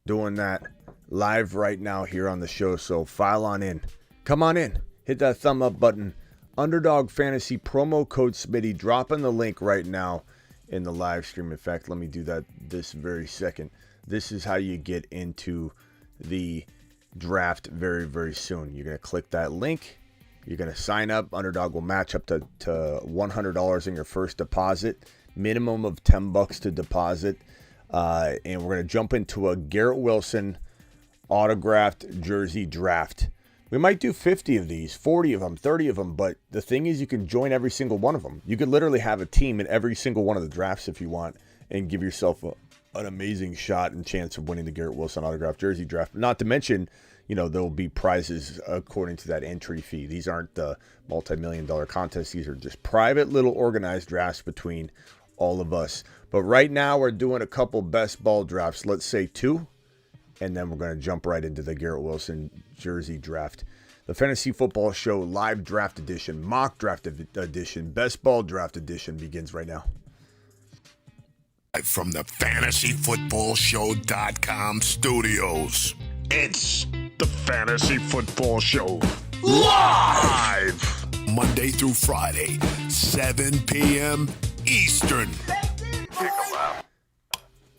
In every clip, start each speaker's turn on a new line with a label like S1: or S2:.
S1: doing that live right now here on the show. So file on in. Come on in. Hit that thumb up button. Underdog Fantasy promo code Smitty. Dropping the link right now in the live stream. In fact, let me do that this very second. This is how you get into the draft very, very soon. You're going to click that link. You're going to sign up. Underdog will match up to $100 in your first deposit. Minimum of $10 to deposit. And we're going to jump into a Garrett Wilson autographed jersey draft. We might do 50 of these, 40 of them, 30 of them, but the thing is you can join every single one of them. You could literally have a team in every single one of the drafts if you want and give yourself an amazing shot and chance of winning the Garrett Wilson autographed jersey draft. Not to mention, you know, there will be prizes according to that entry fee. These aren't the multi-million-dollar contests. These are just private little organized drafts between all of us. But right now we're doing a couple best ball drafts. Let's say 2. And then we're going to jump right into the Garrett Wilson jersey draft. The Fantasy Football Show live draft edition, mock draft edition, best ball draft edition begins right now.
S2: From the FantasyFootballShow.com studios, it's the Fantasy Football Show live Monday through Friday, 7 p.m. Eastern.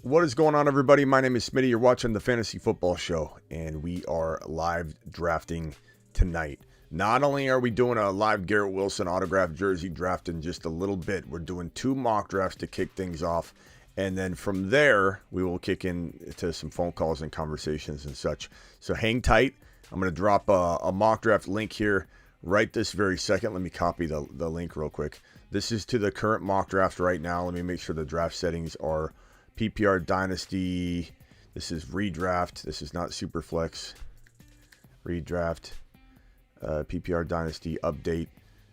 S1: What is going on, everybody? My name is Smitty. You're watching the Fantasy Football Show, and we are live drafting tonight. Not only are we doing a live Garrett Wilson autographed jersey draft in just a little bit, we're doing 2 mock drafts to kick things off, and then from there, we will kick into some phone calls and conversations and such. So hang tight. I'm going to drop a mock draft link here right this very second. Let me copy the link real quick. This is to the current mock draft right now. Let me make sure the draft settings are PPR Dynasty. This is redraft. This is not Superflex. Redraft. PPR Dynasty update.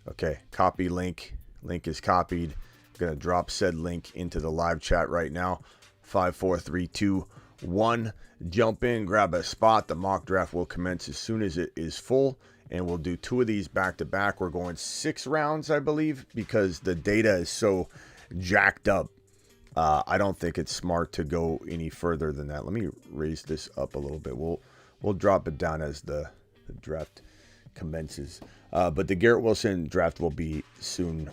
S1: Okay, copy link. Link is copied. I'm going to drop said link into the live chat right now. 5, 4, 3, 2, 1. Jump in, grab a spot. The mock draft will commence as soon as it is full. And we'll do 2 of these back to back. We're going 6 rounds, I believe, because the data is so jacked up. I don't think it's smart to go any further than that. Let me raise this up a little bit. We'll drop it down as the draft commences. But the Garrett Wilson draft will be soon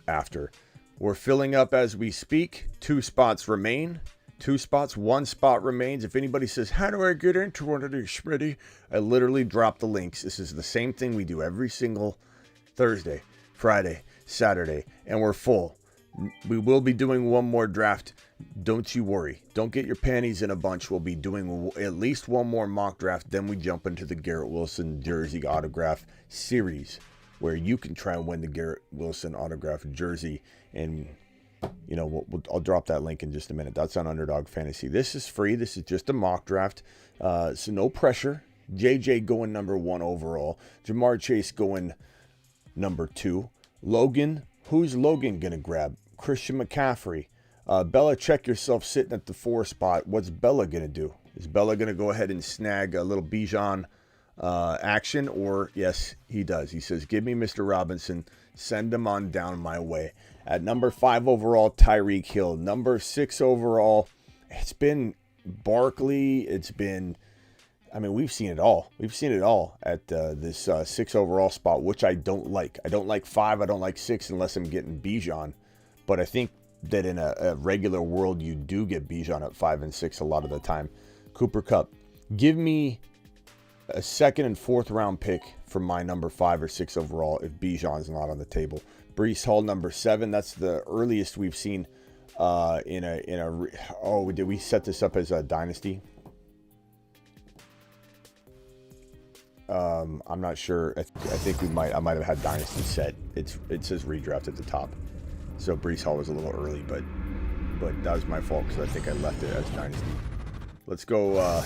S1: after. We're filling up as we speak. 2 spots remain. 2 spots. 1 spot remains. If anybody says, how do I get into one of these, Schmitty? I literally drop the links. This is the same thing we do every single Thursday, Friday, Saturday, and we're full. We will be doing 1 more draft. Don't you worry. Don't get your panties in a bunch. We'll be doing at least 1 more mock draft. Then we jump into the Garrett Wilson jersey autograph series where you can try and win the Garrett Wilson autograph jersey. And, you know, I'll drop that link in just a minute. That's on Underdog Fantasy. This is free. This is just a mock draft. So no pressure. JJ going number 1 overall. Jamar Chase going number 2. Logan. Who's Logan going to grab? Christian McCaffrey. Bella, check yourself sitting at the 4 spot. What's Bella going to do? Is Bella going to go ahead and snag a little Bijan action? Or, yes, he does. He says, give me Mr. Robinson. Send him on down my way. At number 5 overall, Tyreek Hill. Number 6 overall, it's been Barkley. It's been... I mean, we've seen it all. We've seen it all at this 6 overall spot, which I don't like. I don't like 5. I don't like 6 unless I'm getting Bijan. But I think that in a regular world, you do get Bijan at 5 and 6 a lot of the time. Cooper Kupp. Give me a 2nd and 4th round pick for my number 5 or 6 overall if Bijan's not on the table. Breece Hall, number 7. That's the earliest we've seen oh, did we set this up as a Dynasty? I'm not sure. I think I might have had Dynasty set. It says redraft at the top. So Breece Hall was a little early, but that was my fault because I think I left it as Dynasty. Let's go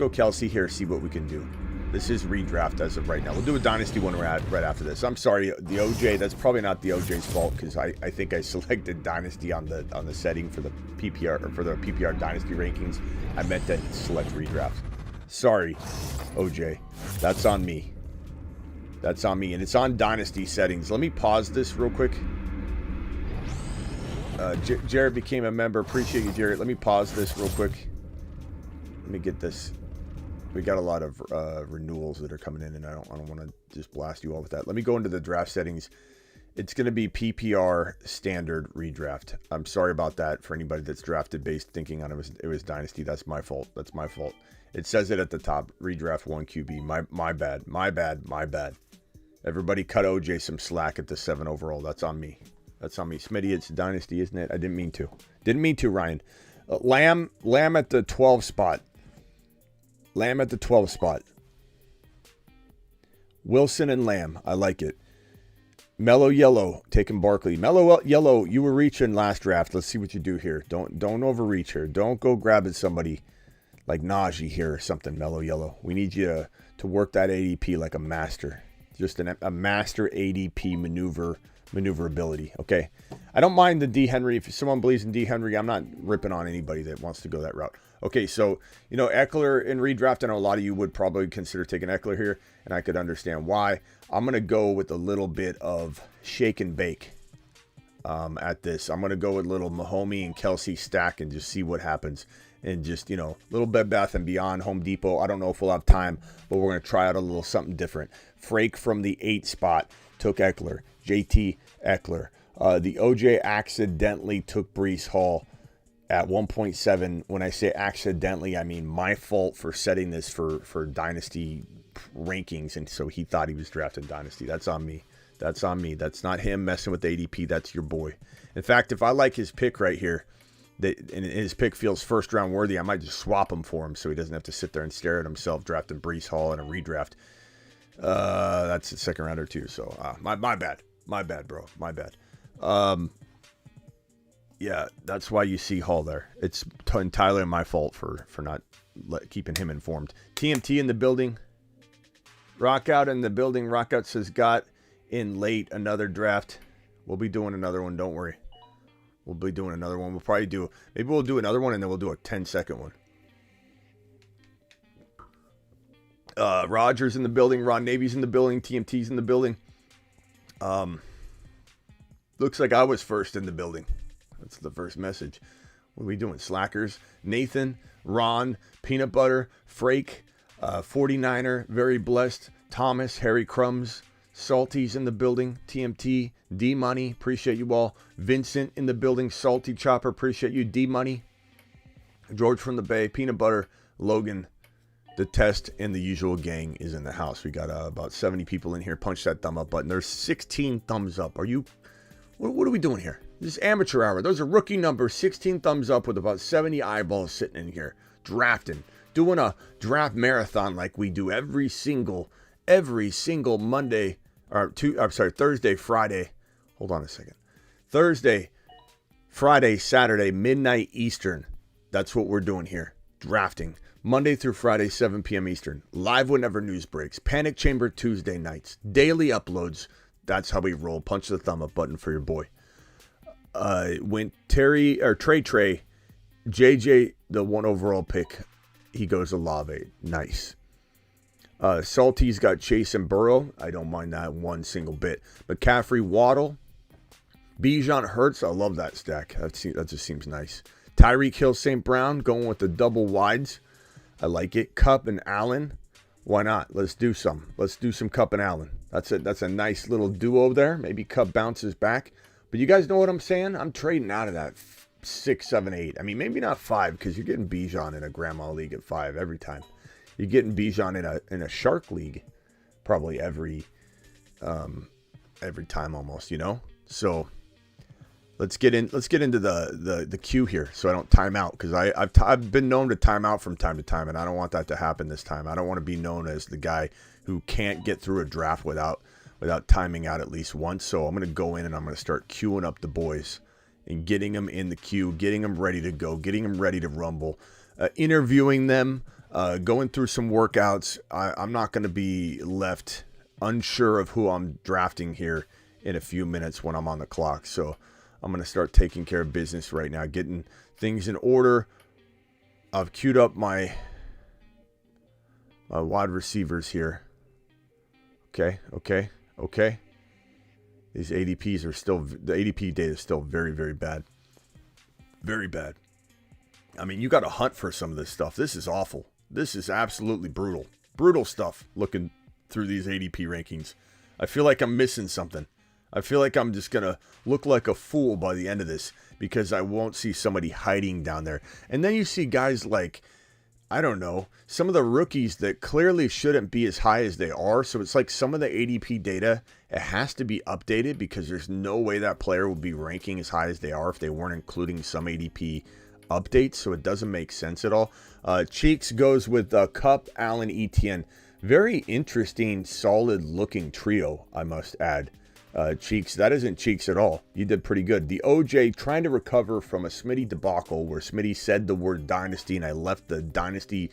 S1: Kelsey here, see what we can do. This is redraft as of right now. We'll do a Dynasty one right after this. I'm sorry, the OJ, that's probably not the OJ's fault because I think I selected Dynasty on the setting for the PPR or for the PPR Dynasty rankings. I meant to select redraft. Sorry, OJ. That's on me. And it's on Dynasty settings. Let me pause this real quick. Jared became a member. Appreciate you, Jared. Let me pause this real quick. Let me get this. We got a lot of renewals that are coming in, and I don't want to just blast you all with that. Let me go into the draft settings. It's going to be PPR standard redraft. I'm sorry about that for anybody that's drafted based thinking on it was Dynasty. That's my fault. That's my fault. It says it at the top. Redraft 1 QB. My bad. My bad. Everybody cut OJ some slack at the 7 overall. That's on me. Smitty, it's Dynasty, isn't it? I didn't mean to, Ryan. Lamb at the 12 spot. Wilson and Lamb. I like it. Mellow Yellow taking Barkley. Mellow Yellow, you were reaching last draft. Let's see what you do here. Don't overreach here. Don't go grabbing somebody like Najee here or something, Mellow Yellow. We need you to work that ADP like a master. Just a master ADP maneuverability, okay? I don't mind the D. Henry. If someone believes in D. Henry, I'm not ripping on anybody that wants to go that route. Okay, so, Eckler in redraft, I know a lot of you would probably consider taking Eckler here, and I could understand why. I'm going to go with a little bit of shake and bake at this. I'm going to go with little Mahomes and Kelsey stack and just see what happens. And just, little Bed Bath & Beyond, Home Depot. I don't know if we'll have time, but we're going to try out a little something different. Frake from the 8 spot took Eckler. JT Eckler. The OJ accidentally took Breece Hall at 1.7. When I say accidentally, I mean my fault for setting this for Dynasty rankings, and so he thought he was drafted Dynasty. That's on me. That's not him messing with ADP. That's your boy. In fact, if I like his pick right here, and his pick feels first round worthy, I might just swap him for him so he doesn't have to sit there and stare at himself drafting Breece Hall in a redraft. That's a second rounder too. So my bad, bro. My bad. Yeah, that's why you see Hall there. It's entirely my fault for not keeping him informed. TMT in the building. Rockout in the building. Rockout says got in late another draft. We'll be doing another one. Don't worry. We'll be doing another one. Maybe we'll do another one and then we'll do a 10-second one. Rogers in the building. Ron Navy's in the building. TMT's in the building. Looks like I was first in the building. That's the first message. What are we doing? Slackers. Nathan, Ron, Peanut Butter, Frake, 49er, Very Blessed, Thomas, Harry Crumbs, Salty's in the building, TMT, D-Money, appreciate you all. Vincent in the building, Salty Chopper, appreciate you. D-Money, George from the Bay, Peanut Butter, Logan, The Test, and the usual gang is in the house. We got about 70 people in here. Punch that thumb up button. There's 16 thumbs up. What are we doing here? This is amateur hour. Those are rookie numbers. 16 thumbs up with about 70 eyeballs sitting in here. Drafting. Doing a draft marathon like we do every single Monday. Thursday, Friday. Hold on a second. Thursday, Friday, Saturday, midnight Eastern. That's what we're doing here. Drafting. Monday through Friday, 7 p.m. Eastern. Live whenever news breaks. Panic Chamber Tuesday nights. Daily uploads. That's how we roll. Punch the thumb up button for your boy. When Trey, JJ, the 1 overall pick, he goes Olave. Nice. Salty's got Chase and Burrow. I don't mind that one single bit. McCaffrey, Waddle, Bijan, Hurts. I love that stack. That just seems nice. Tyreek Hill, St. Brown, going with the double wides. I like it. Cup and Allen. Why not? Let's do some. Let's do some Cup and Allen. That's it. That's a nice little duo there. Maybe Cup bounces back. But you guys know what I'm saying? I'm trading out of that 6, 7, 8. I mean, maybe not 5 because you're getting Bijan in a grandma league at 5 every time. You're getting Bijan in a shark league probably every time almost, So let's get into the queue here so I don't time out, because I've been known to time out from time to time, and I don't want that to happen this time. I don't want to be known as the guy who can't get through a draft without timing out at least once. So I'm going to go in and I'm going to start queuing up the boys and getting them in the queue, getting them ready to go, getting them ready to rumble, interviewing them, going through some workouts. I'm not going to be left unsure of who I'm drafting here in a few minutes when I'm on the clock. So I'm going to start taking care of business right now, getting things in order. I've queued up my wide receivers here. Okay. These ADPs are still, the ADP data is still very, very bad. Very bad. I mean, you got to hunt for some of this stuff. This is awful. This is absolutely brutal. Brutal stuff looking through these ADP rankings. I feel like I'm missing something. I feel like I'm just going to look like a fool by the end of this because I won't see somebody hiding down there. And then you see guys like, I don't know, some of the rookies that clearly shouldn't be as high as they are. So it's like some of the ADP data, it has to be updated because there's no way that player would be ranking as high as they are if they weren't including some ADP updates. So it doesn't make sense at all. Cheeks goes with Cup, Allen, Etienne. Very interesting, solid looking trio, I must add. Cheeks, that isn't Cheeks at all. You did pretty good. The OJ trying to recover from a Smitty debacle where Smitty said the word Dynasty and I left the Dynasty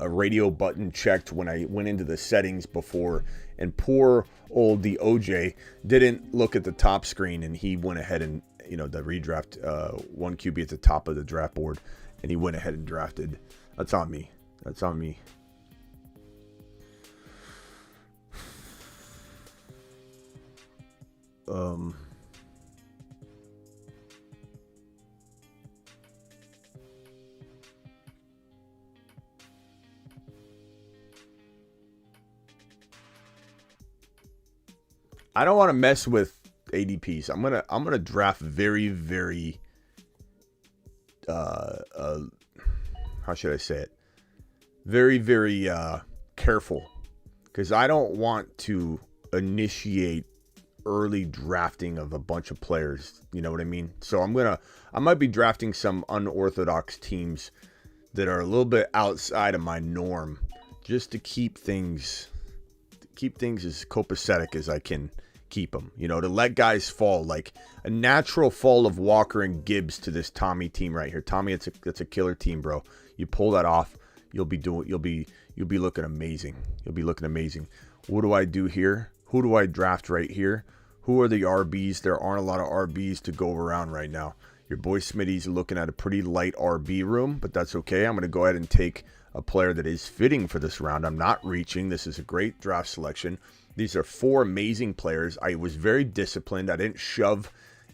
S1: radio button checked when I went into the settings before, and poor old the OJ didn't look at the top screen and he went ahead and, you know, the redraft one QB at the top of the draft board, and he went ahead and drafted. That's on me. That's on me. I don't want to mess with ADPs. I'm gonna draft very how should I say it? Very careful, because I don't want to initiate early drafting of a bunch of players. You know what I mean? So I might be drafting some unorthodox teams that are a little bit outside of my norm, just to keep things as copacetic as I can keep them, you know, to let guys fall, like a natural fall of Walker and Gibbs to this Tommy team right here. Tommy, that's a killer team, bro. You pull that off, you'll be looking amazing. You'll be looking amazing. What do I do here? Who do I draft right here? Who are the RBs? There aren't a lot of RBs to go around right now. Your boy Smitty's looking at a pretty light RB room, but that's okay. I'm going to go ahead and take a player that is fitting for this round. I'm not reaching. This is a great draft selection. These are four amazing players. I was very disciplined. I didn't shove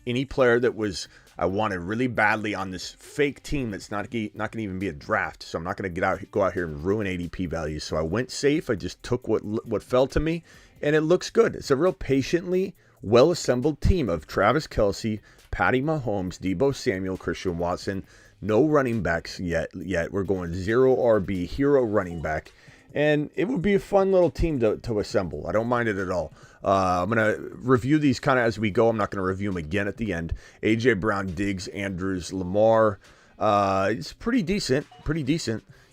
S1: any player that I wanted really badly on this fake team that's not going to even be a draft. So I'm not going to go out here and ruin ADP values. So I went safe. I just took what fell to me, and it looks good. It's a real patiently well-assembled team of Travis Kelce, Patty Mahomes, Deebo Samuel, Christian Watson. No running backs yet. We're going 0 RB, hero running back. And it would be a fun little team to assemble. I don't mind it at all. I'm going to review these kind of as we go. I'm not going to review them again at the end. A.J. Brown, Diggs, Andrews, Lamar. It's pretty decent.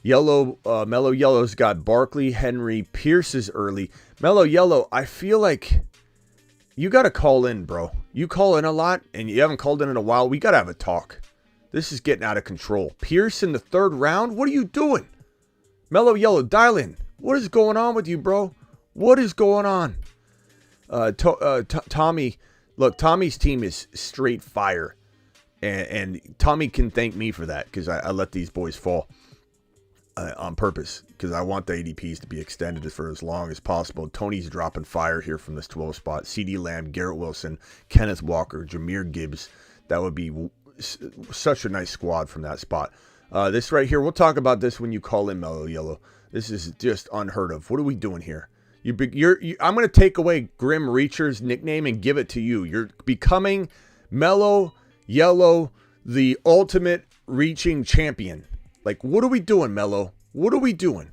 S1: Yellow, Mellow Yellow's got Barkley, Henry, Pierce is early. Mellow Yellow, I feel like you got to call in, bro. You call in a lot, and you haven't called in a while. We got to have a talk. This is getting out of control. Pierce in the 3rd round? What are you doing? Mellow Yellow, dial in. What is going on with you, bro? What is going on? Tommy, look, Tommy's team is straight fire. And Tommy can thank me for that, because I let these boys fall on purpose, because I want the ADPs to be extended for as long as possible. Tony's dropping fire here from this 12 spot. CeeDee Lamb, Garrett Wilson, Kenneth Walker, Jahmyr Gibbs. That would be such a nice squad from that spot. This right here, we'll talk about this when you call in, Mellow Yellow. This is just unheard of. What are we doing here? I'm going to take away Grim Reacher's nickname and give it to you. You're becoming Mellow Yellow, the ultimate reaching champion. Like, what are we doing, Mellow? What are we doing?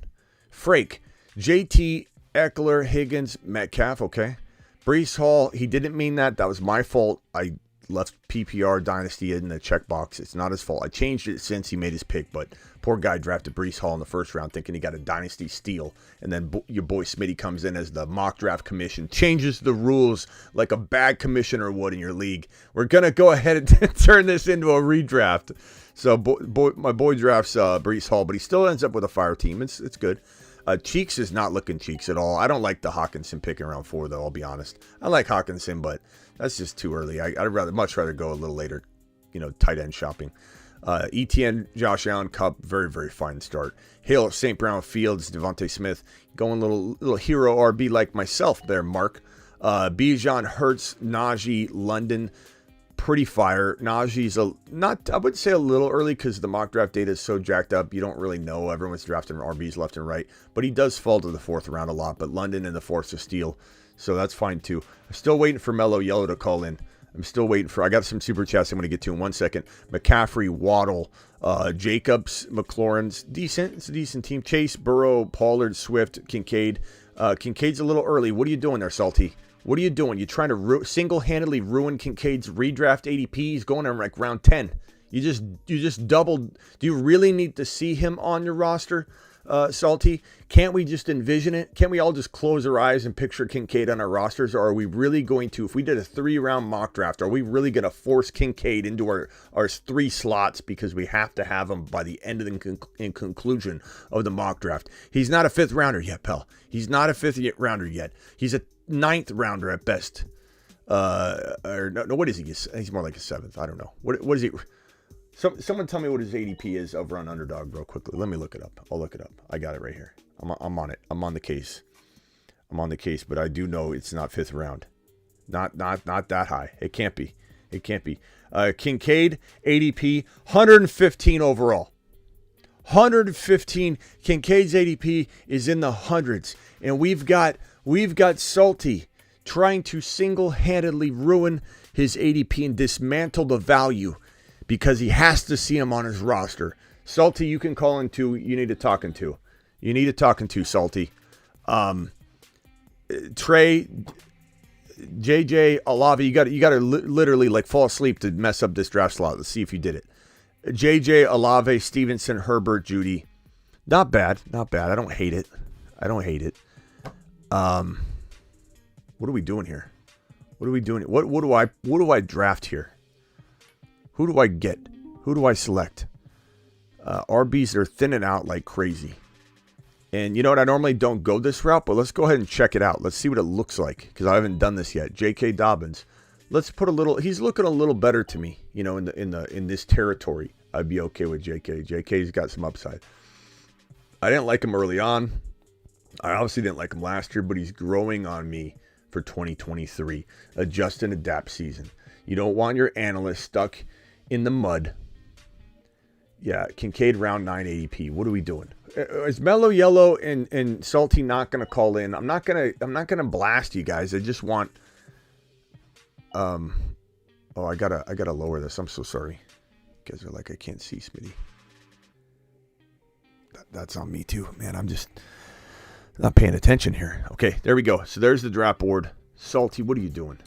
S1: Frake, JT, Eckler, Higgins, Metcalf, okay. Breece Hall, he didn't mean that. That was my fault. I left PPR Dynasty in the checkbox. It's not his fault. I changed it since he made his pick, but poor guy drafted Breece Hall in the 1st round thinking he got a Dynasty steal, and then your boy Smitty comes in as the mock draft commission, changes the rules like a bad commissioner would in your league. We're going to go ahead and turn this into a redraft. So my boy drafts Breece Hall, but he still ends up with a fire team. It's good. Cheeks is not looking Cheeks at all. I don't like the Hawkinson pick in round 4, though, I'll be honest. I like Hawkinson, but that's just too early. I'd much rather go a little later, tight end shopping. Etienne, Josh Allen, Cup, very, very fine start. Hill, St. Brown, Fields, Devontae Smith, going little hero RB like myself there, Mark. Bijan, Hurts, Najee, London. pretty fire. Najee's I would say a little early because the mock draft data is so jacked up. You don't really know. Everyone's drafting RBs left and right. But he does fall to the 4th round a lot. But London in the 4th's a steal. So that's fine too. I'm still waiting for Mellow Yellow to call in. I got some super chats I'm going to get to in 1 second. McCaffrey, Waddle, Jacobs, McLaurin's decent. It's a decent team. Chase, Burrow, Pollard, Swift, Kincaid. Kincaid's a little early. What are you doing there, Salty? What are you doing? You're trying to single-handedly ruin Kincaid's redraft ADP. He's going in like round 10. You just doubled. Do you really need to see him on your roster, Salty? Can't we just envision it? Can't we all just close our eyes and picture Kincaid on our rosters? Or are we really going to, if we did a 3-round mock draft, are we really going to force Kincaid into our 3 slots because we have to have him by the end of in conclusion of the mock draft? He's not a 5th rounder yet, pal. He's not a 5th rounder yet. He's a 9th rounder at best. What is he? He's more like a 7th. I don't know. What is he? Someone tell me what his ADP is over on Underdog, bro, quickly. Let me look it up. I'll look it up. I got it right here. I'm on it. I'm on the case. But I do know it's not 5th round. Not that high. It can't be. Kincaid ADP 115 overall. 115. Kincaid's ADP is in the hundreds, and we've got Salty trying to single-handedly ruin his ADP and dismantle the value because he has to see him on his roster. Salty, you can call in too. You need to talking to. Salty. Trey, JJ, Olave, you got to literally like fall asleep to mess up this draft slot. Let's see if you did it. JJ, Olave, Stevenson, Herbert, Judy. Not bad. I don't hate it. What are we doing here? What do I draft here? Who do I get? Who do I select? RBs are thinning out like crazy. And you know what? I normally don't go this route, but let's go ahead and check it out. Let's see what it looks like because I haven't done this yet. J.K. Dobbins. Let's put a little. He's looking a little better to me. You know, in this territory, I'd be okay with J.K. J.K.'s got some upside. I didn't like him early on. I obviously didn't like him last year, but he's growing on me for 2023. Adjust and adapt season. You don't want your analyst stuck in the mud. Yeah, Kincaid round 9 ADP. What are we doing? Is Mellow Yellow and Salty not going to call in? I'm not gonna blast you guys. I just want. I gotta lower this. I'm so sorry. You guys are like, I can't see Smitty. That's on me too, man. I'm just not paying attention here. Okay, there we go. So there's the draft board. Salty, what are you doing?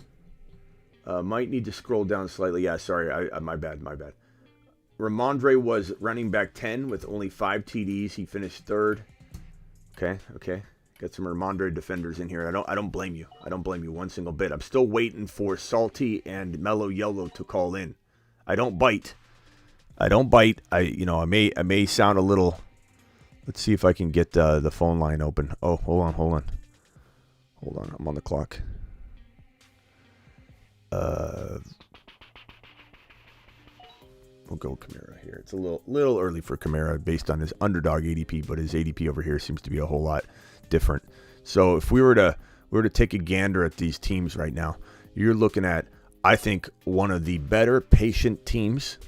S1: Might need to scroll down slightly. Yeah, sorry. My bad. Ramondre was running back 10 with only 5 TDs. He finished 3rd. Okay. Got some Ramondre defenders in here. I don't blame you. I don't blame you one single bit. I'm still waiting for Salty and Mellow Yellow to call in. I don't bite. I may sound a little. Let's see if I can get the phone line open. Oh, hold on. I'm on the clock. We'll go Kamara here. It's a little early for Kamara based on his underdog ADP, but his ADP over here seems to be a whole lot different. So if we were to take a gander at these teams right now, you're looking at, I think, one of the better patient teams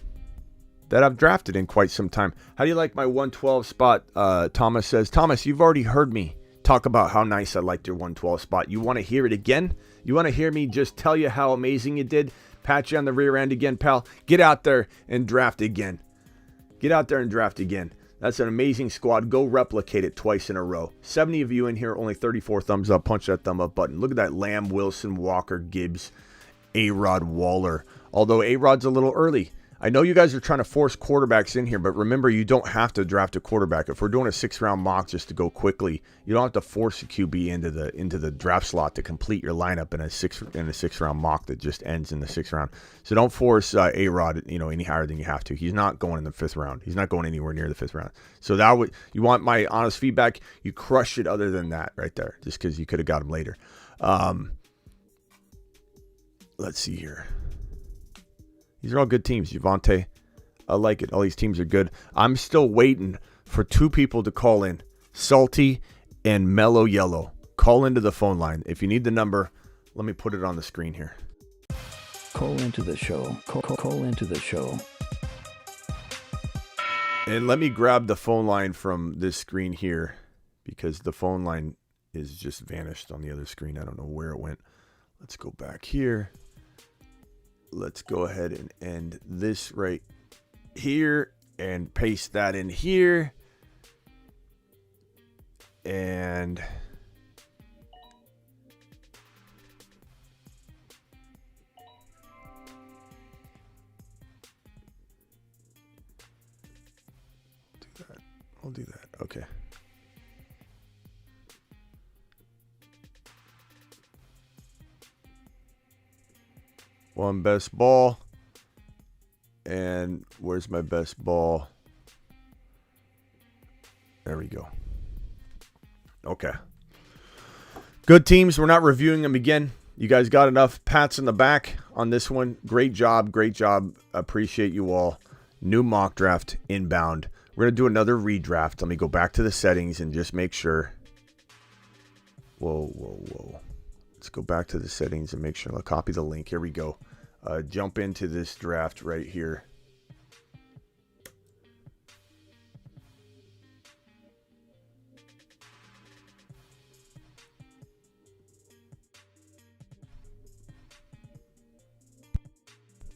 S1: that I've drafted in quite some time. How do you like my 112 spot? Thomas says, Thomas, you've already heard me talk about how nice I liked your 112 spot. You want to hear it again? You want to hear me just tell you how amazing you did? Pat you on the rear end again, pal. Get out there and draft again. That's an amazing squad. Go replicate it twice in a row. 70 of you in here, only 34 thumbs up. Punch that thumb up button. Look at that Lamb, Wilson, Walker, Gibbs, A-Rod, Waller. Although A-Rod's a little early. I know you guys are trying to force quarterbacks in here, but remember, you don't have to draft a quarterback. If we're doing a 6-round mock just to go quickly, you don't have to force a QB into the draft slot to complete your lineup in a 6-round mock that just ends in the 6th round. So don't force A-Rod, any higher than you have to. He's not going in the 5th round. He's not going anywhere near the 5th round. So you want my honest feedback? You crushed it other than that right there, just because you could have got him later. Let's see here. These are all good teams. Javonte, I like it. All these teams are good. I'm still waiting for 2 people to call in. Salty and Mellow Yellow. Call into the phone line. If you need the number, let me put it on the screen here.
S3: Call into the show. Call into the show.
S1: And let me grab the phone line from this screen here because the phone line is just vanished on the other screen. I don't know where it went. Let's go back here. Let's go ahead and end this right here and paste that in here. And I'll do that. Okay. One best ball. And where's my best ball? There we go. Okay. Good teams. We're not reviewing them again. You guys got enough pats in the back on this one. Great job. Great job. Appreciate you all. New mock draft inbound. We're going to do another redraft. Let me go back to the settings and just make sure. Whoa. Let's go back to the settings and make sure. I'll copy the link. Here we go. Jump into this draft right here.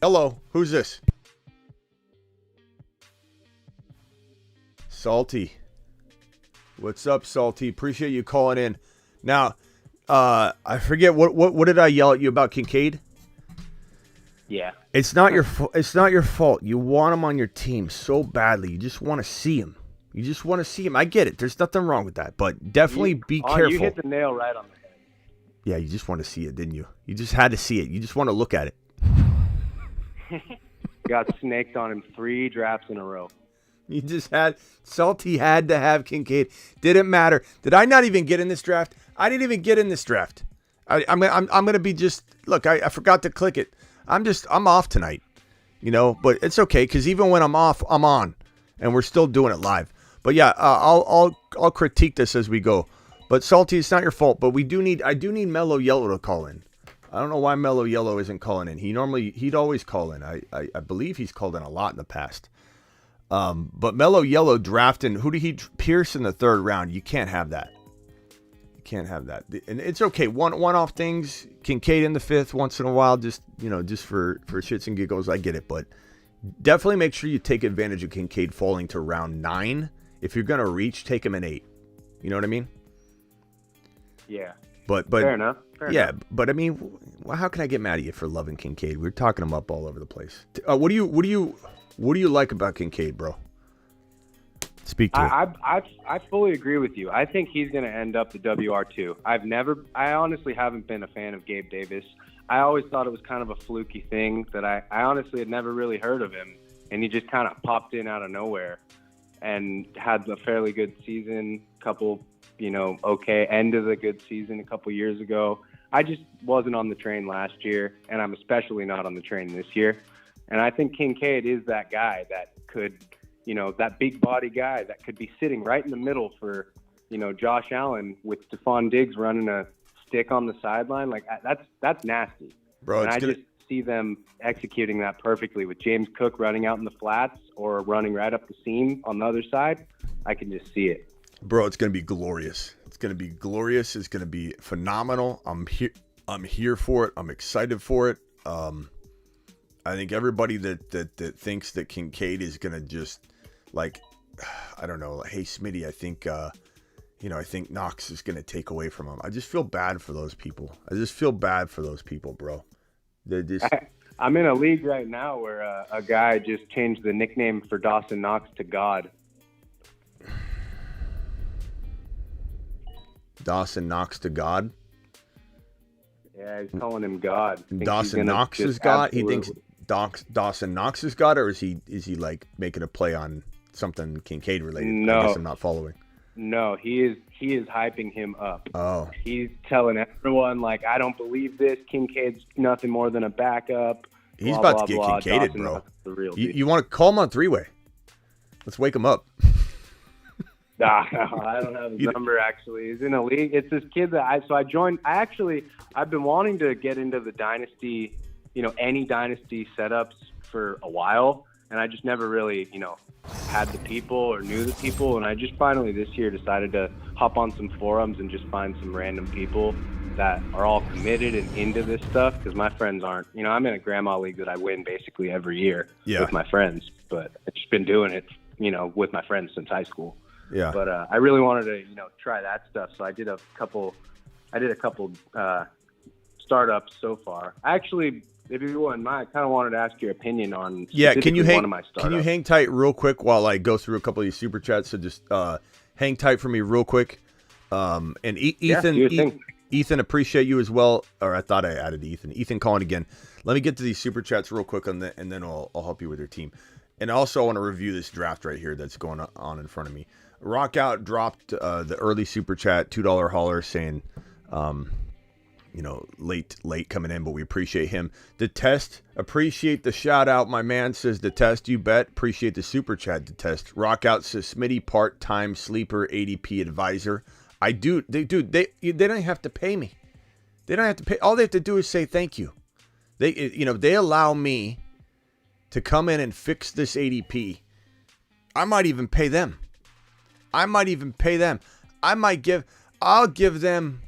S1: Hello, who's this? Salty. What's up, Salty? Appreciate you calling in. Now, I forget what did I yell at you about Kincaid?
S4: Yeah.
S1: It's not your fault. You want him on your team so badly. You just want to see him. I get it. There's nothing wrong with that, but definitely be careful.
S4: You hit the nail right on the head.
S1: Yeah, you just want to see it, didn't you? You just had to see it. You just want to look at it.
S4: Got snaked on him 3 drafts in a row.
S1: Salty had to have Kincaid. Didn't matter. Did I not even get in this draft? I didn't even get in this draft. I'm gonna be just look. I forgot to click it. I'm off tonight, but it's okay because even when I'm off, I'm on, and we're still doing it live. But yeah, I'll critique this as we go. But Salty, it's not your fault. But I do need Mellow Yellow to call in. I don't know why Mellow Yellow isn't calling in. He'd always call in. I believe he's called in a lot in the past. But Mellow Yellow drafting, who did he pierce in the 3rd round? You can't have that. And it's okay. One-off things. Kincaid in the 5th once in a while, just for shits and giggles. I get it, but definitely make sure you take advantage of Kincaid falling to round 9. If you're gonna reach, take him in 8. You know what I mean?
S4: Yeah.
S1: But
S4: fair enough.
S1: But I mean, how can I get mad at you for loving Kincaid? We're talking him up all over the place. What do you like about Kincaid, bro? Speak to it.
S4: I fully agree with you. I think he's going to end up the WR2. I honestly haven't been a fan of Gabe Davis. I always thought it was kind of a fluky thing that I honestly had never really heard of him, and he just kind of popped in out of nowhere and had a fairly good season, couple, okay, end of the good season a couple years ago. I just wasn't on the train last year, and I'm especially not on the train this year. And I think Kincaid is that guy that could, that big body guy that could be sitting right in the middle for, Josh Allen with Stephon Diggs running a stick on the sideline. Like that's nasty.
S1: Bro,
S4: and I just see them executing that perfectly with James Cook running out in the flats or running right up the seam on the other side. I can just see it.
S1: Bro, it's going to be glorious. It's going to be phenomenal. I'm here for it. I'm excited for it. I think everybody that thinks that Kincaid is going to just I don't know. Hey, Smitty, I think Knox is going to take away from him. I just feel bad for those people. Bro.
S4: I'm in a league right now where a guy just changed the nickname for Dawson Knox to God.
S1: Dawson Knox to God?
S4: Yeah, he's calling him God.
S1: Dawson Knox is God? He thinks Dawson Knox is God, or is he making a play on something Kincaid related?
S4: No.
S1: I guess I'm not following.
S4: No, he is hyping him up.
S1: Oh.
S4: He's telling everyone, I don't believe this. Kincaid's nothing more than a backup.
S1: He's
S4: blah,
S1: about
S4: blah,
S1: to get
S4: blah.
S1: Kincaided,
S4: Dawson
S1: bro.
S4: Knox is the real
S1: You want to call him on 3-way? Let's wake him up.
S4: Nah, I don't have his number, actually. He's in a league. It's this kid that I've been wanting to get into the Dynasty any Dynasty setups for a while, and I just never really, had the people or knew the people. And I just finally this year decided to hop on some forums and just find some random people that are all committed and into this stuff, because my friends aren't. I'm in a grandma league that I win basically every year with my friends, but I've just been doing it, with my friends since high school.
S1: Yeah.
S4: But I really wanted to, try that stuff. So I did a couple startups so far. Actually, if you wouldn't mind, I kind of wanted to ask your opinion on
S1: can you hang
S4: one of my startups.
S1: Can you hang tight real quick while I go through a couple of these super chats? So just hang tight for me real quick. And Ethan, appreciate you as well. Or I thought I added Ethan. Ethan calling again. Let me get to these super chats real quick, and then I'll help you with your team. And also I want to review this draft right here that's going on in front of me. Rockout dropped the early super chat, $2 hauler, saying, late coming in, but we appreciate him. Detest, appreciate the shout out. My man says, Detest, you bet. Appreciate the super chat, Detest. Rockout says, Smitty, part-time sleeper, ADP advisor. I do. They don't have to pay me. They don't have to pay. All they have to do is say thank you. They allow me to come in and fix this ADP. I might even pay them. I'll give them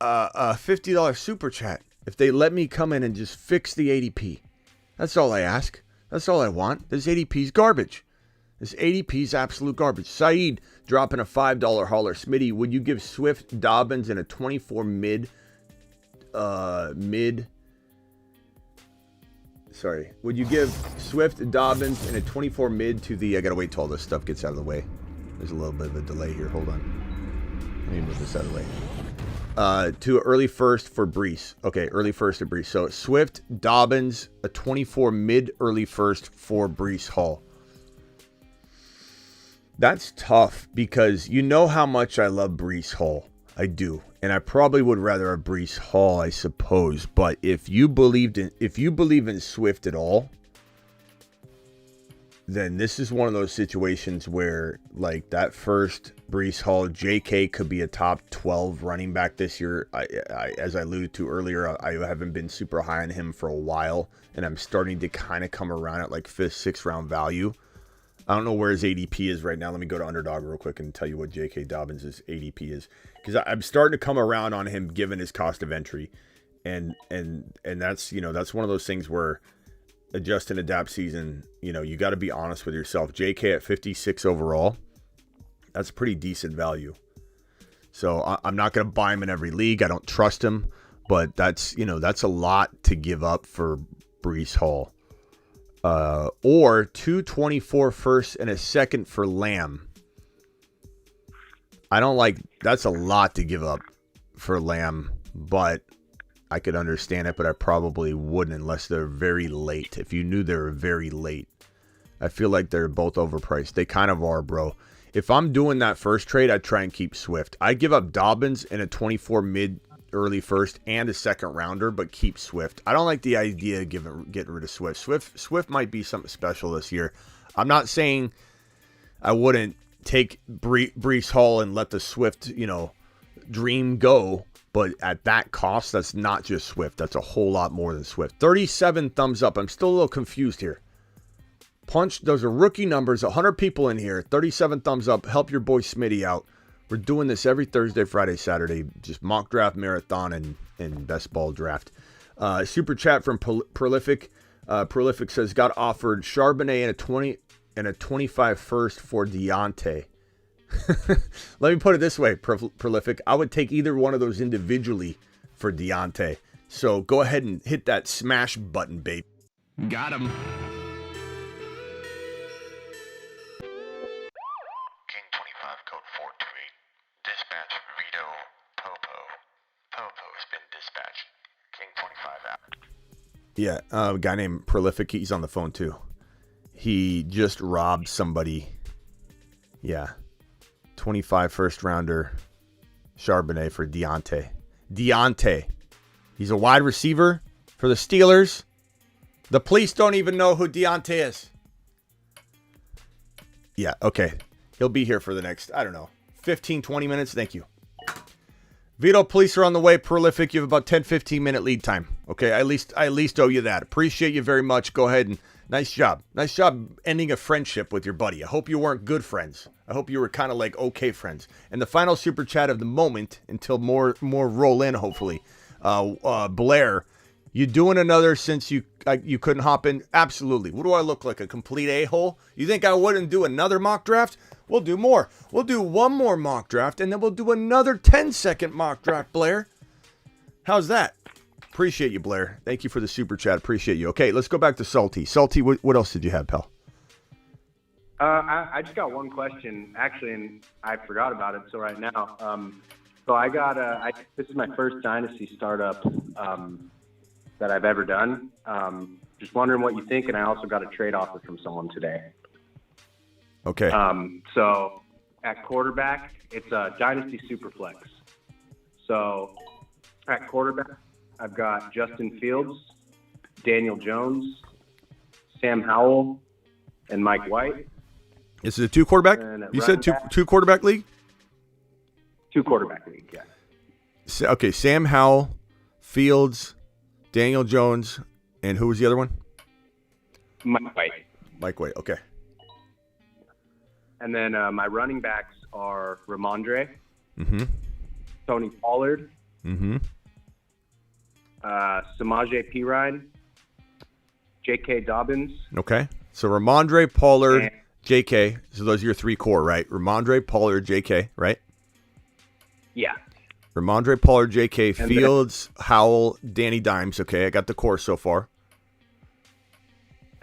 S1: a $50 super chat if they let me come in and just fix the ADP. That's all I ask. That's all I want. This ADP's garbage. This ADP's absolute garbage. Saeed dropping a $5 hauler. Smitty, would you give Swift, Dobbins, and a 24 mid? Would you give Swift, Dobbins, and a 24 mid to the... I gotta wait till all this stuff gets out of the way. There's a little bit of a delay here. Hold on. Let me move this out of the way. To early first for Brees. Okay, early first to Brees. So Swift, Dobbins, a 24 mid early first for Brees Hall. That's tough because you know how much I love Brees Hall. I do. And I probably would rather a Brees Hall, I suppose. But if you believe in Swift at all, then this is one of those situations where, like, that first Brees Hall, JK could be a top 12 running back this year. I as I alluded to earlier, I haven't been super high on him for a while, and I'm starting to kind of come around at like 5th, 6th round value. I don't know where his ADP is right now. Let me go to Underdog real quick and tell you what J.K. Dobbins' ADP is, because I'm starting to come around on him given his cost of entry, and that's that's one of those things where adjust and adapt season. You got to be honest with yourself. J.K. at 56 overall, that's pretty decent value. So I'm not going to buy him in every league. I don't trust him, but that's a lot to give up for Brees Hall. Or 224 first and a second for Lamb. That's a lot to give up for Lamb, but I could understand it, but I probably wouldn't unless they're very late. If you knew they were very late, I feel like they're both overpriced. They kind of are, bro. If I'm doing that first trade, I'd try and keep Swift. I'd give up Dobbins and a 24 mid early first and a second rounder, but keep Swift. I don't like the idea of getting rid of Swift. Swift might be something special this year. I'm not saying I wouldn't take Brees Hall and let the Swift, dream go, but at that cost, that's not just Swift. That's a whole lot more than Swift. 37 thumbs up. I'm still a little confused here. Punch, those are rookie numbers. 100 people in here. 37 thumbs up. Help your boy Smitty out. We're doing this every Thursday, Friday, Saturday. Just mock draft, marathon, and best ball draft. Super chat from Prolific. Prolific says, got offered Charbonnet and a 25 first for Deontay. Let me put it this way, Prolific. I would take either one of those individually for Deontay. So go ahead and hit that smash button, babe.
S5: Got him.
S6: King 25 code 428. Dispatch Vito Popo. Popo has been dispatched. King 25 out.
S1: Yeah, a guy named Prolific. He's on the phone too. He just robbed somebody. Yeah. 25 first rounder Charbonnet for Deontay. Deontay. He's a wide receiver for the Steelers. The police don't even know who Deontay is. Yeah, okay. He'll be here for the next, 15, 20 minutes. Thank you. Vito, police are on the way. Prolific. You have about 10, 15 minute lead time. Okay, I at least owe you that. Appreciate you very much. Go ahead and nice job ending a friendship with your buddy. I hope you weren't good friends. I hope you were kind of like okay friends. And the final super chat of the moment, until more roll in, hopefully. Blair, you doing another since you couldn't hop in? Absolutely. What do I look like, a complete a-hole? You think I wouldn't do another mock draft? We'll do more. We'll do one more mock draft, and then we'll do another 10-second mock draft, Blair. How's that? Appreciate you, Blair. Thank you for the super chat. Appreciate you. Okay, let's go back to Salty. Salty, what else did you have, pal?
S4: I just got one question, actually, and I forgot about it. So right now, so I got this is my first Dynasty startup that I've ever done. Just wondering what you think, and I also got a trade offer from someone today.
S1: Okay.
S4: So at quarterback, it's a Dynasty Superflex. So at quarterback, I've got Justin Fields, Daniel Jones, Sam Howell, and Mike White.
S1: Is it a two quarterback? You said two quarterback league?
S4: Two quarterback league, yeah.
S1: Okay, Sam Howell, Fields, Daniel Jones, and who was the other one?
S4: Mike White.
S1: Mike White, okay.
S4: And then my running backs are Ramondre, Tony Pollard, Samaje Perine, J.K. Dobbins.
S1: Okay, so Ramondre, Pollard, J.K. So those are your three core, right? Ramondre, Pollard, J.K., right?
S4: Yeah.
S1: Ramondre, Pollard, J.K., Fields, Howell, Danny Dimes. Okay, I got the core so far.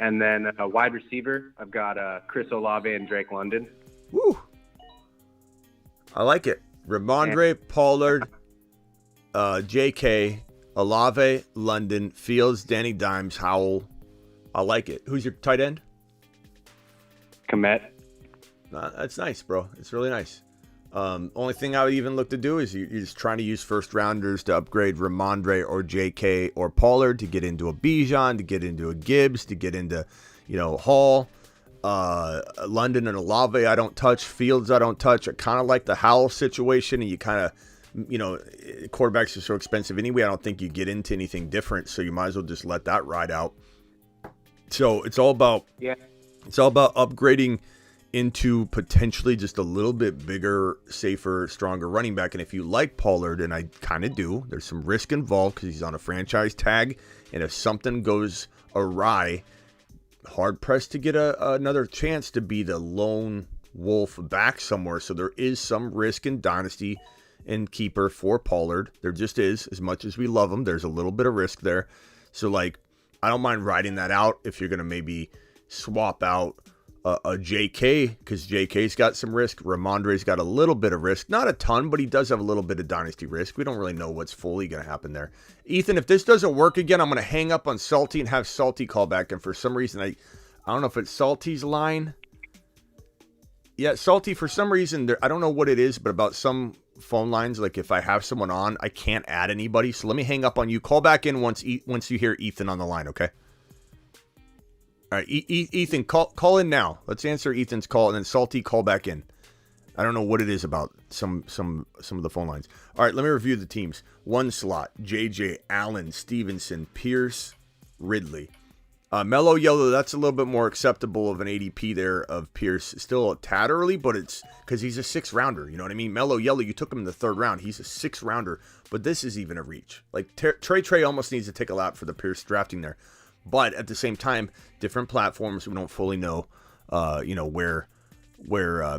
S4: And then a wide receiver, I've got Chris Olave and Drake London.
S1: Woo! I like it. Ramondre, Pollard, J.K., Olave, London, Fields, Danny Dimes, Howell. I like it. Who's your tight end?
S4: Komet.
S1: That's nice, bro. It's really nice. Only thing I would even look to do is you're just trying to use first rounders to upgrade Ramondre or JK or Pollard to get into a Bijan, to get into a Gibbs, to get into, Hall. London and Olave I don't touch. Fields I don't touch. I kind of like the Howell situation, and you kind of, quarterbacks are so expensive anyway. I don't think you get into anything different, so you might as well just let that ride out. So it's all about upgrading into potentially just a little bit bigger, safer, stronger running back. And if you like Pollard, and I kind of do, there's some risk involved because he's on a franchise tag. And if something goes awry, hard pressed to get another chance to be the lone wolf back somewhere. So there is some risk in Dynasty and Keeper for Pollard. There just is. As much as we love him, there's a little bit of risk there. So, I don't mind riding that out if you're going to maybe swap out a JK, because JK's got some risk. Ramondre's got a little bit of risk. Not a ton, but he does have a little bit of Dynasty risk. We don't really know what's fully going to happen there. Ethan, if this doesn't work again, I'm going to hang up on Salty and have Salty call back. And for some reason, I don't know if it's Salty's line. Yeah, Salty, for some reason, I don't know what it is, but about some phone lines, like if I have someone on, I can't add anybody. So let me hang up on you. Call back in once you hear Ethan on the line, okay? All right, Ethan, call in now. Let's answer Ethan's call, and then Salty, call back in. I don't know what it is about some of the phone lines. All right, let me review the teams. One slot: JJ, Allen, Stevenson, Pierce, Ridley. Mellow Yellow, that's a little bit more acceptable of an ADP there of Pierce. Still a tad early, but it's because he's a 6th rounder. You know what I mean? Mellow Yellow, you took him in the 3rd round. He's a 6th rounder, but this is even a reach. Like Trey almost needs to take a lap for the Pierce drafting there. But at the same time, different platforms, we don't fully know, where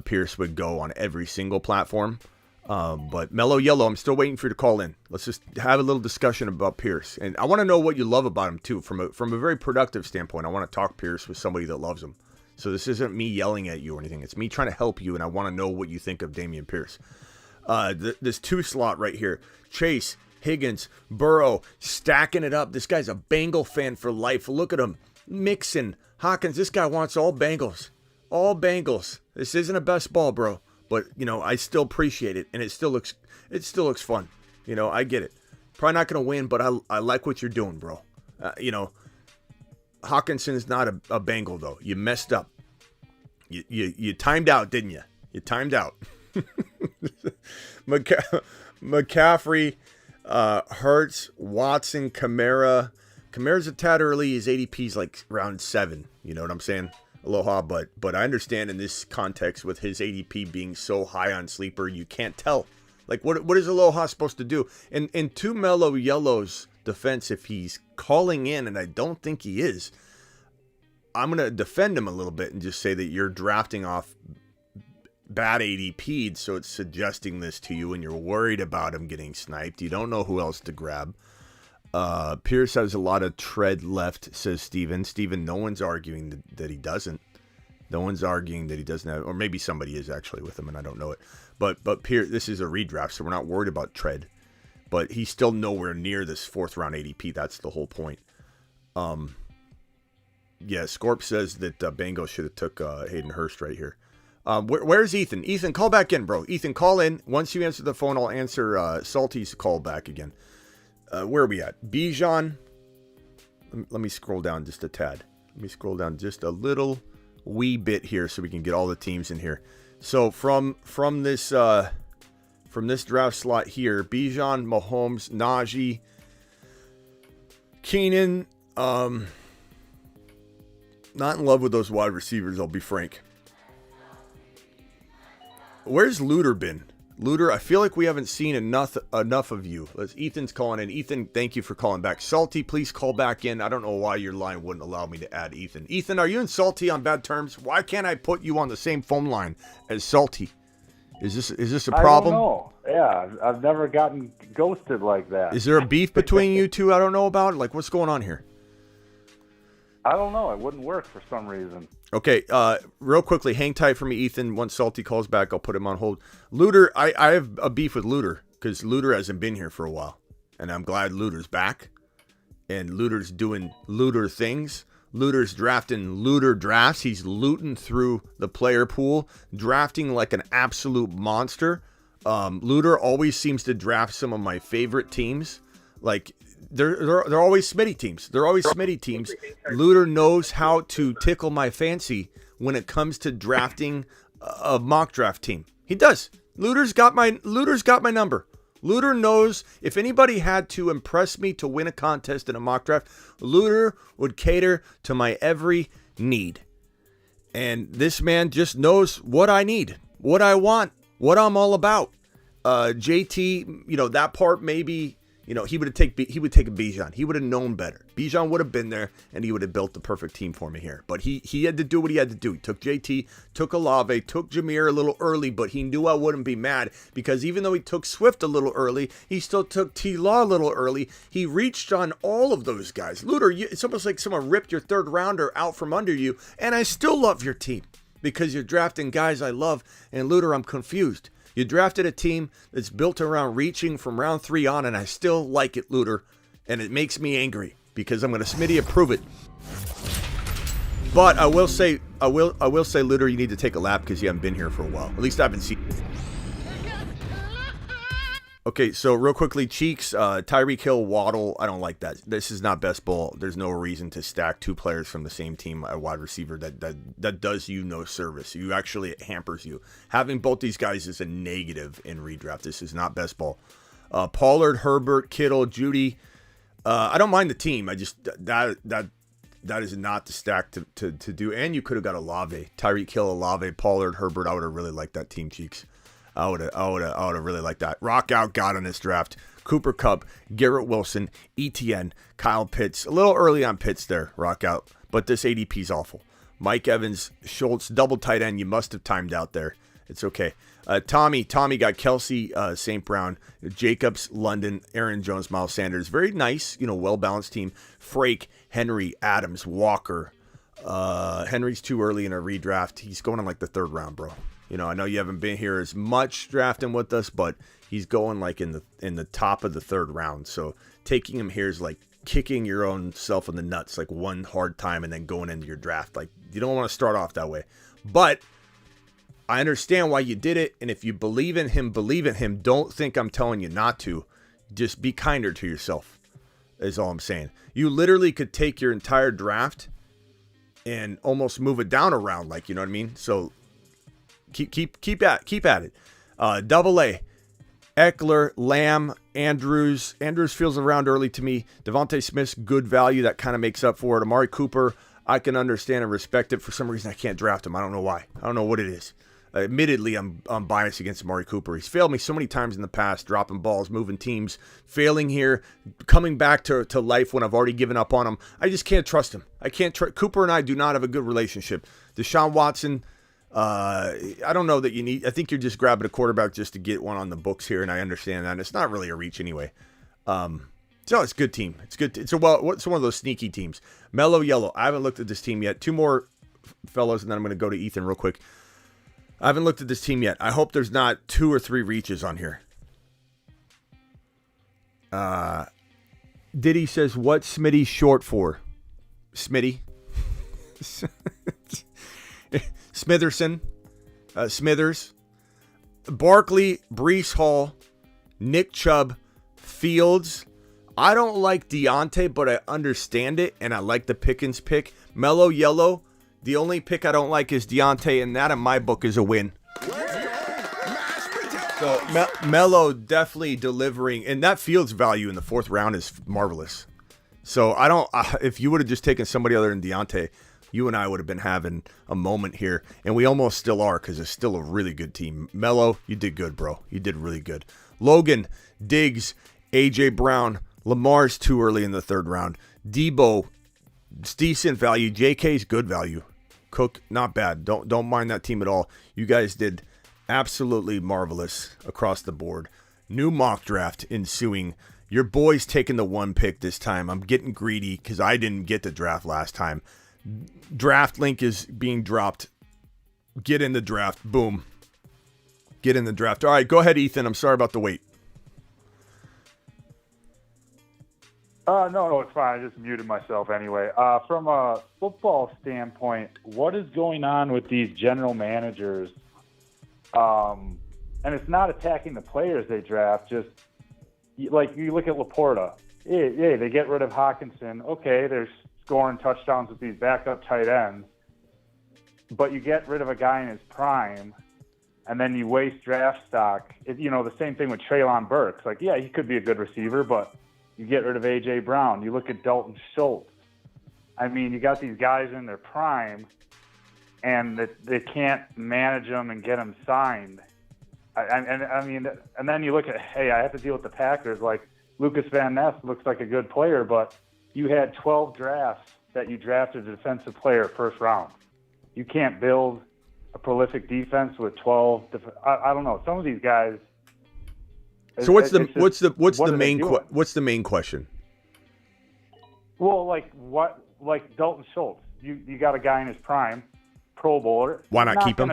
S1: Pierce would go on every single platform. But Mellow Yellow, I'm still waiting for you to call in. Let's just have a little discussion about Pierce. And I want to know what you love about him, too, from a very productive standpoint. I want to talk Pierce with somebody that loves him. So this isn't me yelling at you or anything. It's me trying to help you, and I want to know what you think of Dameon Pierce. This 2 slot right here, Chase, Higgins, Burrow, stacking it up. This guy's a Bengal fan for life. Look at him. Mixon, Hawkins, this guy wants all Bengals. All Bengals. This isn't a best ball, bro. But, I still appreciate it, and it still looks fun. I get it. Probably not going to win, but I like what you're doing, bro. Hawkinson's not a Bengal, though. You messed up. You timed out, didn't you? You timed out. McCaffrey, Hurts, Watson, Kamara. Kamara's a tad early. His ADP's like round 7. You know what I'm saying? Aloha, but I understand in this context with his ADP being so high on sleeper, you can't tell. Like, what is Aloha supposed to do? In Two Mellow Yellow's defense, if he's calling in, and I don't think he is, I'm going to defend him a little bit and just say that you're drafting off bad ADP, so it's suggesting this to you, and you're worried about him getting sniped. You don't know who else to grab. Pierce has a lot of tread left, says Steven. Steven, no one's arguing that he doesn't. No one's arguing that he doesn't have, or maybe somebody is actually with him and I don't know it. But Pierce, this is a redraft, so we're not worried about tread. But he's still nowhere near this 4th round ADP. That's the whole point. Yeah, Scorp says that Bengals should have took Hayden Hurst right here. Where's Ethan? Ethan, call back in, bro. Ethan, call in. Once you answer the phone, I'll answer Salty's call back again. Where are we at? Bijan. Let me scroll down just a tad. Let me scroll down just a little wee bit here so we can get all the teams in here. So from this draft slot here, Bijan, Mahomes, Najee, Keenan. Not in love with those wide receivers, I'll be frank. Where's Luter been? Luter, I feel like we haven't seen enough of you. Ethan's calling in. Ethan, thank you for calling back. Salty, please call back in. I don't know why your line wouldn't allow me to add Ethan. Ethan, are you and Salty on bad terms? Why can't I put you on the same phone line as Salty? Is this a problem?
S5: I don't know. Yeah, I've never gotten ghosted like that.
S1: Is there a beef between you two I don't know about? Like, what's going on here?
S5: I don't know. It wouldn't work for some reason.
S1: Okay, real quickly, hang tight for me, Ethan. Once Salty calls back, I'll put him on hold. Luter, I have a beef with Luter because Luter hasn't been here for a while. And I'm glad Luter's back. And Luter's doing Luter things. Luter's drafting Luter drafts. He's looting through the player pool, drafting like an absolute monster. Luter always seems to draft some of my favorite teams. Like, they're always Smitty teams. They're always Smitty teams. Luter knows how to tickle my fancy when it comes to drafting a mock draft team. He does. Luter's got my number. Luter knows if anybody had to impress me to win a contest in a mock draft, Luter would cater to my every need. And this man just knows what I need, what I want, what I'm all about. JT, that part maybe. He would take a Bijan. He would have known better. Bijan would have been there, and he would have built the perfect team for me here. But he had to do what he had to do. He took JT, took Olave, took Jameer a little early, but he knew I wouldn't be mad because even though he took Swift a little early, he still took T-Law a little early. He reached on all of those guys. Luter, it's almost like someone ripped your third rounder out from under you, and I still love your team because you're drafting guys I love, and Luter, I'm confused. You drafted a team that's built around reaching from round 3 on, and I still like it, Luter. And it makes me angry because I'm going to Smitty approve it. But I will say, Luter, you need to take a lap because you haven't been here for a while. At least I haven't seen. Okay, so real quickly, Cheeks, Tyreek Hill, Waddle, I don't like that. This is not best ball. There's no reason to stack 2 players from the same team at wide receiver. That does you no service. It hampers you. Having both these guys is a negative in redraft. This is not best ball. Pollard, Herbert, Kittle, Judy. I don't mind the team. I just that is not the stack to do. And you could have got Olave, Tyreek Hill, Olave, Pollard, Herbert. I would have really liked that team, Cheeks. I would have really liked that. Rock out God on this draft. Cooper Kupp, Garrett Wilson, ETN, Kyle Pitts. A little early on Pitts there, rock out. But this ADP's awful. Mike Evans, Schultz, double tight end. You must have timed out there. It's okay. Tommy got Kelsey, St. Brown, Jacobs, London, Aaron Jones, Miles Sanders. Very nice, well-balanced team. Frake, Henry, Adams, Walker. Henry's too early in a redraft. He's going in like the 3rd round, bro. I know you haven't been here as much drafting with us, but he's going like in the top of the 3rd round. So taking him here is like kicking your own self in the nuts, like one hard time and then going into your draft. Like, you don't want to start off that way. But I understand why you did it. And if you believe in him, believe in him. Don't think I'm telling you not to. Just be kinder to yourself is all I'm saying. You literally could take your entire draft and almost move it down a round. Like, you know what I mean? So keep at it. Double A. Eckler, Lamb, Andrews. Andrews feels around early to me. Devontae Smith's good value. That kind of makes up for it. Amari Cooper, I can understand and respect it. For some reason, I can't draft him. I don't know why. I don't know what it is. Admittedly, I'm biased against Amari Cooper. He's failed me so many times in the past, dropping balls, moving teams, failing here, coming back to life when I've already given up on him. I just can't trust him. I can't trust. Cooper and I do not have a good relationship. Deshaun Watson, I don't know that you need. I think you're just grabbing a quarterback just to get one on the books here, and I understand that. It's not really a reach anyway. So it's a good team. It's good. It's one of those sneaky teams. Mellow Yellow. I haven't looked at this team yet. Two more fellows, and then I'm going to go to Ethan real quick. I haven't looked at this team yet. I hope there's not 2 or 3 reaches on here. Diddy says, what's Smitty short for? Smitty? Smitherson. Smithers. Barkley, Breece Hall, Nick Chubb, Fields. I don't like Deontay, but I understand it, and I like the Pickens pick. Mellow Yellow. The only pick I don't like is Deontay, and that in my book is a win. So Mello definitely delivering, and that Fields value in the 4th round is marvelous. So I don't. If you would have just taken somebody other than Deontay, you and I would have been having a moment here, and we almost still are because it's still a really good team. Mello, you did good, bro. You did really good. Logan, Diggs, AJ Brown, Lamar's too early in the 3rd round. Debo, it's decent value. JK's good value. Cook, not bad. Don't mind that team at all. You guys did absolutely marvelous across the board. New mock draft ensuing. Your boy's taking the 1 pick this time. I'm getting greedy because I didn't get the draft last time. Draft link is being dropped. Get in the draft. Boom. Get in the draft. All right, go ahead, Ethan. I'm sorry about the wait.
S5: No, it's fine. I just muted myself anyway. From a football standpoint, what is going on with these general managers? And it's not attacking the players they draft. Just like you look at Laporta. Yeah, they get rid of Hawkinson. Okay, they're scoring touchdowns with these backup tight ends. But you get rid of a guy in his prime, and then you waste draft stock. The same thing with Treylon Burks. Like, yeah, he could be a good receiver, but you get rid of A.J. Brown. You look at Dalton Schultz. I mean, you got these guys in their prime, and they can't manage them and get them signed. And then you look at, hey, I have to deal with the Packers. Like, Lucas Van Ness looks like a good player, but you had 12 drafts that you drafted a defensive player 1st round. You can't build a prolific defense with 12. I don't know. Some of these guys.
S1: So what's the main question?
S5: Well, like Dalton Schultz, you got a guy in his prime, Pro Bowler.
S1: Why not keep him?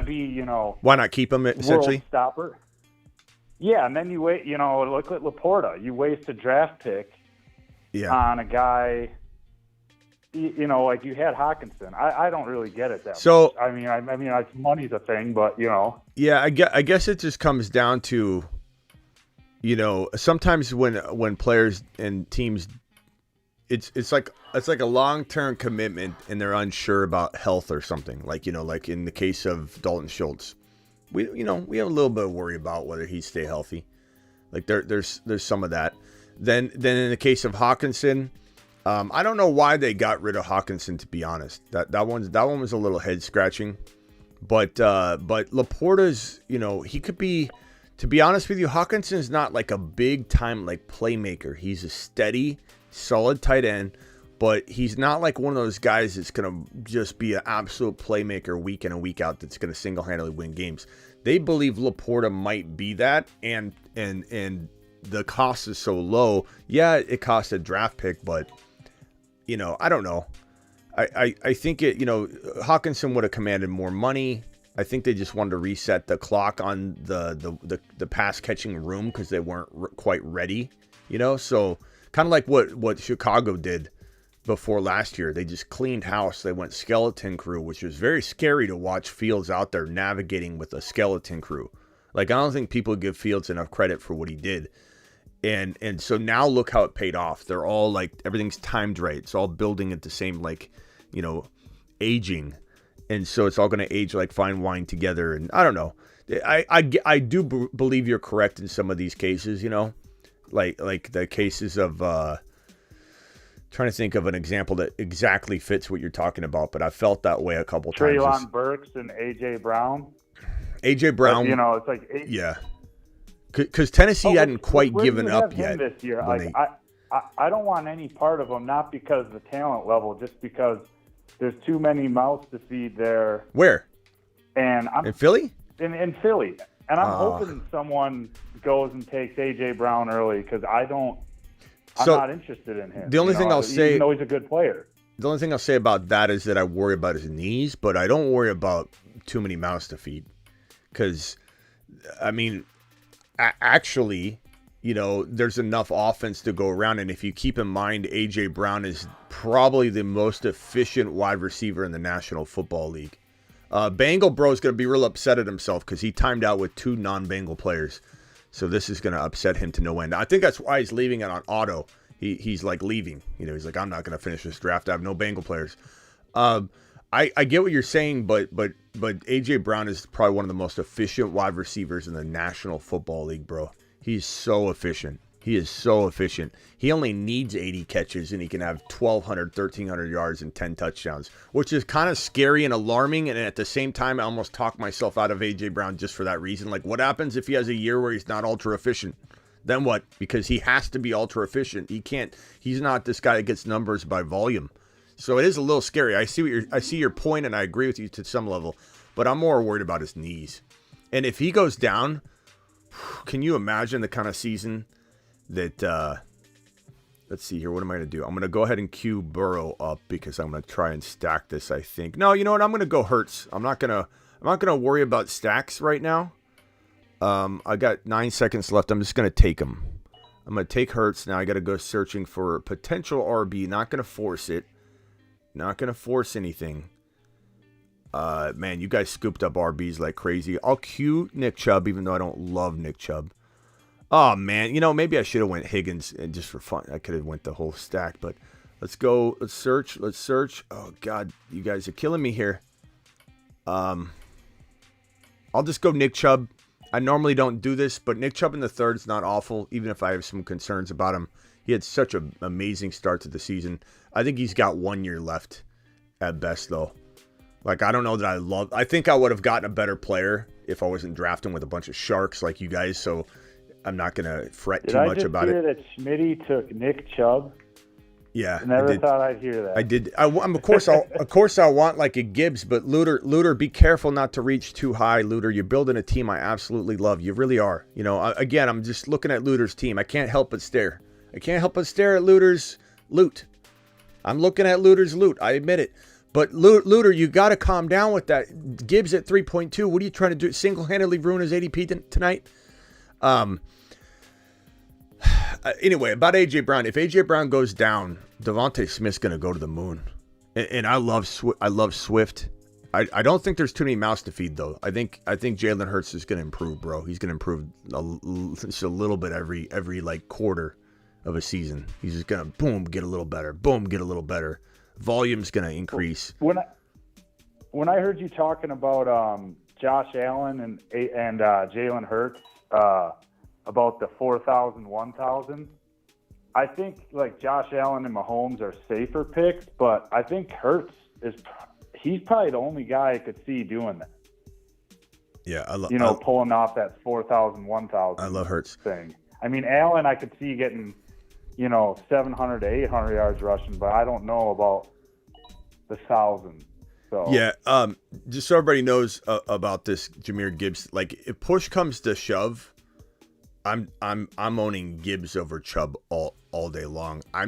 S1: Why not keep him essentially?
S5: World stopper. Yeah, and then you wait. Look at Laporta. You waste a draft pick on a guy. Like you had Hawkinson. I don't really get it that much. I mean, money's a thing, but
S1: Yeah, I guess it just comes down to. Sometimes when players and teams, it's like a long-term commitment and they're unsure about health or something. Like in the case of Dalton Schultz, we have a little bit of worry about whether he stay healthy. Like there's some of that. Then in the case of Hawkinson, I don't know why they got rid of Hawkinson, to be honest. That one was a little head scratching, but Laporta's he could be. To be honest with you, Hawkinson's not like a big-time like playmaker. He's a steady, solid tight end, but he's not like one of those guys that's going to just be an absolute playmaker week in and week out that's going to single-handedly win games. They believe Laporta might be that, and the cost is so low. Yeah, it costs a draft pick, but, I don't know. I think Hawkinson would have commanded more money. I think they just wanted to reset the clock on the pass catching room because they weren't quite ready, So kind of like what Chicago did before last year. They just cleaned house. They went skeleton crew, which was very scary to watch Fields out there navigating with a skeleton crew. Like I don't think people give Fields enough credit for what he did. And so now look how it paid off. They're all like everything's timed right. It's all building at the same aging. and so it's all going to age like fine wine together. And I don't know. I do believe you're correct in some of these cases, like the cases of trying to think of an example that exactly fits what you're talking about, but I felt that way a couple times.
S5: Treylon Burks and A.J. Brown.
S1: A.J. Brown.
S5: It's like...
S1: Yeah. Because Tennessee hadn't quite given up yet.
S5: This year. I don't want any part of him, not because of the talent level, just because there's too many mouths to feed there.
S1: Where?
S5: And
S1: in Philly?
S5: In Philly. And I'm hoping someone goes and takes A.J. Brown early because I'm not interested in him.
S1: The only thing I'll say...
S5: Even though he's a good player.
S1: The only thing I'll say about that is that I worry about his knees, but I don't worry about too many mouths to feed. Because, I mean, actually, there's enough offense to go around. And if you keep in mind, A.J. Brown is probably the most efficient wide receiver in the National Football League. Bengal Bro is going to be real upset at himself because he timed out with 2 non-Bengal players. So this is going to upset him to no end. I think that's why he's leaving it on auto. He's like leaving. He's like, I'm not going to finish this draft. I have no Bengal players. I get what you're saying, but A.J. Brown is probably one of the most efficient wide receivers in the National Football League, bro. He's so efficient. He is so efficient. He only needs 80 catches, and he can have 1,200, 1,300 yards and 10 touchdowns, which is kind of scary and alarming. And at the same time, I almost talk myself out of A.J. Brown just for that reason. Like, what happens if he has a year where he's not ultra efficient? Then what? Because he has to be ultra efficient. He's not this guy that gets numbers by volume. So it is a little scary. I see your point, and I agree with you to some level, but I'm more worried about his knees. And if he goes down, can you imagine the kind of season that, let's see here. What am I going to do? I'm going to go ahead and cue Burrow up because I'm going to try and stack this, I think. No, you know what? I'm going to go Hurts. I'm not going to worry about stacks right now. I got 9 seconds left. I'm just going to take him. I'm going to take Hurts. Now I got to go searching for potential RB. Not going to force it. Not going to force anything. Man, you guys scooped up RBs like crazy. I'll cue Nick Chubb, even though I don't love Nick Chubb. Oh, man. Maybe I should have went Higgins and just for fun. I could have went the whole stack, but let's go. Let's search. Oh, God. You guys are killing me here. I'll just go Nick Chubb. I normally don't do this, but Nick Chubb in the third is not awful, even if I have some concerns about him. He had such an amazing start to the season. I think he's got 1 year left at best, though. Like, I don't know that I think I would have gotten a better player if I wasn't drafting with a bunch of sharks like you guys, so I'm not going to fret too much about it.
S5: Did I just hear that Schmitty took Nick Chubb?
S1: Yeah,
S5: I never thought I'd hear that.
S1: I did. Of course, I'll want like a Gibbs, but Luter, be careful not to reach too high. Luter, you're building a team I absolutely love. You really are. Again, I'm just looking at Luter's team. I can't help but stare. at Luter's loot. I'm looking at Luter's loot. I admit it. But Luter, you got to calm down with that. Gibbs at 3.2. What are you trying to do? Single-handedly ruin his ADP tonight? Anyway, about A.J. Brown. If A.J. Brown goes down, Devontae Smith's going to go to the moon. And I love Swift. I don't think there's too many mouths to feed, though. I think Jalen Hurts is going to improve, bro. He's going to improve just a little bit every like quarter of a season. He's just going to boom, get a little better. Boom, get a little better. Volume's going to increase.
S5: When I heard you talking about Josh Allen and Jalen Hurts about the 4,000, 1,000, I think like Josh Allen and Mahomes are safer picks, but I think Hurts he's probably the only guy I could see doing that.
S1: Yeah,
S5: pulling off that 4,000, 1,000.
S1: I love Hurts
S5: thing. I mean, Allen, I could see getting 700 to 800 yards rushing, but I don't know about the 1,000. So
S1: yeah, just so everybody knows about this Jahmyr Gibbs. Like, if push comes to shove, I'm owning Gibbs over Chubb all day long. I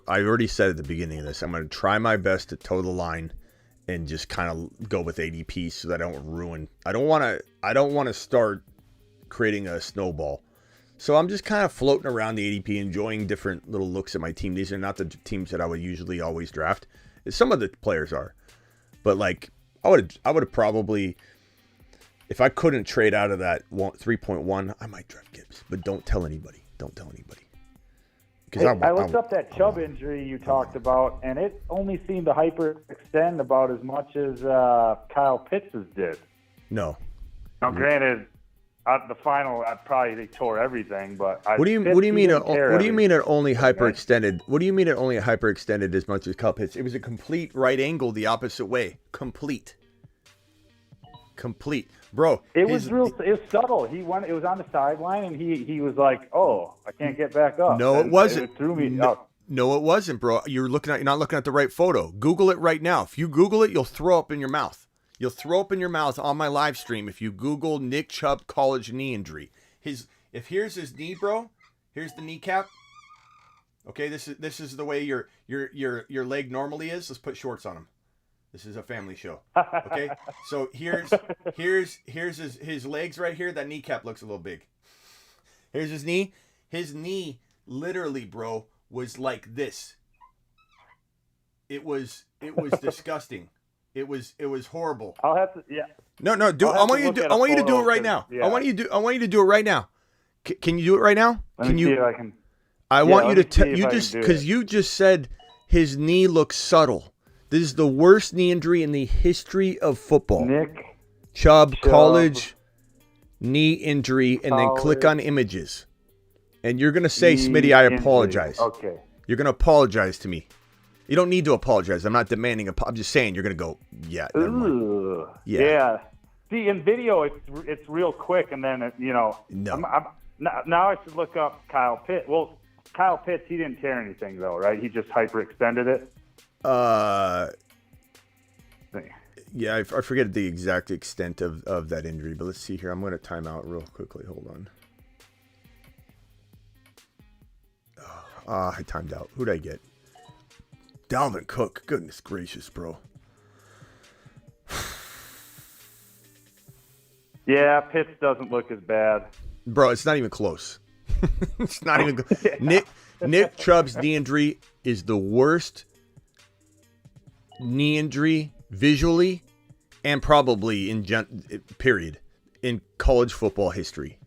S1: already said at the beginning of this, I'm going to try my best to toe the line and just kind of go with ADP so that I don't ruin. I don't want to start creating a snowball. So I'm just kind of floating around the ADP, enjoying different little looks at my team. These are not the teams that I would usually always draft. Some of the players are, but like I would have probably, if I couldn't trade out of that 3.1, I might draft Gibbs. But don't tell anybody. because
S5: I looked up that Chubb injury you talked about, and it only seemed to hyperextend about as much as Kyle Pitts' did.
S1: No.
S5: Now, granted, at the final, they tore everything, but
S1: What do you mean? What do you mean it only hyperextended? What do you mean it only hyperextended as much as Kyle Pitts? It was a complete right angle the opposite way. Complete, bro.
S5: It was subtle. It was on the sideline, and he was like, "Oh, I can't get back up."
S1: No, it wasn't.
S5: It threw me up.
S1: No, it wasn't, bro. You're not looking at the right photo. Google it right now. If you Google it, you'll throw up in your mouth. You'll throw up in your mouth on my live stream if you Google Nick Chubb college knee injury. If here's his knee, bro. Here's the kneecap. Okay, this is the way your leg normally is. Let's put shorts on him. This is a family show. Okay, so here's his legs right here. That kneecap looks a little big. Here's his knee. His knee, literally, bro, was like this. It was disgusting. It was horrible.
S5: I'll have to, yeah.
S1: No, I want you to do it right now. Yeah. I want you to do it right now. Can you do it right now?
S5: Let me see if I can.
S1: I want you to because you just said his knee looks subtle. This is the worst knee injury in the history of football.
S5: Nick
S1: Chubb college knee injury, and then click on images. And you're gonna say, Smitty, I apologize.
S5: Okay.
S1: You're gonna apologize to me. You don't need to apologize. I'm not demanding I'm just saying you're going to go, yeah.
S5: Yeah. See, in video, it's real quick, and then,
S1: No.
S5: Now I should look up Kyle Pitts. Well, Kyle Pitts, he didn't tear anything, though, right? He just hyperextended it?
S1: Yeah, I forget the exact extent of that injury, but let's see here. I'm going to time out real quickly. Hold on. I timed out. Who'd I get? Dalvin Cook. Goodness gracious, bro.
S5: Yeah, Pitts doesn't look as bad.
S1: Bro, it's not even close. It's not even yeah. Nick Chubb's knee injury is the worst knee injury visually and probably in college football history.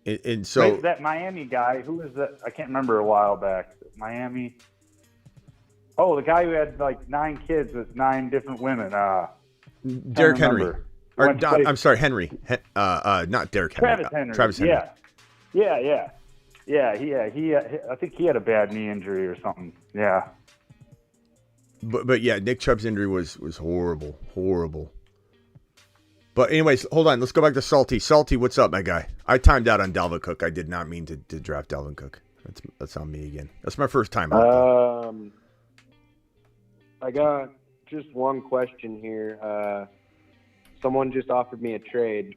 S1: And so
S5: that Miami guy, who was that? I can't remember a while back. Miami. Oh, the guy who had like 9 kids with 9 different women.
S1: Derrick Henry. I'm sorry, Henry. Not Derrick Henry.
S5: Travis Henry. Yeah. He. I think he had a bad knee injury or something. Yeah.
S1: But yeah, Nick Chubb's injury was horrible. But anyways, hold on. Let's go back to Salty. Salty, what's up, my guy? I timed out on Dalvin Cook. I did not mean to draft Dalvin Cook. That's on me again. That's my first time out.
S4: I got just one question here. Someone just offered me a trade.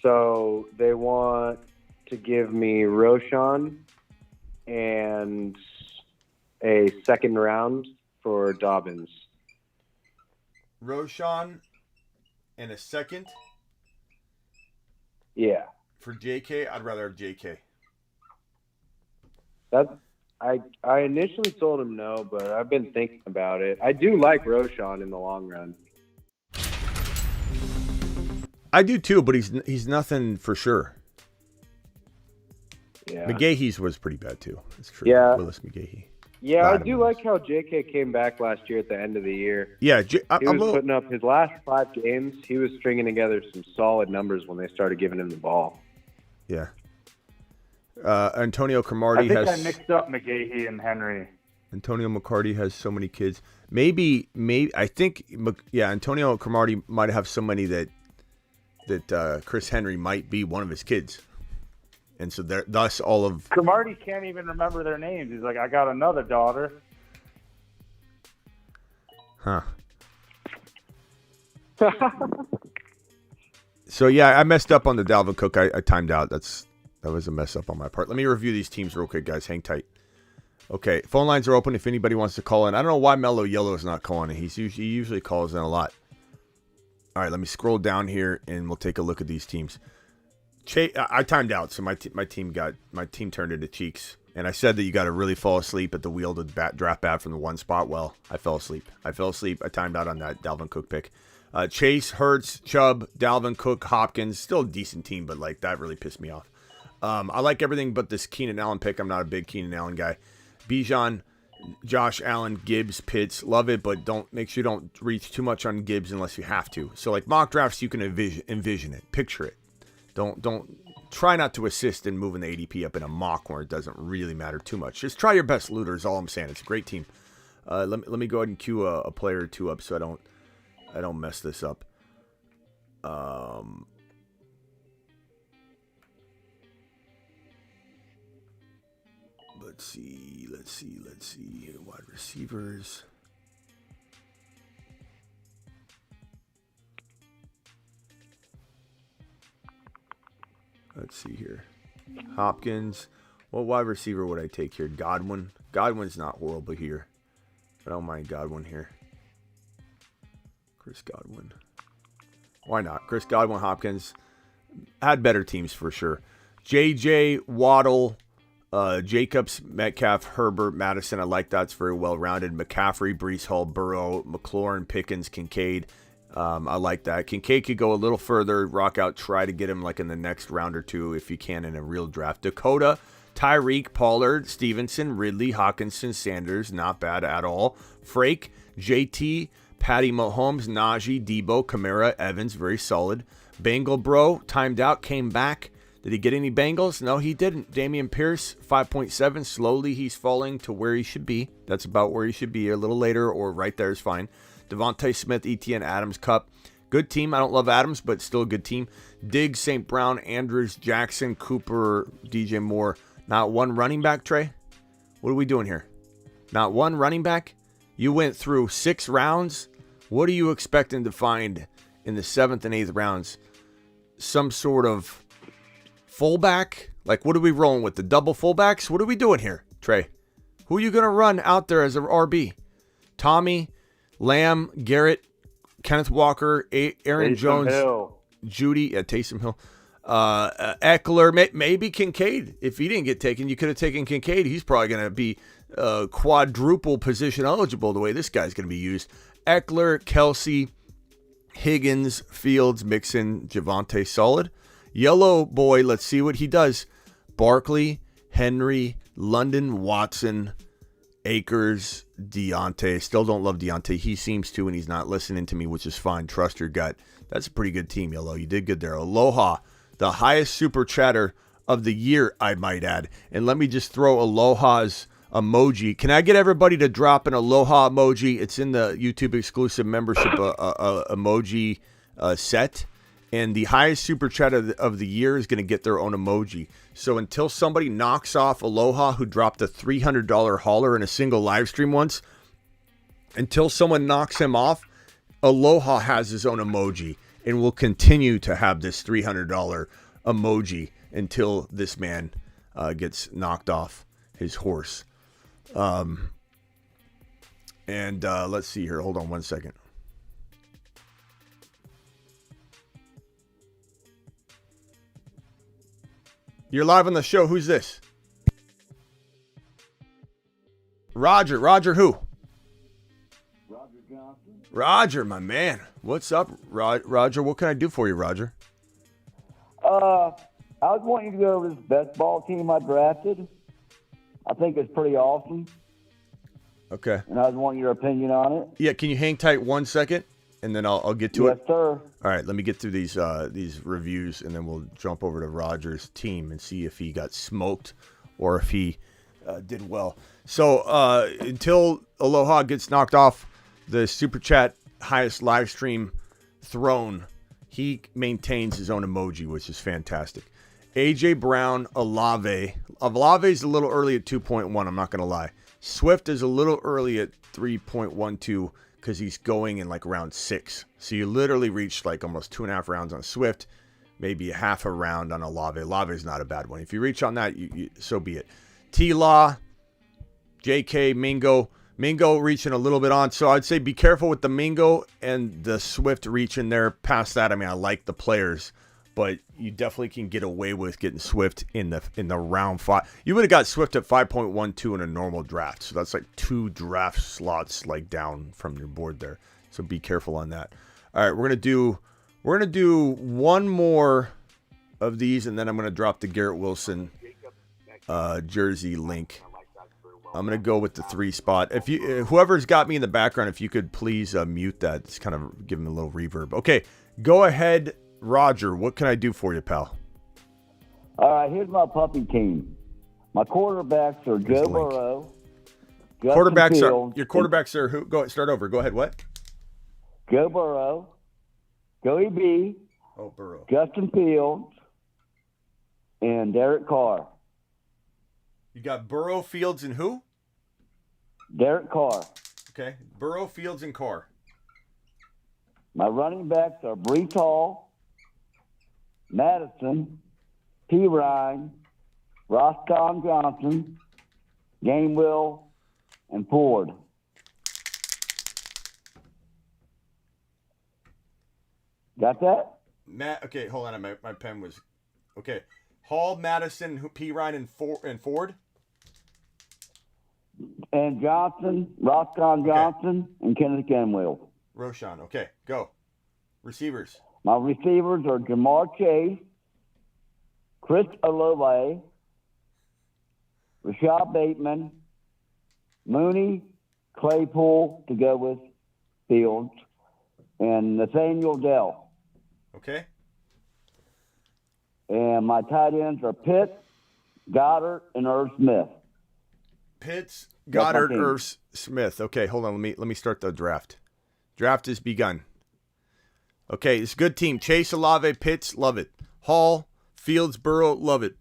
S4: So they want to give me Roshan and a second round for Dobbins.
S1: Roshan and a second?
S4: Yeah.
S1: For JK? I'd rather have JK.
S4: I initially told him no, but I've been thinking about it. I do like Roshan in the long run.
S1: I do too, but he's nothing for sure.
S4: Yeah.
S1: McGahee's was pretty bad too. That's true.
S4: Yeah.
S1: Willis McGahee.
S4: Yeah, I do like how JK came back last year at the end of the year.
S1: Yeah,
S4: he was putting up his last 5 games. He was stringing together some solid numbers when they started giving him the ball.
S1: Yeah. Antonio Cromartie
S5: I mixed up McGahee and Henry.
S1: Antonio McCarty has so many kids. Maybe I think Antonio Cromartie might have so many that Chris Henry might be one of his kids. And so thus all of
S5: Cromartie can't even remember their names. He's like, I got another daughter.
S1: Huh. So yeah, I messed up on the Dalvin Cook. I timed out. That was a mess up on my part. Let me review these teams real quick, guys. Hang tight. Okay, phone lines are open if anybody wants to call in. I don't know why Mellow Yellow is not calling in. He usually calls in a lot. All right, let me scroll down here and we'll take a look at these teams. I timed out, so my team turned into Cheeks, and I said that you got to really fall asleep at the wheel to draft bad from the one spot. Well, I fell asleep. I timed out on that Dalvin Cook pick. Chase, Hurts, Chubb, Dalvin Cook, Hopkins, still a decent team, but like that really pissed me off. I like everything but this Keenan Allen pick. I'm not a big Keenan Allen guy. Bijan, Josh Allen, Gibbs, Pitts, love it, but make sure you don't reach too much on Gibbs unless you have to. So like mock drafts, you can envision it, picture it. Don't try not to assist in moving the ADP up in a mock where it doesn't really matter too much. Just try your best, Looter, is all I'm saying. It's a great team. Let me go ahead and queue a player or two up so I don't mess this up. Let's see. Wide receivers. Let's see here. Hopkins. What wide receiver would I take here? Godwin. Godwin's not horrible here. I don't mind Godwin here. Chris Godwin. Why not? Chris Godwin, Hopkins. Had better teams for sure. JJ, Waddle, Jacobs, Metcalf, Herbert, Madison. I like that. It's very well-rounded. McCaffrey, Breece Hall, Burrow, McLaurin, Pickens, Kincaid. I like that. Kincaid could go a little further. Rock out. Try to get him like in the next round or two if you can in a real draft. Dakota, Tyreek, Pollard, Stevenson, Ridley, Hawkinson, Sanders. Not bad at all. Frake, JT, Patty Mahomes, Najee, Debo, Kamara, Evans. Very solid. Bengal bro, timed out, came back. Did he get any Bengals? No, he didn't. Damian Pierce, 5.7. Slowly, he's falling to where he should be. That's about where he should be. A little later or right there is fine. Devontae Smith, ETN, Adams, Cup. Good team. I don't love Adams, but still a good team. Diggs, St. Brown, Andrews, Jackson, Cooper, DJ Moore. Not one running back, Trey? What are we doing here? Not one running back? You went through 6 rounds. What are you expecting to find in the 7th and 8th rounds? Some sort of fullback? Like, what are we rolling with? The double fullbacks? What are we doing here, Trey? Who are you going to run out there as an RB? Tommy, Lamb, Garrett, Kenneth Walker, Aaron
S5: Taysom
S1: Jones,
S5: Hill.
S1: Judy, Taysom Hill, Eckler, maybe Kincaid. If he didn't get taken, you could have taken Kincaid. He's probably going to be quadruple position eligible the way this guy's going to be used. Eckler, Kelsey, Higgins, Fields, Mixon, Javonte, solid. Yellow boy, let's see what he does. Barkley, Henry, London, Watson, Akers, Deontay. Still don't love Deontay. He seems to, and he's not listening to me, which is fine. Trust your gut. That's a pretty good team, Yellow. You did good there. Aloha, the highest super chatter of the year, I might add. And let me just throw Aloha's emoji. Can I get everybody to drop an Aloha emoji? It's in the YouTube exclusive membership emoji set. And the highest super chat of the year is going to get their own emoji. So until somebody knocks off Aloha, who dropped a $300 hauler in a single live stream once, until someone knocks him off, Aloha has his own emoji and will continue to have this $300 emoji until this man gets knocked off his horse. Let's see here. Hold on one second. You're live on the show. Who's this? Roger. Roger who?
S5: Roger Johnson.
S1: Roger, my man. What's up, Roger? What can I do for you, Roger?
S7: I was wanting you to go over this best ball team I drafted. I think it's pretty awesome,
S1: Okay.
S7: and I was wanting your opinion on it.
S1: Yeah, can you hang tight 1 second, and then I'll get to
S7: Yes,
S1: it?
S7: sir.
S1: All right, let me get through these reviews, and then we'll jump over to Roger's team and see if he got smoked or if he did well. So until Aloha gets knocked off the Super Chat highest live stream throne, he maintains his own emoji, which is fantastic. AJ Brown, Olave. Olave's a little early at 2.1, I'm not going to lie. Swift is a little early at 3.12 because he's going in like round 6. So you literally reached like almost 2.5 rounds on Swift, maybe a half a round on Olave. Olave is not a bad one. If you reach on that, so be it. T-Law, JK, Mingo. Mingo reaching a little bit on. So I'd say be careful with the Mingo and the Swift reach in there. Past that, I mean, I like the players, but you definitely can get away with getting Swift in the round 5. You would have got Swift at 5.12 in a normal draft. So that's like 2 draft slots like down from your board there. So be careful on that. All right, we're gonna do one more of these, and then I'm going to drop the Garrett Wilson jersey link. I'm going to go with the 3 spot. If you, whoever's got me in the background, if you could please mute that. It's kind of giving a little reverb. Okay, go ahead, Roger. What can I do for you, pal?
S7: All right, here's my puppy team. My quarterbacks are Joe Burrow.
S1: Your quarterbacks are who? Go start over. Go ahead. What?
S7: Joe Burrow, Joey B.
S1: Oh, Burrow.
S7: Justin Fields, and Derek Carr.
S1: You got Burrow, Fields, and who?
S7: Derek Carr.
S1: Okay, Burrow, Fields, and Carr.
S7: My running backs are Breece Hall, Madison, P. Ryan, Roscoe Johnson, Gainwell, and Ford. Got that?
S1: Matt. Okay, hold on. My pen was. Okay, Hall, Madison, P. Ryan, and Ford.
S7: And Johnson, Roscoe Johnson, and Kenneth Gainwell.
S1: Roshan. Okay, go. Receivers.
S7: My receivers are Jamar Chase, Chris Olave, Rashad Bateman, Mooney, Claypool to go with Fields, and Nathaniel Dell.
S1: Okay.
S7: And my tight ends are Pitt, Goddard, and Irv Smith.
S1: Pitts, Goddard, Irv Smith. Okay, hold on. Let me start the draft. Draft has begun. Okay, it's a good team. Chase, Olave, Pitts, love it. Hall, Fields, Burrow, love it.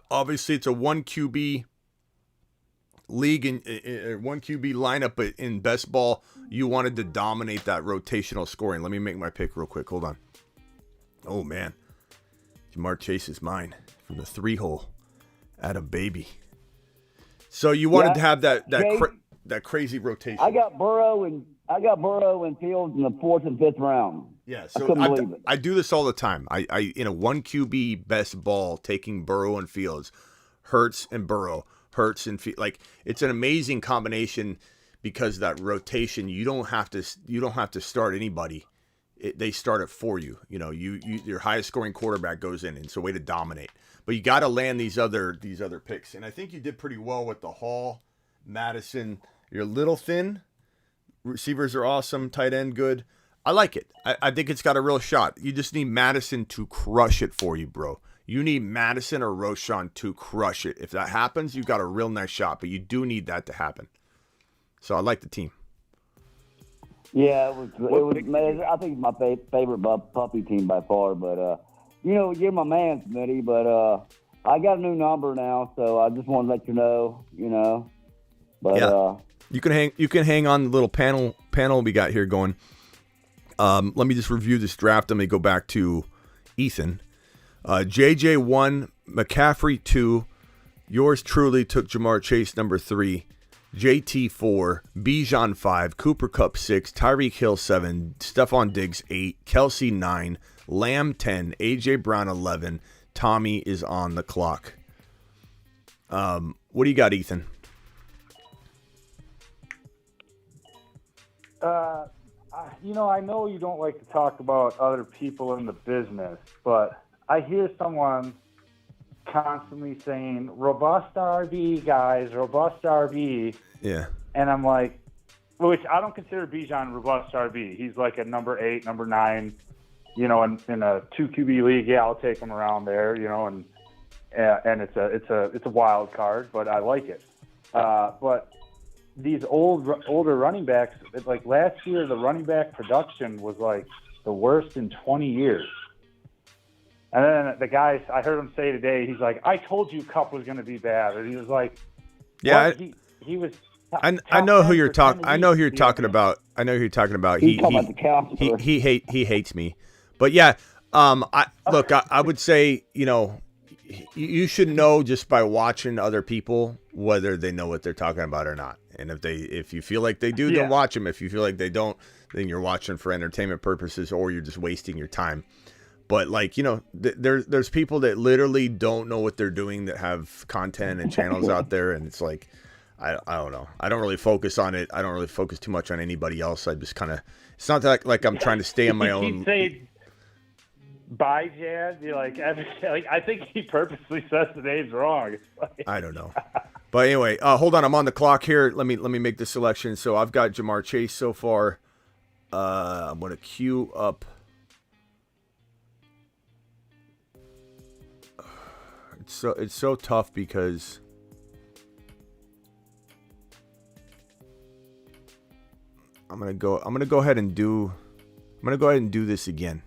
S1: Obviously, it's a 1 QB league and 1 QB lineup, but in best ball, you wanted to dominate that rotational scoring. Let me make my pick real quick. Hold on. Oh, man. Jamar Chase is mine from the 3 hole. At a baby. So you wanted to have that crazy rotation.
S7: I got Burrow and Fields in the 4th and 5th round.
S1: Yeah,
S7: so I couldn't believe it.
S1: I do this all the time. I in a 1 QB best ball, taking Burrow and Fields, Hurts and Burrow, Hurts and Fields. Like, it's an amazing combination because that rotation. You don't have to start anybody. They start it for you. You know, your highest scoring quarterback goes in. It's a way to dominate. But you got to land these other picks, and I think you did pretty well with the Hall, Madison. You're a little thin. Receivers are awesome. Tight end good. I like it. I think it's got a real shot. You just need Madison to crush it for you, bro. You need Madison or Roshan to crush it. If that happens, you've got a real nice shot. But you do need that to happen. So I like the team.
S7: Yeah, it was. I think it's my favorite puppy team by far. But you're my man, Smitty. But I got a new number now, so I just want to let you know. But
S1: yeah. You can hang on the little panel we got here going. Let me just review this draft. Let me go back to Ethan. JJ 1, McCaffrey 2. Yours truly took Jamar Chase number 3. JT 4, Bijan 5, Cooper Kupp 6, Tyreek Hill 7, Stephon Diggs 8, Kelsey 9, Lamb 10, AJ Brown 11. Tommy is on the clock. What do you got, Ethan?
S5: I know you don't like to talk about other people in the business, but I hear someone constantly saying, robust RB, guys, robust RB.
S1: Yeah.
S5: And I'm like, which I don't consider Bijan robust RB. He's like a number 8, number 9, in a 2 QB league. Yeah, I'll take him around there, and it's a wild card, but I like it. But these older running backs, like last year, the running back production was like the worst in 20 years. And then the guy, I heard him say today, he's like, I told you Kupp was going to be bad. And he was like,
S1: yeah,
S5: he was.
S1: I know who you're talking. I know who you're talking about. I know who you're talking about. He hates me. But yeah, I would say, you should know just by watching other people whether they know what they're talking about or not. And if you feel like they do, then watch them. If you feel like they don't, then you're watching for entertainment purposes or you're just wasting your time. But there's people that literally don't know what they're doing that have content and channels out there, and it's like, I don't know. I don't really focus on it. I don't really focus too much on anybody else. I just kind of, it's not that like I'm trying to stay on my own.
S5: By Jad, you're like, I think he purposely says the names wrong. It's like,
S1: I don't know. But anyway, hold on. I'm on the clock here. Let me make the selection. So I've got Jamar Chase so far. I'm going to queue up. It's so tough because I'm gonna go ahead and do this again.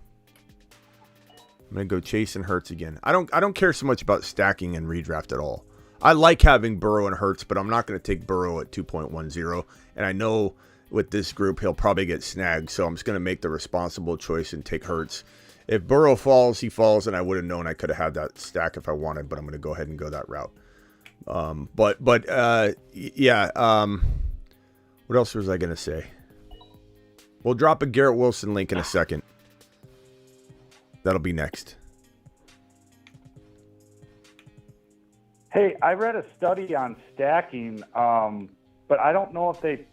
S1: I'm gonna go Chase and Hurts again. I don't care so much about stacking and redraft at all. I like having Burrow and Hurts, but I'm not gonna take Burrow at 2.10. And I know with this group he'll probably get snagged, so I'm just gonna make the responsible choice and take Hurts. If Burrow falls, he falls, and I would have known I could have had that stack if I wanted, but I'm gonna go ahead and go that route. What else was I gonna say? We'll drop a Garrett Wilson link in a second. That'll be next.
S5: hey, I read a study on stacking, but I don't know if they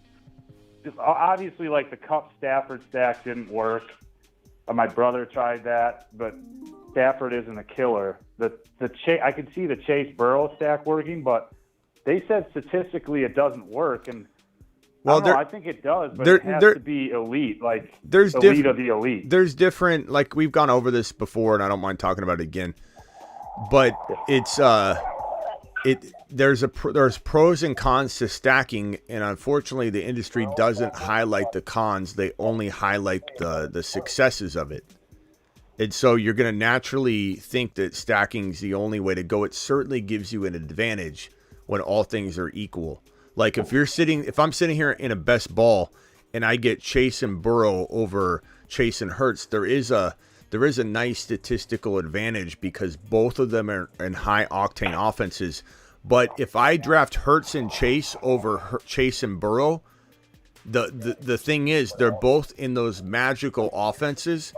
S5: obviously like the Cup Stafford stack didn't work. My brother tried that, but Stafford isn't a killer. I could see the Chase Burrow stack working, but they said statistically it doesn't work, and I think it does, but it has to be elite, like elite of the elite.
S1: There's different, like we've gone over this before, and I don't mind talking about it again. But it's there's pros and cons to stacking, and unfortunately, the industry doesn't highlight the cons; they only highlight the successes of it. And so you're going to naturally think that stacking is the only way to go. It certainly gives you an advantage when all things are equal. Like if I'm sitting here in a best ball and I get Chase and Burrow over Chase and Hurts, there is a nice statistical advantage because both of them are in high octane offenses. But if I draft Hurts and Chase over Chase and Burrow, the thing is they're both in those magical offenses,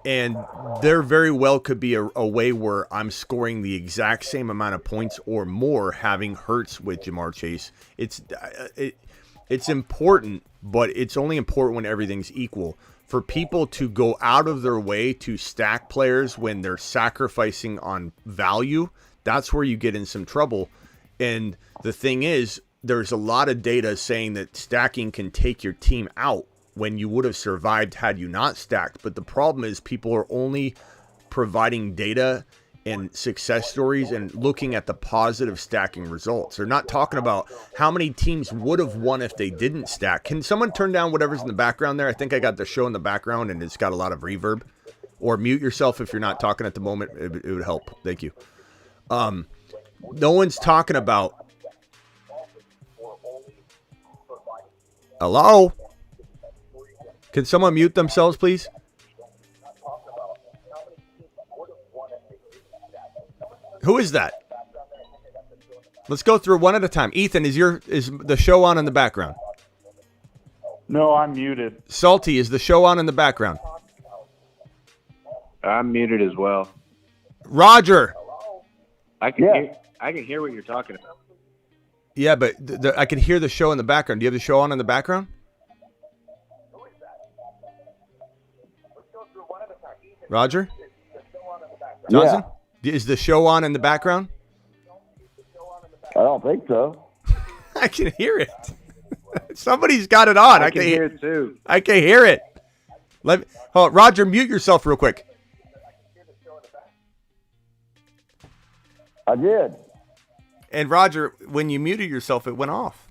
S1: and there very well could be a way where I'm scoring the exact same amount of points or more having Hurts with Jamar Chase. It's important, but it's only important when everything's equal. For people to go out of their way to stack players when they're sacrificing on value, that's where you get in some trouble. And the thing is, there's a lot of data saying that stacking can take your team out when you would have survived had you not stacked. But the problem is people are only providing data and success stories and looking at the positive stacking results. They're not talking about how many teams would have won if they didn't stack. Can someone turn down whatever's in the background there? I think I got the show in the background and it's got a lot of reverb. Or mute yourself if you're not talking at the moment. It would help. Thank you. No one's talking about... Hello? Can someone mute themselves, please? Who is that? Let's go through one at a time. Ethan, is the show on in the background?
S5: No, I'm muted.
S1: Salty, is the show on in the background?
S4: I'm muted as well.
S1: Roger.
S4: I can hear what you're talking about.
S1: Yeah, but I can hear the show in the background. Do you have the show on in the background? Roger? Johnson? Yeah. Is the show on in the background?
S7: I don't think so.
S1: I can hear it. Somebody's got it on.
S4: I can hear it too.
S1: I can hear it. Roger, mute yourself real quick.
S7: I did.
S1: And Roger, when you muted yourself, it went off.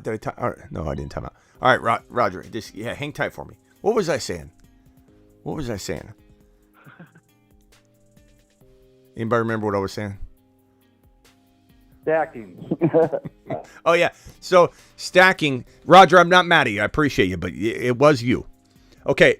S1: Did I no, I didn't time out. All right, Roger, hang tight for me. What was I saying? Anybody remember what I was saying?
S5: Stacking.
S1: Oh, yeah. So, stacking. Roger, I'm not mad at you. I appreciate you, but it was you. Okay.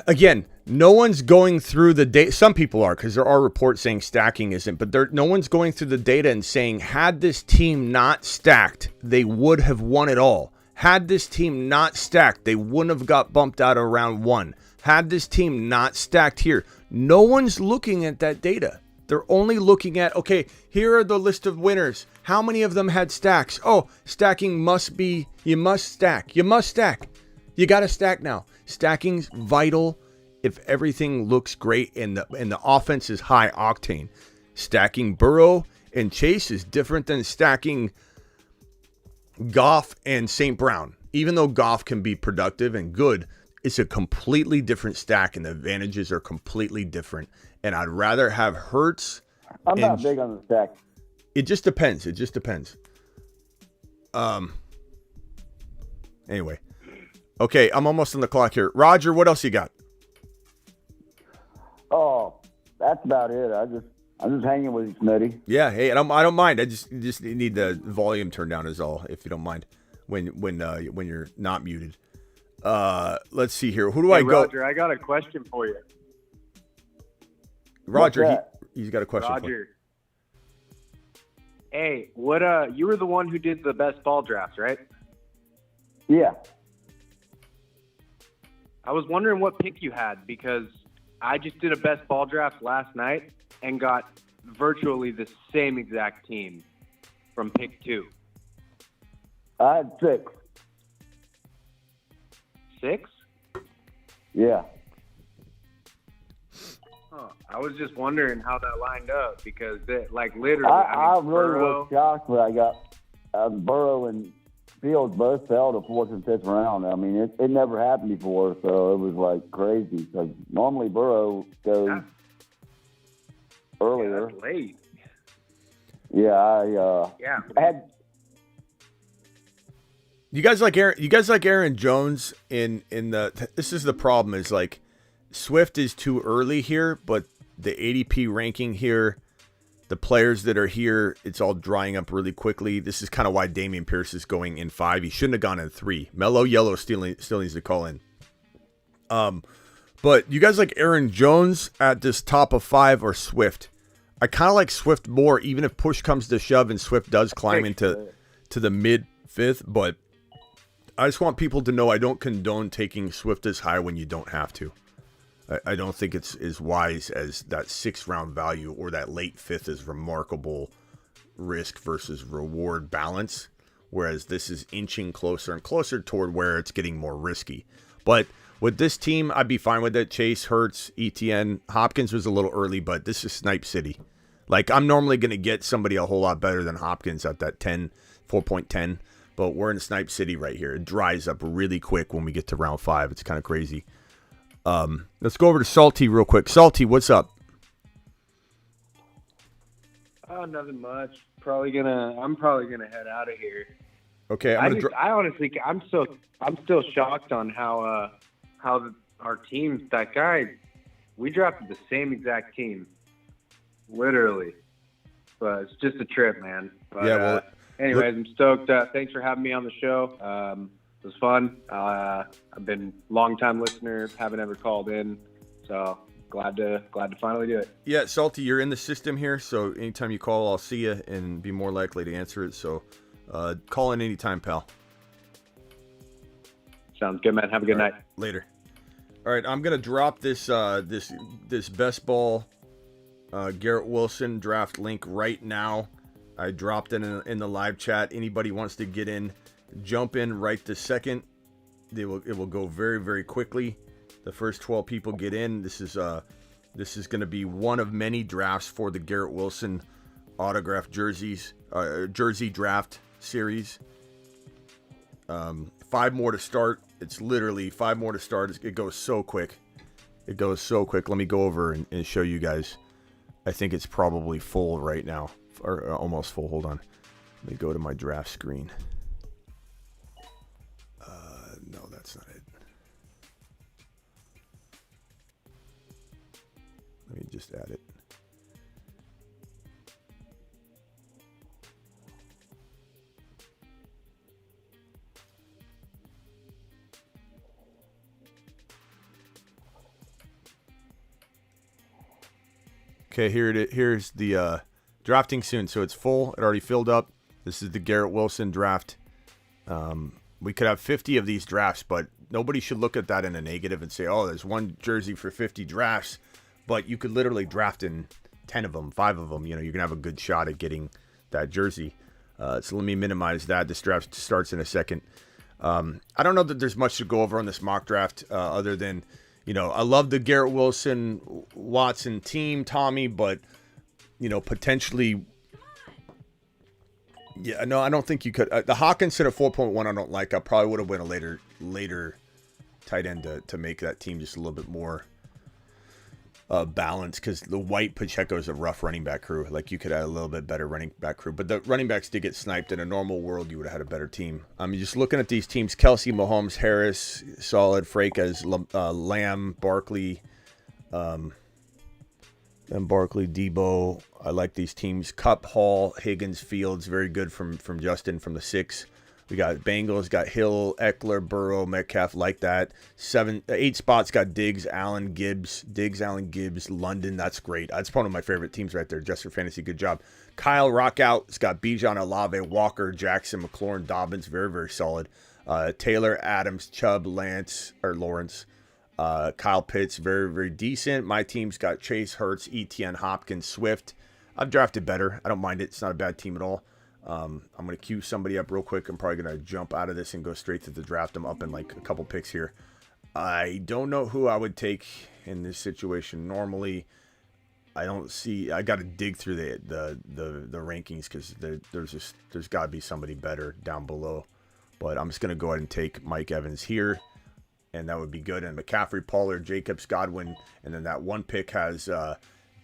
S1: Again, no one's going through the data. Some people are, because there are reports saying stacking isn't, but no one's going through the data and saying, had this team not stacked, they would have won it all. Had this team not stacked, they wouldn't have got bumped out of round one. Had this team not stacked here, no one's looking at that data. They're only looking at, okay, here are the list of winners. How many of them had stacks? Oh, stacking must be, you must stack. You must stack. You got to stack now. Stacking's vital if everything looks great and the offense is high octane. Stacking Burrow and Chase is different than stacking Goff and St. Brown. Even though Goff can be productive and good, it's a completely different stack and the advantages are completely different. And I'd rather have Hurts.
S7: I'm not big on the stack.
S1: It just depends. Anyway. Okay, I'm almost on the clock here. Roger, what else you got?
S7: Oh, that's about it. I'm just hanging with you, Smitty.
S1: Yeah, hey, I don't mind. I just need the volume turned down is all, if you don't mind, when you're not muted. Let's see here. Who do I go?
S4: Roger, I got a question for you.
S1: Roger, he's got a question for you.
S4: Roger. Hey, you were the one who did the best ball drafts, right?
S7: Yeah.
S4: I was wondering what pick you had because I just did a best ball draft last night and got virtually the same exact team from pick 2.
S7: I had 6.
S4: 6?
S7: Yeah.
S4: Huh. I was just wondering how that lined up because, literally,
S7: I really
S4: Burrow,
S7: was shocked when I got Burrow and Fields both fell to 4th and 5th round. I mean, it never happened before, so it was like crazy. Because normally Burrow goes earlier.
S4: Yeah, that's late.
S7: Yeah, I had.
S1: You guys like Aaron Jones in the. This is the problem. Is like Swift is too early here, but the ADP ranking here, the players that are here, it's all drying up really quickly. This is kind of why Dameon Pierce is going in 5. He shouldn't have gone in 3. Mellow Yellow still needs to call in. But you guys like Aaron Jones at this top of 5 or Swift? I kind of like Swift more, even if push comes to shove and Swift does climb into the mid 5th. But I just want people to know I don't condone taking Swift as high when you don't have to. I don't think it's as wise as that 6th round value or that late 5th is remarkable risk versus reward balance. Whereas this is inching closer and closer toward where it's getting more risky. But with this team, I'd be fine with it. Chase, Hurts, ETN, Hopkins was a little early, but this is Snipe City. Like, I'm normally going to get somebody a whole lot better than Hopkins at that 4.10. But we're in Snipe City right here. It dries up really quick when we get to round 5. It's kind of crazy. Let's go over to Salty real quick. Salty, what's up?
S4: Oh, nothing much. I'm probably gonna head out of here.
S1: Okay,
S4: I honestly, I'm still shocked on how our team, that guy, we drafted the same exact team, literally. But it's just a trip, man. But,
S1: yeah. Well,
S4: anyways, I'm stoked. Thanks for having me on the show. It was fun. I've been a long-time listener, haven't ever called in, so glad to finally do it.
S1: Yeah, Salty, you're in the system here, so anytime you call, I'll see you and be more likely to answer it. So call in anytime, pal.
S4: Sounds good, man. Have a good night.
S1: Later. All right, I'm gonna drop this this best ball Garrett Wilson draft link right now. I dropped it in the live chat. Anybody wants to get in, jump in right this second. It will go very, very quickly. The first 12 people get in. This is going to be one of many drafts for the Garrett Wilson autographed jersey draft series. 5 more to start. It's literally 5 more to start. It goes so quick. Let me go over and show you guys. I think it's probably full right now, or almost full. Hold on. Let me go to my draft screen. No, that's not it. Let me just add it. Okay, here it is. Here's the drafting soon. So it's full. It already filled up. This is the Garrett Wilson draft. We could have 50 of these drafts, but nobody should look at that in a negative and say, oh, there's one jersey for 50 drafts. But you could literally draft in 10 of them, 5 of them, you're going to have a good shot at getting that jersey. So let me minimize that. This draft starts in a second. I don't know that there's much to go over on this mock draft other than, I love the Garrett Wilson, Watson team, Tommy, but, potentially, yeah, no, I don't think you could. The Hawkinson at 4.1 I don't like. I probably would have went a later tight end to make that team just a little bit more balanced, because the White Pacheco is a rough running back crew. Like, you could have a little bit better running back crew, but the running backs did get sniped. In a normal world, you would have had a better team. Just looking at these teams: Kelsey, Mahomes, Harris, solid. Freitas, Lamb, Barkley, then Barkley, Debo. I like these teams. Cup, Hall, Higgins, Fields, very good from Justin from the 6. We got Bengals, got Hill, Eckler, Burrow, Metcalf, like that. 8 spots got Diggs, Allen, Gibbs, London. That's great. That's one of my favorite teams right there. Just for fantasy, good job. Kyle, rock out. It's got Bijan, Olave, Walker, Jackson, McLaurin, Dobbins, very, very solid. Taylor, Adams, Chubb, Lawrence. Kyle Pitts, very, very decent. My team's got Chase, Hurts, ETN, Hopkins, Swift. I've drafted better. I don't mind it. It's not a bad team at all. I'm going to queue somebody up real quick. I'm probably going to jump out of this and go straight to the draft. I'm up in like a couple picks here. I don't know who I would take in this situation. Normally, I don't see. I got to dig through the rankings, because there's got to be somebody better down below. But I'm just going to go ahead and take Mike Evans here, and that would be good. And McCaffrey, Pollard, Jacobs, Godwin, and then that one pick has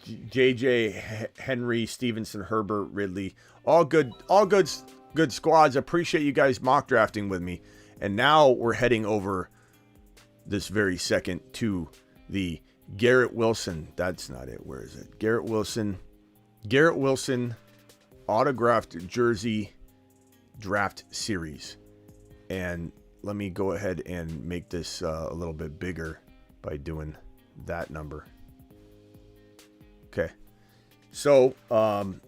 S1: JJ, Henry, Stevenson, Herbert, Ridley. All good squads. Appreciate you guys mock drafting with me. And now we're heading over this very second to the Garrett Wilson. That's not it. Where is it? Garrett Wilson autographed jersey draft series. And let me go ahead and make this a little bit bigger by doing that number. Okay. So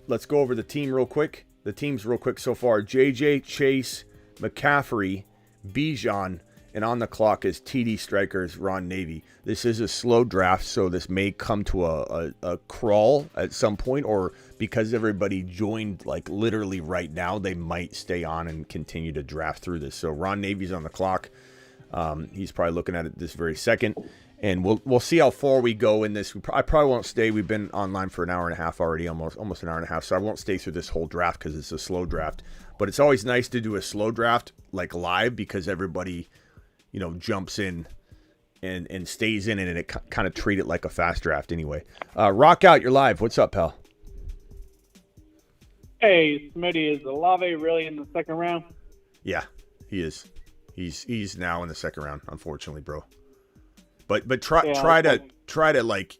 S1: let's go over the team real quick. The teams real quick so far: JJ, Chase, McCaffrey, Bijan, and on the clock is TD Strikers, Ron Navy. This is a slow draft, so this may come to a crawl at some point, or because everybody joined like literally right now, they might stay on and continue to draft through this. So Ron Navy's on the clock. He's probably looking at it this very second. And we'll see how far we go in this. I probably won't stay. We've been online for an hour and a half already, almost an hour and a half. So I won't stay through this whole draft because it's a slow draft. But it's always nice to do a slow draft like live, because everybody, jumps in and stays in it, and it kind of treat it like a fast draft anyway. Rock out, you're live. What's up, pal?
S8: Hey, Smitty, is Olave really in the second round?
S1: Yeah, he is. He's now in the second round, unfortunately, bro. But try to like,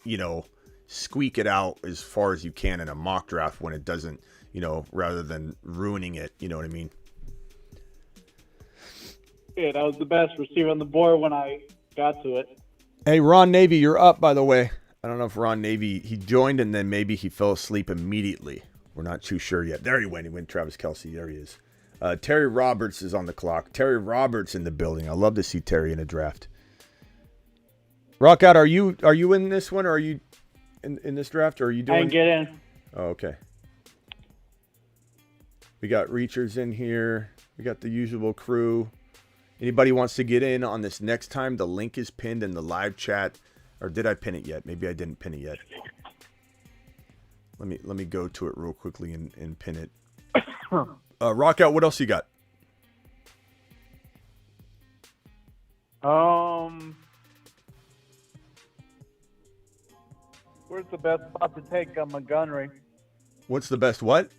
S1: squeak it out as far as you can in a mock draft when it doesn't, rather than ruining it. You know what I mean?
S8: Yeah, that was the best receiver on the board when I got to it.
S1: Hey, Ron Navy, you're up, by the way. I don't know if Ron Navy, he joined and then maybe he fell asleep immediately. We're not too sure yet. There he went. He went Travis Kelce. There he is. Terry Roberts is on the clock. Terry Roberts in the building. I love to see Terry in a draft. Rock out. Are you in this one, or are you in this draft, or are you doing?
S8: I didn't get in.
S1: Oh, okay. We got Reachers in here. We got the usual crew. Anybody wants to get in on this next time? The link is pinned in the live chat. Or did I pin it yet? Maybe I didn't pin it yet. Let me go to it real quickly and pin it. Rock out. What else you got?
S8: Where's the best spot to take on Montgomery?
S1: What's the best what?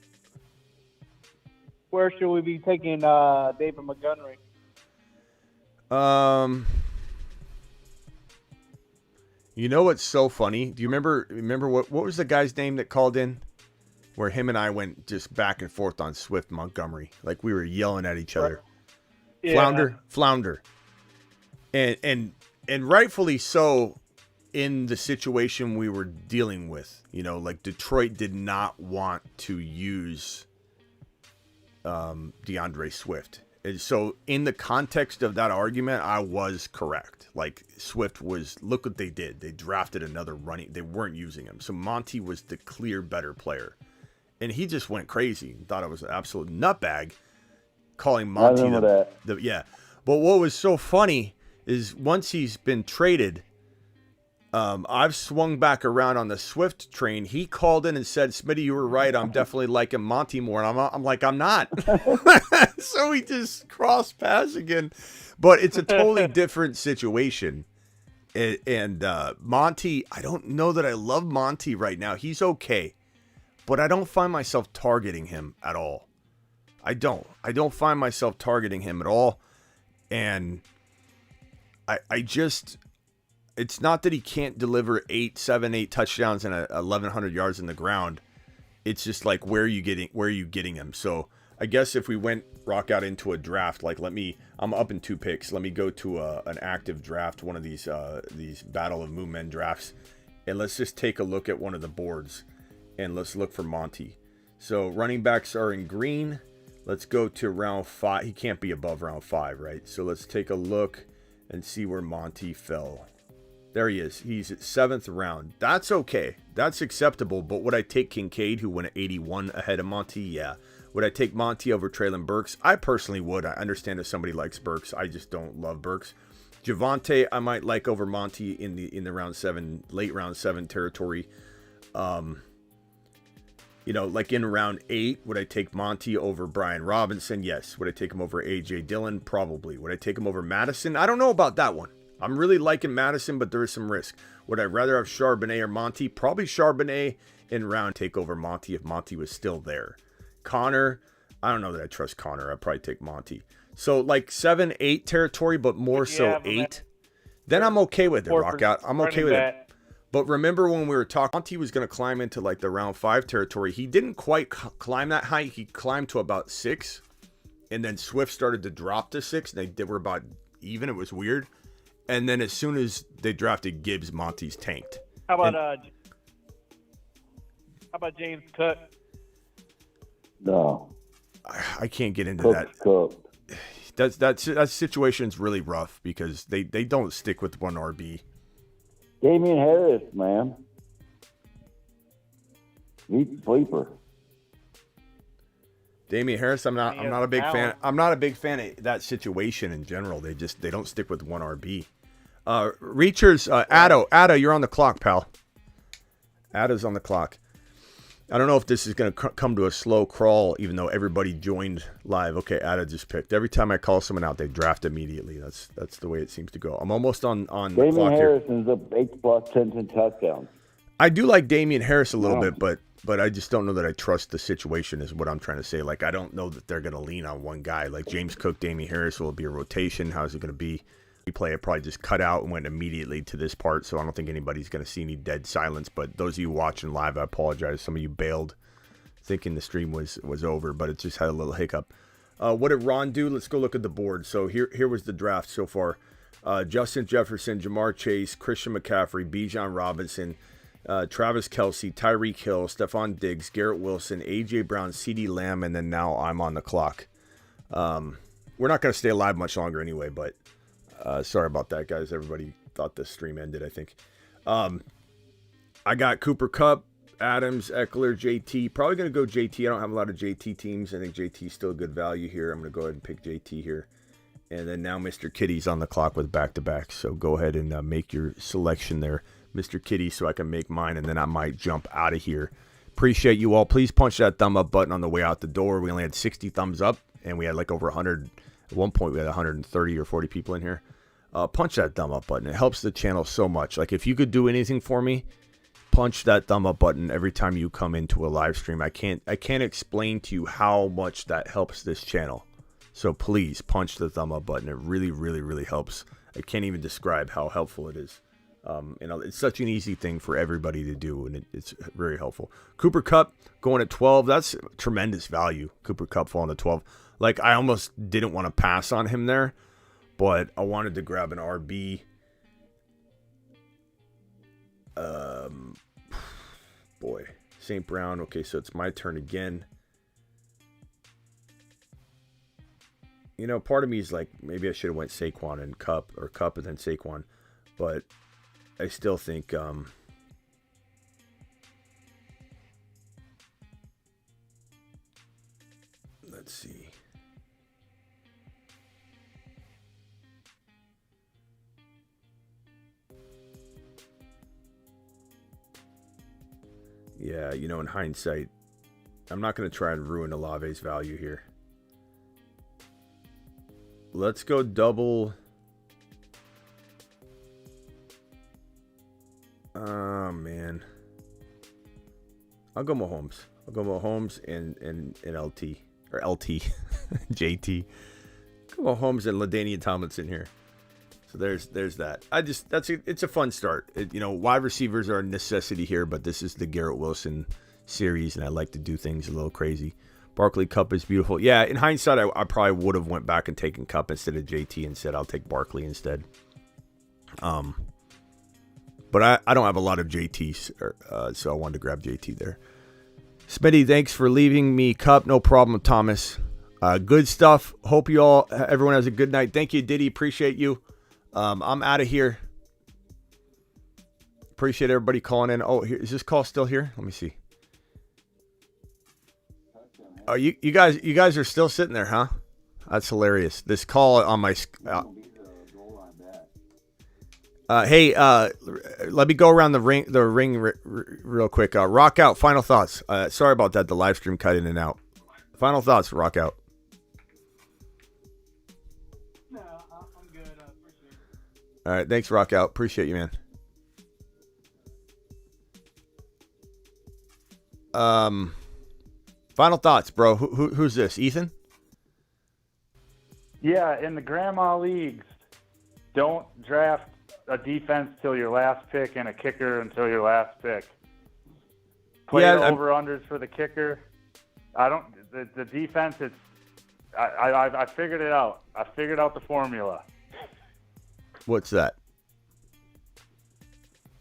S8: Where should we be taking David Montgomery?
S1: You know what's so funny? Do you remember what was the guy's name that called in? Where him and I went just back and forth on Swift Montgomery. Like we were yelling at each other. Yeah. Flounder. And rightfully so in the situation we were dealing with. Like Detroit did not want to use DeAndre Swift. And so in the context of that argument, I was correct. Like Swift was, look what they did. They drafted another running. They weren't using him. So Monty was the clear better player. And he just went crazy and thought it was an absolute nutbag calling Monty. Yeah. But what was so funny is once he's been traded, I've swung back around on the Swift train. He called in and said, Smitty, you were right. I'm definitely liking Monty more. And I'm like, I'm not. So we just crossed paths again. But it's a totally different situation. And Monty, I don't know that I love Monty right now. He's okay. But I don't find myself targeting him at all. I don't find myself targeting him at all. And I just... It's not that he can't deliver 8 touchdowns and 1,100 yards in the ground. It's just like where are you getting him? So I guess if we went rock out into a draft, like I'm up in 2 picks. Let me go to an active draft, one of these Battle of Moon Men drafts, and let's just take a look at one of the boards and let's look for Monty. So running backs are in green. Let's go to round 5. He can't be above round 5, right? So let's take a look and see where Monty fell. There he is. He's at 7th round. That's okay. That's acceptable. But would I take Kincaid, who went at 81 ahead of Monty? Yeah. Would I take Monty over Traylon Burks? I personally would. I understand if somebody likes Burks. I just don't love Burks. Javonte, I might like over Monty in the round 7, late round 7 territory. Like in round 8, would I take Monty over Brian Robinson? Yes. Would I take him over A.J. Dillon? Probably. Would I take him over Madison? I don't know about that one. I'm really liking Madison, but there is some risk. Would I rather have Charbonnet or Monty? Probably Charbonnet in round take over Monty if Monty was still there. Connor, I don't know that I trust Connor. I'd probably take Monty. So like 7, 8 territory, but more so 8. Then I'm okay with it, Rockout. I'm okay with it. But remember when we were talking, Monty was going to climb into like the round 5 territory. He didn't quite climb that high. He climbed to about 6. And then Swift started to drop to 6. And they were about even. It was weird. And then as soon as they drafted Gibbs, Monty's tanked.
S8: How about James Cook?
S7: No.
S1: I can't get into
S7: Cook.
S1: That situation's really rough because they don't stick with one RB.
S7: Damian Harris, man. He's a sleeper.
S1: Damian Harris, I'm not a big fan. I'm not a big fan of that situation in general. They don't stick with one RB. Reachers, Addo, you're on the clock, pal. Addo's on the clock. I don't know if this is going to come to a slow crawl, even though everybody joined live. Okay, Addo just picked. Every time I call someone out, they draft immediately. That's the way it seems to go. I'm almost on the clock here.
S7: Damian Harrison's up 8+ 10 touchdowns.
S1: I do like Damian Harris a little bit, but I just don't know that I trust the situation is what I'm trying to say. Like, I don't know that they're going to lean on one guy. Like, James Cook, Damian Harris, will it be a rotation? How is it going to be? We play it probably just cut out and went immediately to this part, so I don't think anybody's going to see any dead silence. But those of you watching live, I apologize. Some of you bailed thinking the stream was over, but it just had a little hiccup. What did Ron do? Let's go look at the board. So here was the draft so far. Justin Jefferson, Jamar Chase, Christian McCaffrey, Bijan Robinson, Travis Kelce, Tyreek Hill, Stephon Diggs, Garrett Wilson, A.J. Brown, CeeDee Lamb, and then now I'm on the clock. We're not going to stay alive much longer anyway, but sorry about that, guys. Everybody thought the stream ended, I think. I got Cooper Kupp, Adams, Eckler, JT. Probably going to go JT. I don't have a lot of JT teams. I think JT's still a good value here. I'm going to go ahead and pick JT here. And then now Mr. Kitty's on the clock with back-to-back. So go ahead and make your selection there, Mr. Kitty, so I can make mine, and then I might jump out of here. Appreciate you all. Please punch that thumb up button on the way out the door. We only had 60 thumbs up, and we had like over 100. At one point, we had 130 or 40 people in here. Punch that thumb up button. It helps the channel so much. Like, if you could do anything for me, punch that thumb up button every time you come into a live stream. I can't explain to you how much that helps this channel. So please punch the thumb up button. It really, really, really helps. I can't even describe how helpful it is. It's such an easy thing for everybody to do, and it's very helpful. Cooper Kupp going at 12. That's tremendous value. Cooper Kupp falling to 12. Like, I almost didn't want to pass on him there, but I wanted to grab an RB. Boy, St. Brown. Okay, so it's my turn again. part of me is like, maybe I should have went Saquon and Cup, or Cup and then Saquon. But I still think let's see. Yeah, in hindsight, I'm not going to try and ruin Olave's value here. Let's go double. Oh, man. I'll go Mahomes. I'll go Mahomes and LT. Or LT. JT. Go Mahomes and LaDainian Tomlinson here. So there's that. It's a fun start. Wide receivers are a necessity here, but this is the Garrett Wilson series, and I like to do things a little crazy. Barkley Cup is beautiful. Yeah, in hindsight, I probably would have went back and taken Cup instead of JT and said I'll take Barkley instead. But I don't have a lot of JTs, so I wanted to grab JT there. Smitty, thanks for leaving me Cup. No problem, Thomas. Good stuff. Hope everyone has a good night. Thank you, Diddy. Appreciate you. I'm out of here. Appreciate everybody calling in. Oh, is this call still here? Let me see. Oh, you guys are still sitting there, huh? That's hilarious. This call on my. Hey, let me go around the ring real quick. Rock out. Final thoughts. Sorry about that. The live stream cut in and out. Final thoughts. Rock out.
S8: No, I'm good. I appreciate it.
S1: All right. Thanks, Rock out. Appreciate you, man. Final thoughts, bro. Who's this? Ethan?
S5: Yeah, in the grandma leagues, don't draft a defense till your last pick and a kicker until your last pick. Play over-unders for the kicker. The defense, I figured it out. I figured out the formula.
S1: What's that?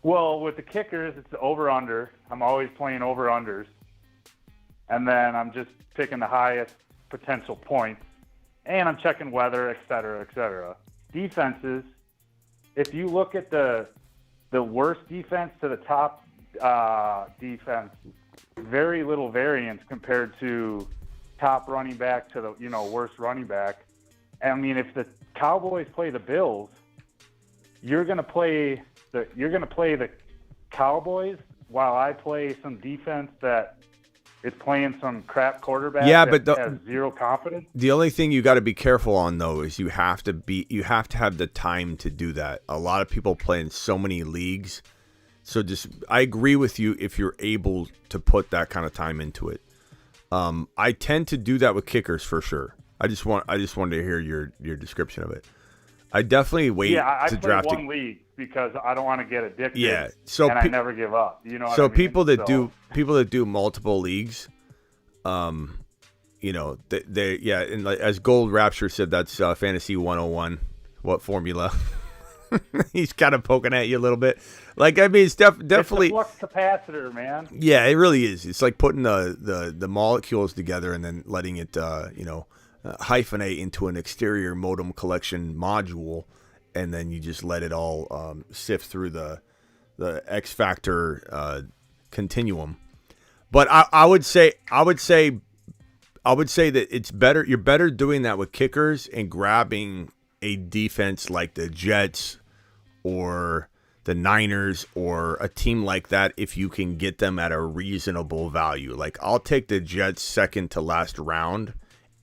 S5: Well, with the kickers, it's the over-under. I'm always playing over-unders. And then I'm just picking the highest potential points. And I'm checking weather, et cetera, et cetera. Defenses, if you look at the worst defense to the top defense, very little variance compared to top running back to the worst running back. I mean, if the Cowboys play the Bills, you're gonna play the Cowboys while I play some defense that is playing some crap quarterback.
S1: Yeah,
S5: that
S1: but
S5: has zero confidence.
S1: The only thing you got to be careful on though is you have to have the time to do that. A lot of people play in so many leagues, so I agree with you if you're able to put that kind of time into it. I tend to do that with kickers for sure. I just wanted to hear your description of it. I definitely wait to draft.
S5: I play one league because I don't want to get addicted.
S1: Yeah,
S5: I never give up. You know.
S1: So
S5: what I mean?
S1: people that do multiple leagues, and as Gold Rapture said, that's Fantasy 101. What formula? He's kind of poking at you a little bit. Like, I mean, it's definitely
S5: it's a flux capacitor, man.
S1: Yeah, it really is. It's like putting the molecules together and then letting it hyphenate into an exterior modem collection module, and then you just let it all sift through the X factor continuum. But I would say that it's better. You're better doing that with kickers and grabbing a defense like the Jets or the Niners or a team like that if you can get them at a reasonable value. Like, I'll take the Jets second to last round,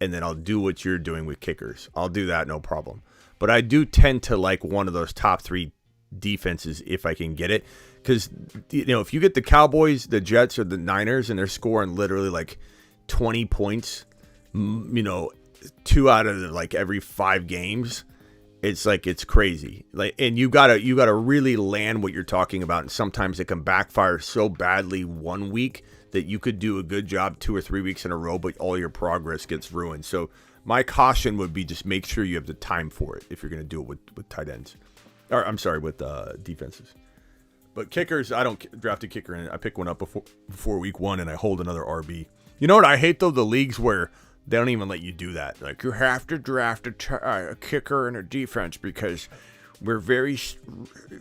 S1: and then I'll do what you're doing with kickers. I'll do that, no problem. But I do tend to like one of those top three defenses if I can get it. Because, if you get the Cowboys, the Jets, or the Niners, and they're scoring literally like 20 points, 2 out of like every 5 games, it's crazy. Like, and you gotta really land what you're talking about. And sometimes it can backfire so badly one week that you could do a good job 2 or 3 weeks in a row, but all your progress gets ruined. So my caution would be just make sure you have the time for it if you're going to do it with tight ends. Or I'm sorry, with defenses. But kickers, I don't draft a kicker in. I pick one up before week 1 and I hold another RB. You know what I hate though? The leagues where They don't even let you do that. Like, you have to draft a kicker and a defense because we're very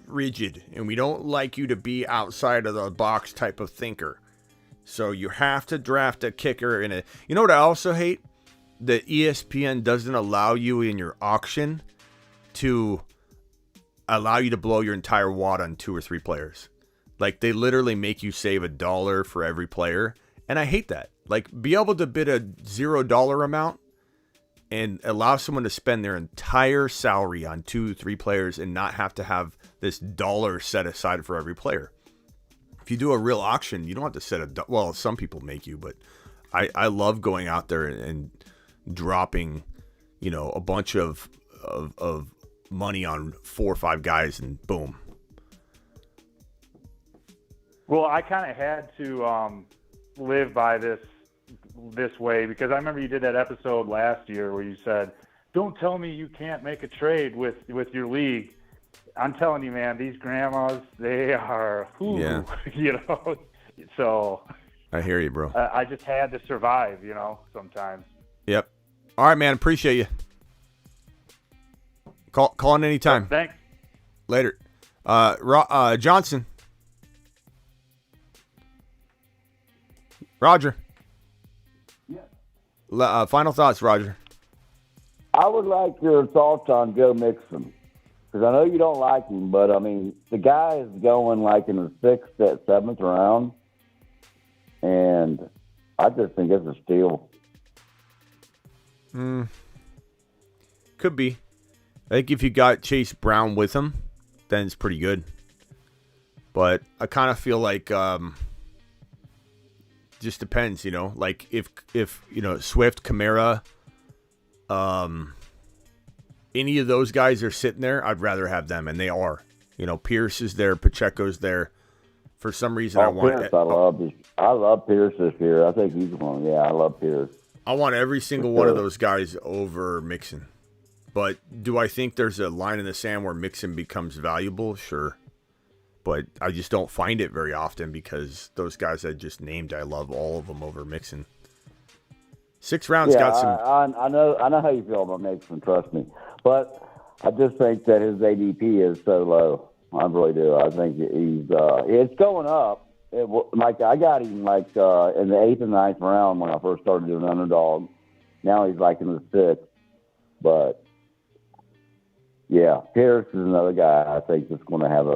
S1: rigid and we don't like you to be outside of the box type of thinker. So you have to draft a kicker and a. You know what I also hate? That ESPN doesn't allow you in your auction to allow you to blow your entire wad on 2 or 3 players. Like, they literally make you save $1 for every player. And I hate that. Like, be able to bid a $0 amount and allow someone to spend their entire salary on 2, 3 players and not have to have this dollar set aside for every player. If you do a real auction, you don't have to set well, some people make you, but I love going out there and dropping, a bunch of money on 4 or 5 guys and boom.
S5: Well, I kind of had to live by this way because I remember you did that episode last year where you said, "Don't tell me you can't make a trade with your league." I'm telling you, man, these grandmas, they are,
S1: Yeah.
S5: So
S1: I hear you, bro.
S5: I just had to survive, sometimes.
S1: Yep. All right, man. Appreciate you. Call in anytime.
S5: Thanks.
S1: Later. Johnson. Roger. Yeah. Final thoughts, Roger.
S7: I would like your thoughts on Joe Mixon. Because I know you don't like him, but, I mean, the guy is going like in the 6th, 7th round. And I just think it's a steal.
S1: Could be. I think if you got Chase Brown with him, then it's pretty good. But I kind of feel like just depends, like if Swift, Kamara, any of those guys are sitting there, I'd rather have them, and they are. Pierce is there, Pacheco's there. For some reason, I want.
S7: Pierce, I love Pierce this year. I think he's one. Yeah, I love Pierce.
S1: I want every single one of those guys over Mixon. But do I think there's a line in the sand where Mixon becomes valuable? Sure. But I just don't find it very often because those guys I just named, I love all of them over Mixon. 6 rounds got some.
S7: I know how you feel about Mixon, trust me. But I just think that his ADP is so low. I really do. I think he's it's going up. I got him in the 8th and 9th round when I first started doing underdog. Now he's like in the 6th. But yeah, Pierce is another guy I think that's going to have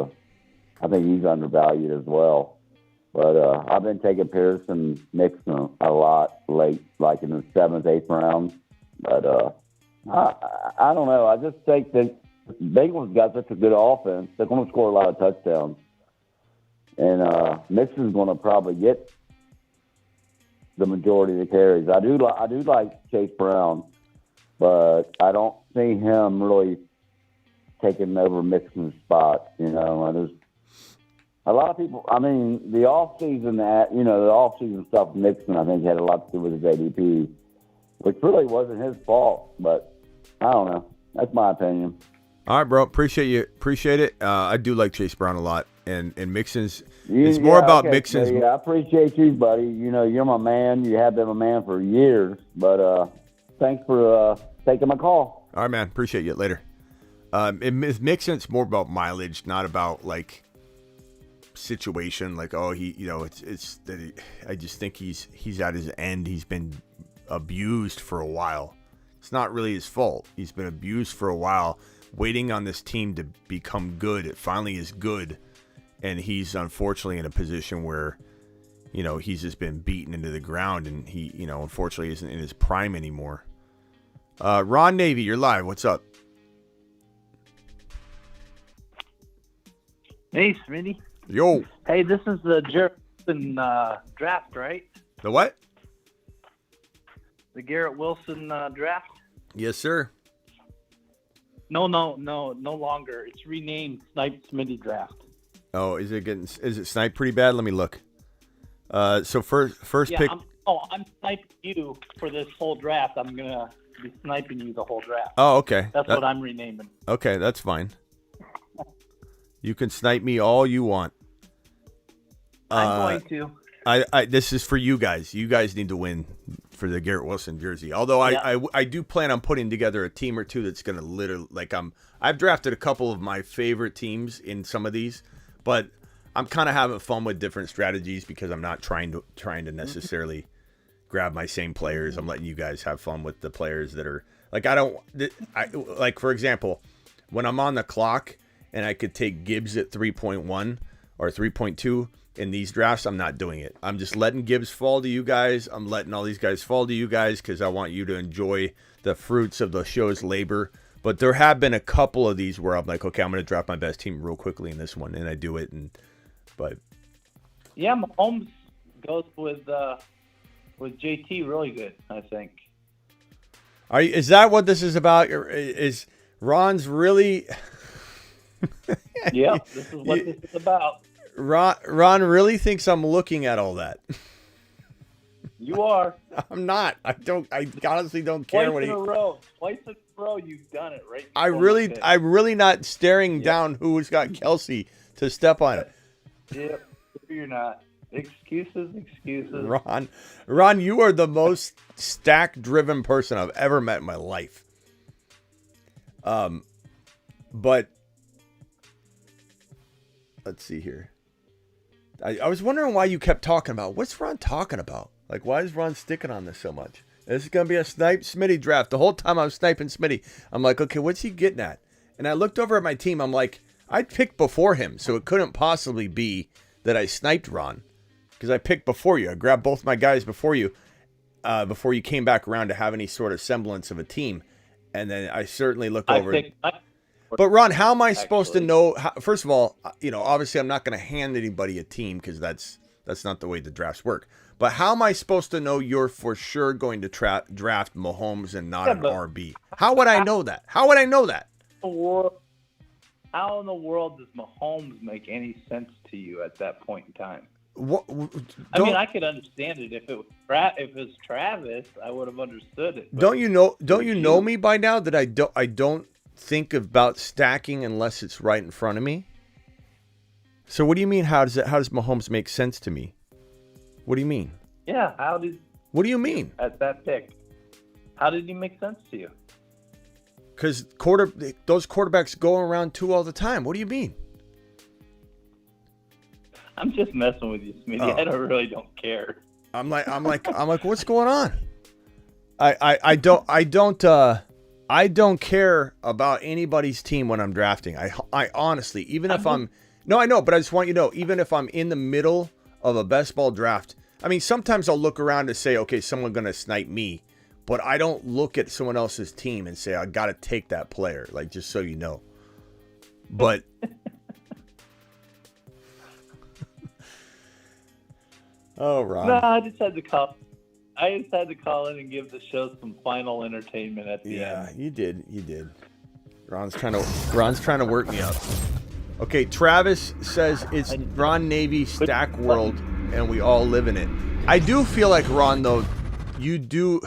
S7: I think he's undervalued as well. But I've been taking Pierce and Mixon a lot late, like in the 7th, 8th round. But I don't know. I just think that the Bengals got such a good offense. They're going to score a lot of touchdowns. And Mixon's going to probably get the majority of the carries. I do like Chase Brown, but I don't see him really taking over Mixon's spot. And there's a lot of people. I mean, the off-season stuff, Mixon, I think, had a lot to do with his ADP, which really wasn't his fault. But I don't know. That's my opinion.
S1: All right, bro. Appreciate it. I do like Chase Brown a lot, and Mixon's. It's more about Mixon's.
S7: Yeah, I appreciate you, buddy. You're my man. You have been my man for years. But thanks for taking my call.
S1: All right, man. Appreciate you. Later. Mixon, it's more about mileage, not about like situation. Like, oh, it's that I just think he's at his end. He's been abused for a while. It's not really his fault. He's been abused for a while, waiting on this team to become good. It finally is good, and he's unfortunately in a position where, he's just been beaten into the ground, and he, unfortunately isn't in his prime anymore. Ron Navy, you're live. What's up?
S8: Hey, Smitty.
S1: Yo.
S8: Hey, this is the Garrett Wilson draft, right?
S1: The what?
S8: The Garrett Wilson draft?
S1: Yes, sir.
S8: No longer. It's renamed Snipe Smitty draft.
S1: Oh, is it sniped pretty bad? Let me look. So first pick.
S8: I'm sniping you for this whole draft. I'm gonna be sniping you the whole draft.
S1: Oh, okay.
S8: That's what I'm renaming.
S1: Okay, that's fine. You can snipe me all you want.
S8: I'm going to.
S1: This is for you guys. You guys need to win for the Garrett Wilson jersey. Although I do plan on putting together a team or two that's going to literally, like, I've drafted a couple of my favorite teams in some of these, but I'm kind of having fun with different strategies because I'm not trying to necessarily grab my same players. I'm letting you guys have fun with the players that are like, like, for example, when I'm on the clock and I could take Gibbs at 3.1 or 3.2 in these drafts, I'm not doing it. I'm just letting Gibbs fall to you guys. I'm letting all these guys fall to you guys because I want you to enjoy the fruits of the show's labor. But there have been a couple of these where I'm like, okay, I'm going to draft my best team real quickly in this one, and I do it. But
S8: yeah, Mahomes goes with JT really good, I think.
S1: Is that what this is about? Is Ron's really?
S8: Yeah, this is what this is about.
S1: Ron really thinks I'm looking at all that.
S8: You are.
S1: I'm not. I honestly don't care
S8: Twice in a row, you've done it, right?
S1: I'm really not staring down who's got Kelsey to step on it.
S8: Yep, you're not. Excuses.
S1: Ron, you are the most stack-driven person I've ever met in my life. But let's see here. I was wondering why you kept talking about. What's Ron talking about? Like, why is Ron sticking on this so much? This is going to be a snipe Smitty draft. The whole time I was sniping Smitty, I'm like, okay, what's he getting at? And I looked over at my team. I'm like, I picked before him, so it couldn't possibly be that I sniped Ron because I picked before you. I grabbed both my guys before you came back around to have any sort of semblance of a team. And then I certainly looked over. But Ron, how am I supposed to know? First of all, obviously I'm not going to hand anybody a team because that's not the way the drafts work. But how am I supposed to know you're for sure going to draft Mahomes and not an RB? How would I know that? How would I know that?
S8: How in the world does Mahomes make any sense to you at that point in time? I could understand it if it was Travis. I would have understood it.
S1: Don't you know me by now that I don't think about stacking unless it's right in front of me? So what do you mean? How does Mahomes make sense to me? What do you mean?
S8: Yeah,
S1: what do you mean?
S8: At that pick, how did he make sense to you?
S1: Because those quarterbacks go around two all the time. What do you mean?
S8: I'm just messing with you, Smitty. I don't care.
S1: I'm like, what's going on? I don't care about anybody's team when I'm drafting. I honestly, no, I know, but I just want you to know, even if I'm in the middle of a best ball draft, I mean, sometimes I'll look around and say, okay, someone's going to snipe me, but I don't look at someone else's team and say, I got to take that player, like, just so you know. But oh, Ron.
S8: No, I just had to call in and give the show some final entertainment at the end.
S1: Yeah, you did. Ron's trying to work me up. Okay, Travis says it's Ron Navy stack world, and we all live in it. I do feel like, Ron, though, you do.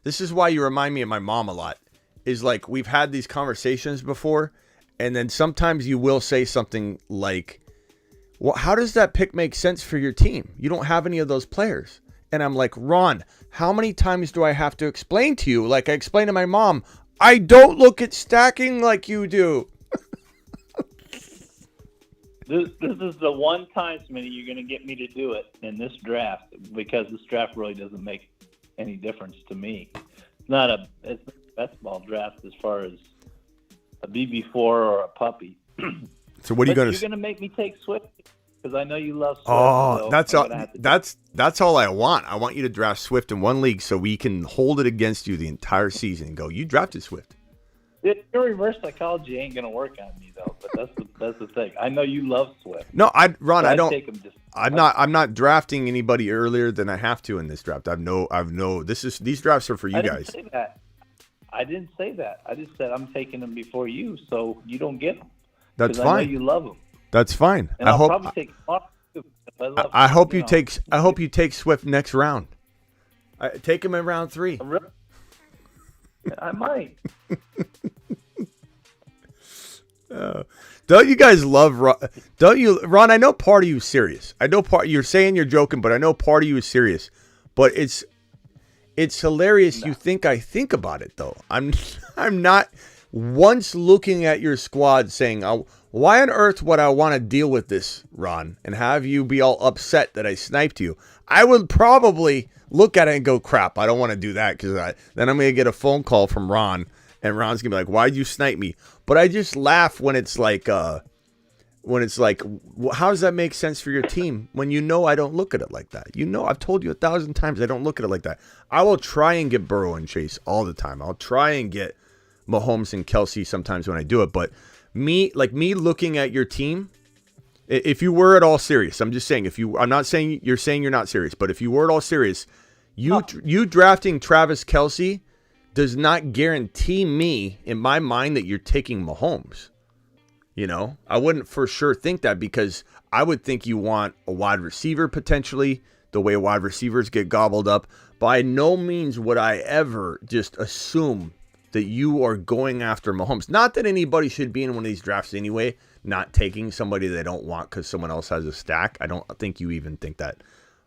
S1: This is why you remind me of my mom a lot. Is like, we've had these conversations before, and then sometimes you will say something like, well, how does that pick make sense for your team? You don't have any of those players. And I'm like, Ron, how many times do I have to explain to you? Like I explained to my mom, I don't look at stacking like you do.
S8: This is the one time, Smitty, you're going to get me to do it in this draft, because this draft really doesn't make any difference to me. It's not a best ball draft as far as a BB4 or a puppy.
S1: So what are you going to?
S8: You're going to make me take Swift because I know you love Swift.
S1: Oh,
S8: so
S1: that's all I want. I want you to draft Swift in one league so we can hold it against you the entire season and go, you drafted Swift.
S8: Your reverse psychology ain't gonna work on me though, but that's the thing. I know you love Swift.
S1: No, Ron,
S8: so
S1: I don't. I'm not drafting anybody earlier than I have to in this draft. These drafts are for you guys.
S8: I didn't say that. I just said I'm taking them before you, so you don't get them.
S1: That's fine.
S8: I know you love them.
S1: That's fine.
S8: And I'll probably take.
S1: I hope you take Swift next round. Take him in round 3.
S8: I might.
S1: Don't you guys love Ron? Don't you, Ron? I know part of you is serious. I know you're saying you're joking, but I know part of you is serious. But it's hilarious. You think I think about it though. I'm not once looking at your squad saying, oh, why on earth would I want to deal with this, Ron, and have you be all upset that I sniped you? I would probably look at it and go, crap, I don't want to do that because then I'm going to get a phone call from Ron, and Ron's going to be like, why'd you snipe me? But I just laugh when it's like, how does that make sense for your team when you know I don't look at it like that? You know, I've told you 1,000 times I don't look at it like that. I will try and get Burrow and Chase all the time. I'll try and get Mahomes and Kelsey sometimes when I do it. But me looking at your team, if you were at all serious, I'm just saying, I'm not saying you're not serious, but if you were at all serious, you drafting Travis Kelsey does not guarantee me, in my mind, that you're taking Mahomes. You know, I wouldn't for sure think that, because I would think you want a wide receiver potentially, the way wide receivers get gobbled up. By no means would I ever just assume that you are going after Mahomes. Not that anybody should be in one of these drafts anyway, not taking somebody they don't want because someone else has a stack. I don't think you even think that.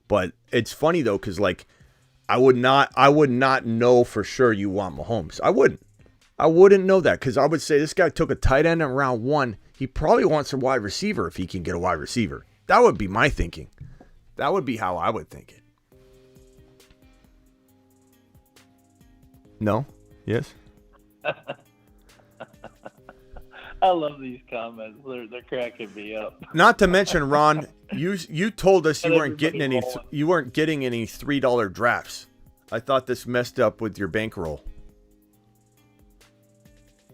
S1: But it's funny though, because like I would not know for sure you want Mahomes. I wouldn't know that, because I would say this guy took a tight end in round 1. He probably wants a wide receiver if he can get a wide receiver. That would be my thinking. That would be how I would think it. No? Yes?
S8: I love these comments. They're cracking me up.
S1: Not to mention, Ron, you told us you weren't getting any $3 drafts. I thought this messed up with your bankroll.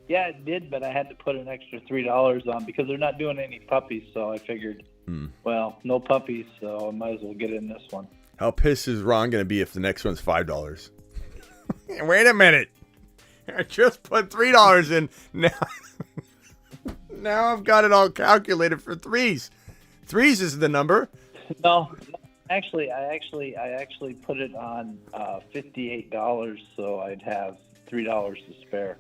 S8: Yeah, it did, but I had to put an extra $3 on because they're not doing any puppies. So I figured, well, no puppies, so I might as well get in this one.
S1: How pissed is Ron going to be if the next one's $5? Wait a minute. I just put $3 in. Now I've got it all calculated for threes. Threes is the number.
S8: No, actually, I put it on $58, so I'd have $3 to spare.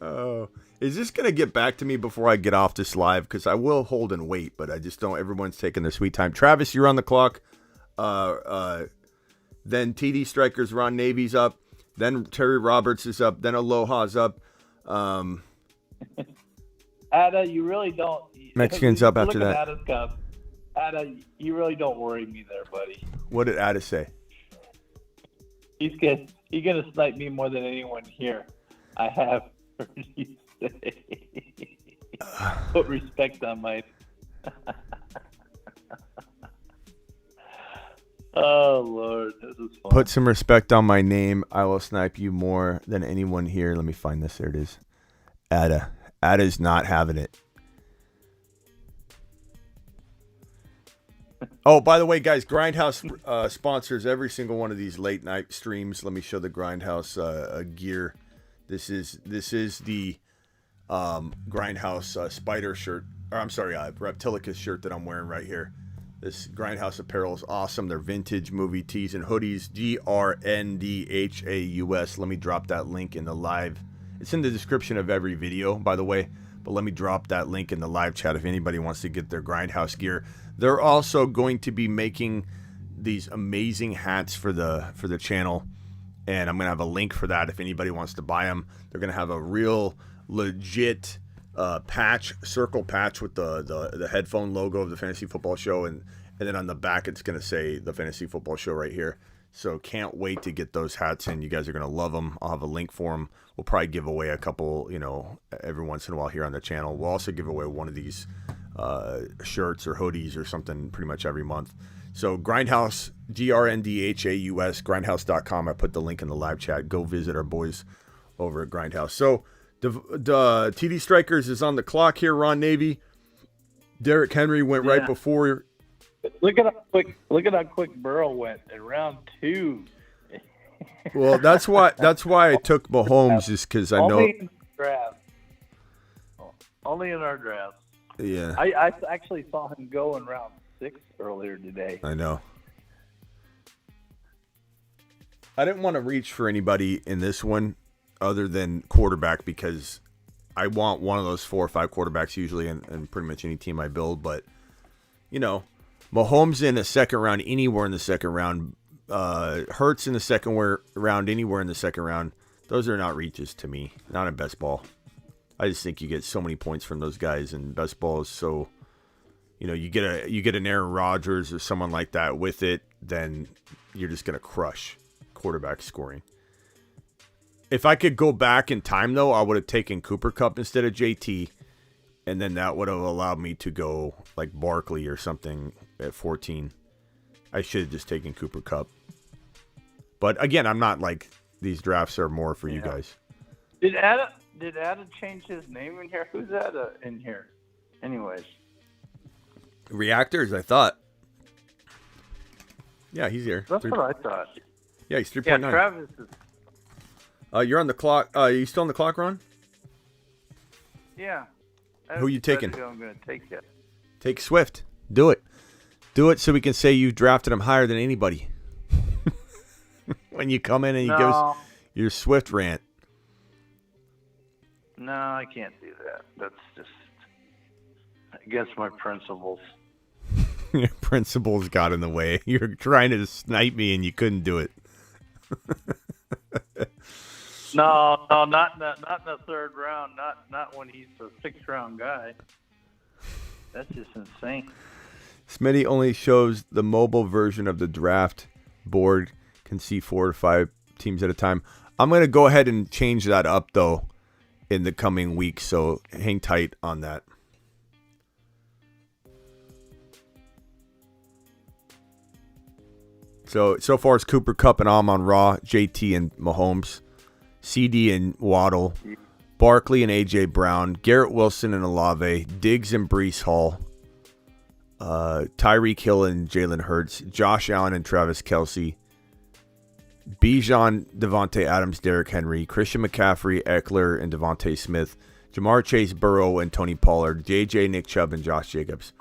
S1: Oh, is this going to get back to me before I get off this live? Because I will hold and wait, but I just don't. Everyone's taking their sweet time. Travis, you're on the clock. Then TD Strikers, Ron Navy's up. Then Terry Roberts is up. Then Aloha's up.
S8: Ada, you really don't.
S1: Mexican's up after that.
S8: Ada's cup. Ada, you really don't worry me there, buddy.
S1: What did Ada say?
S8: He's gonna snipe me more than anyone here. I have heard you say. Put respect on my. Oh Lord, this is fun.
S1: Put some respect on my name. I will snipe you more than anyone here. Let me find this. There it is. Ada. Ada's not having it. Oh, by the way, guys, Grindhouse sponsors every single one of these late night streams. Let me show the Grindhouse gear. This is the Grindhouse spider shirt. Or I'm sorry, Reptilicus shirt that I'm wearing right here. This Grindhouse apparel is awesome. They're vintage movie tees and hoodies. GRNDHAUS. Let me drop that link in the live. It's in the description of every video, by the way. But let me drop that link in the live chat if anybody wants to get their Grindhouse gear. They're also going to be making these amazing hats for the channel. And I'm going to have a link for that if anybody wants to buy them. They're going to have a real legit circle patch with the headphone logo of the Fantasy Football Show, and then on the back it's going to say the Fantasy Football Show right here. So can't wait to get those hats in. You guys are going to love them. I'll have a link for them. We'll probably give away a couple, every once in a while here on the channel. We'll also give away one of these shirts or hoodies or something pretty much every month. So Grindhouse, GRNDHAUS, grindhouse.com. I put the link in the live chat. Go visit our boys over at Grindhouse. So the TD Strikers is on the clock here. Ron Navy, Derrick Henry went right before.
S8: Look at how quick Burrow went in round 2.
S1: Well, that's why I took Mahomes, is because I know.
S8: Only in our draft.
S1: Yeah.
S8: I actually saw him go in round 6 earlier today.
S1: I know. I didn't want to reach for anybody in this one. other than quarterback because I want one of those 4 or 5 quarterbacks usually in pretty much any team I build. But, Mahomes in the second round, anywhere in the second round, Hurts in the second round, anywhere in the second round, those are not reaches to me, not in best ball. I just think you get so many points from those guys, and best ball is so, you get an Aaron Rodgers or someone like that with it, then you're just gonna crush quarterback scoring. If I could go back in time, though, I would have taken Cooper Kupp instead of JT, and then that would have allowed me to go like Barkley or something at 14. I should have just taken Cooper Kupp. But again, I'm not like these drafts are more for you guys.
S8: Did Adam change his name in here? Who's that in here? Anyways.
S1: Reactors, I thought. Yeah, he's here.
S8: That's what I thought.
S1: Yeah, he's 3.9.
S8: Yeah, Travis is.
S1: You're on the clock. Are you still on the clock, Ron?
S8: Yeah.
S1: Who you taking?
S8: I'm going to take it.
S1: Take Swift. Do it. Do it so we can say you drafted him higher than anybody. When you come in and you give us your Swift rant.
S8: No, I can't do that. That's just against my principles.
S1: Your principles got in the way. You're trying to snipe me and you couldn't do it.
S8: No, not in the third round. Not when he's a 6th round guy. That's just insane.
S1: Smitty only shows the mobile version of the draft board. Can see 4 or 5 teams at a time. I'm going to go ahead and change that up, though, in the coming weeks. So hang tight on that. So far it's Cooper Kupp and Amon Ra, JT and Mahomes, CD and Waddle, Barkley and A.J. Brown, Garrett Wilson and Olave, Diggs and Breece Hall, Tyreek Hill and Jalen Hurts, Josh Allen and Travis Kelce, Bijan, Devontae Adams, Derrick Henry, Christian McCaffrey, Eckler, and Devontae Smith, Jamar Chase, Burrow, and Tony Pollard, JJ, Nick Chubb, and Josh Jacobs.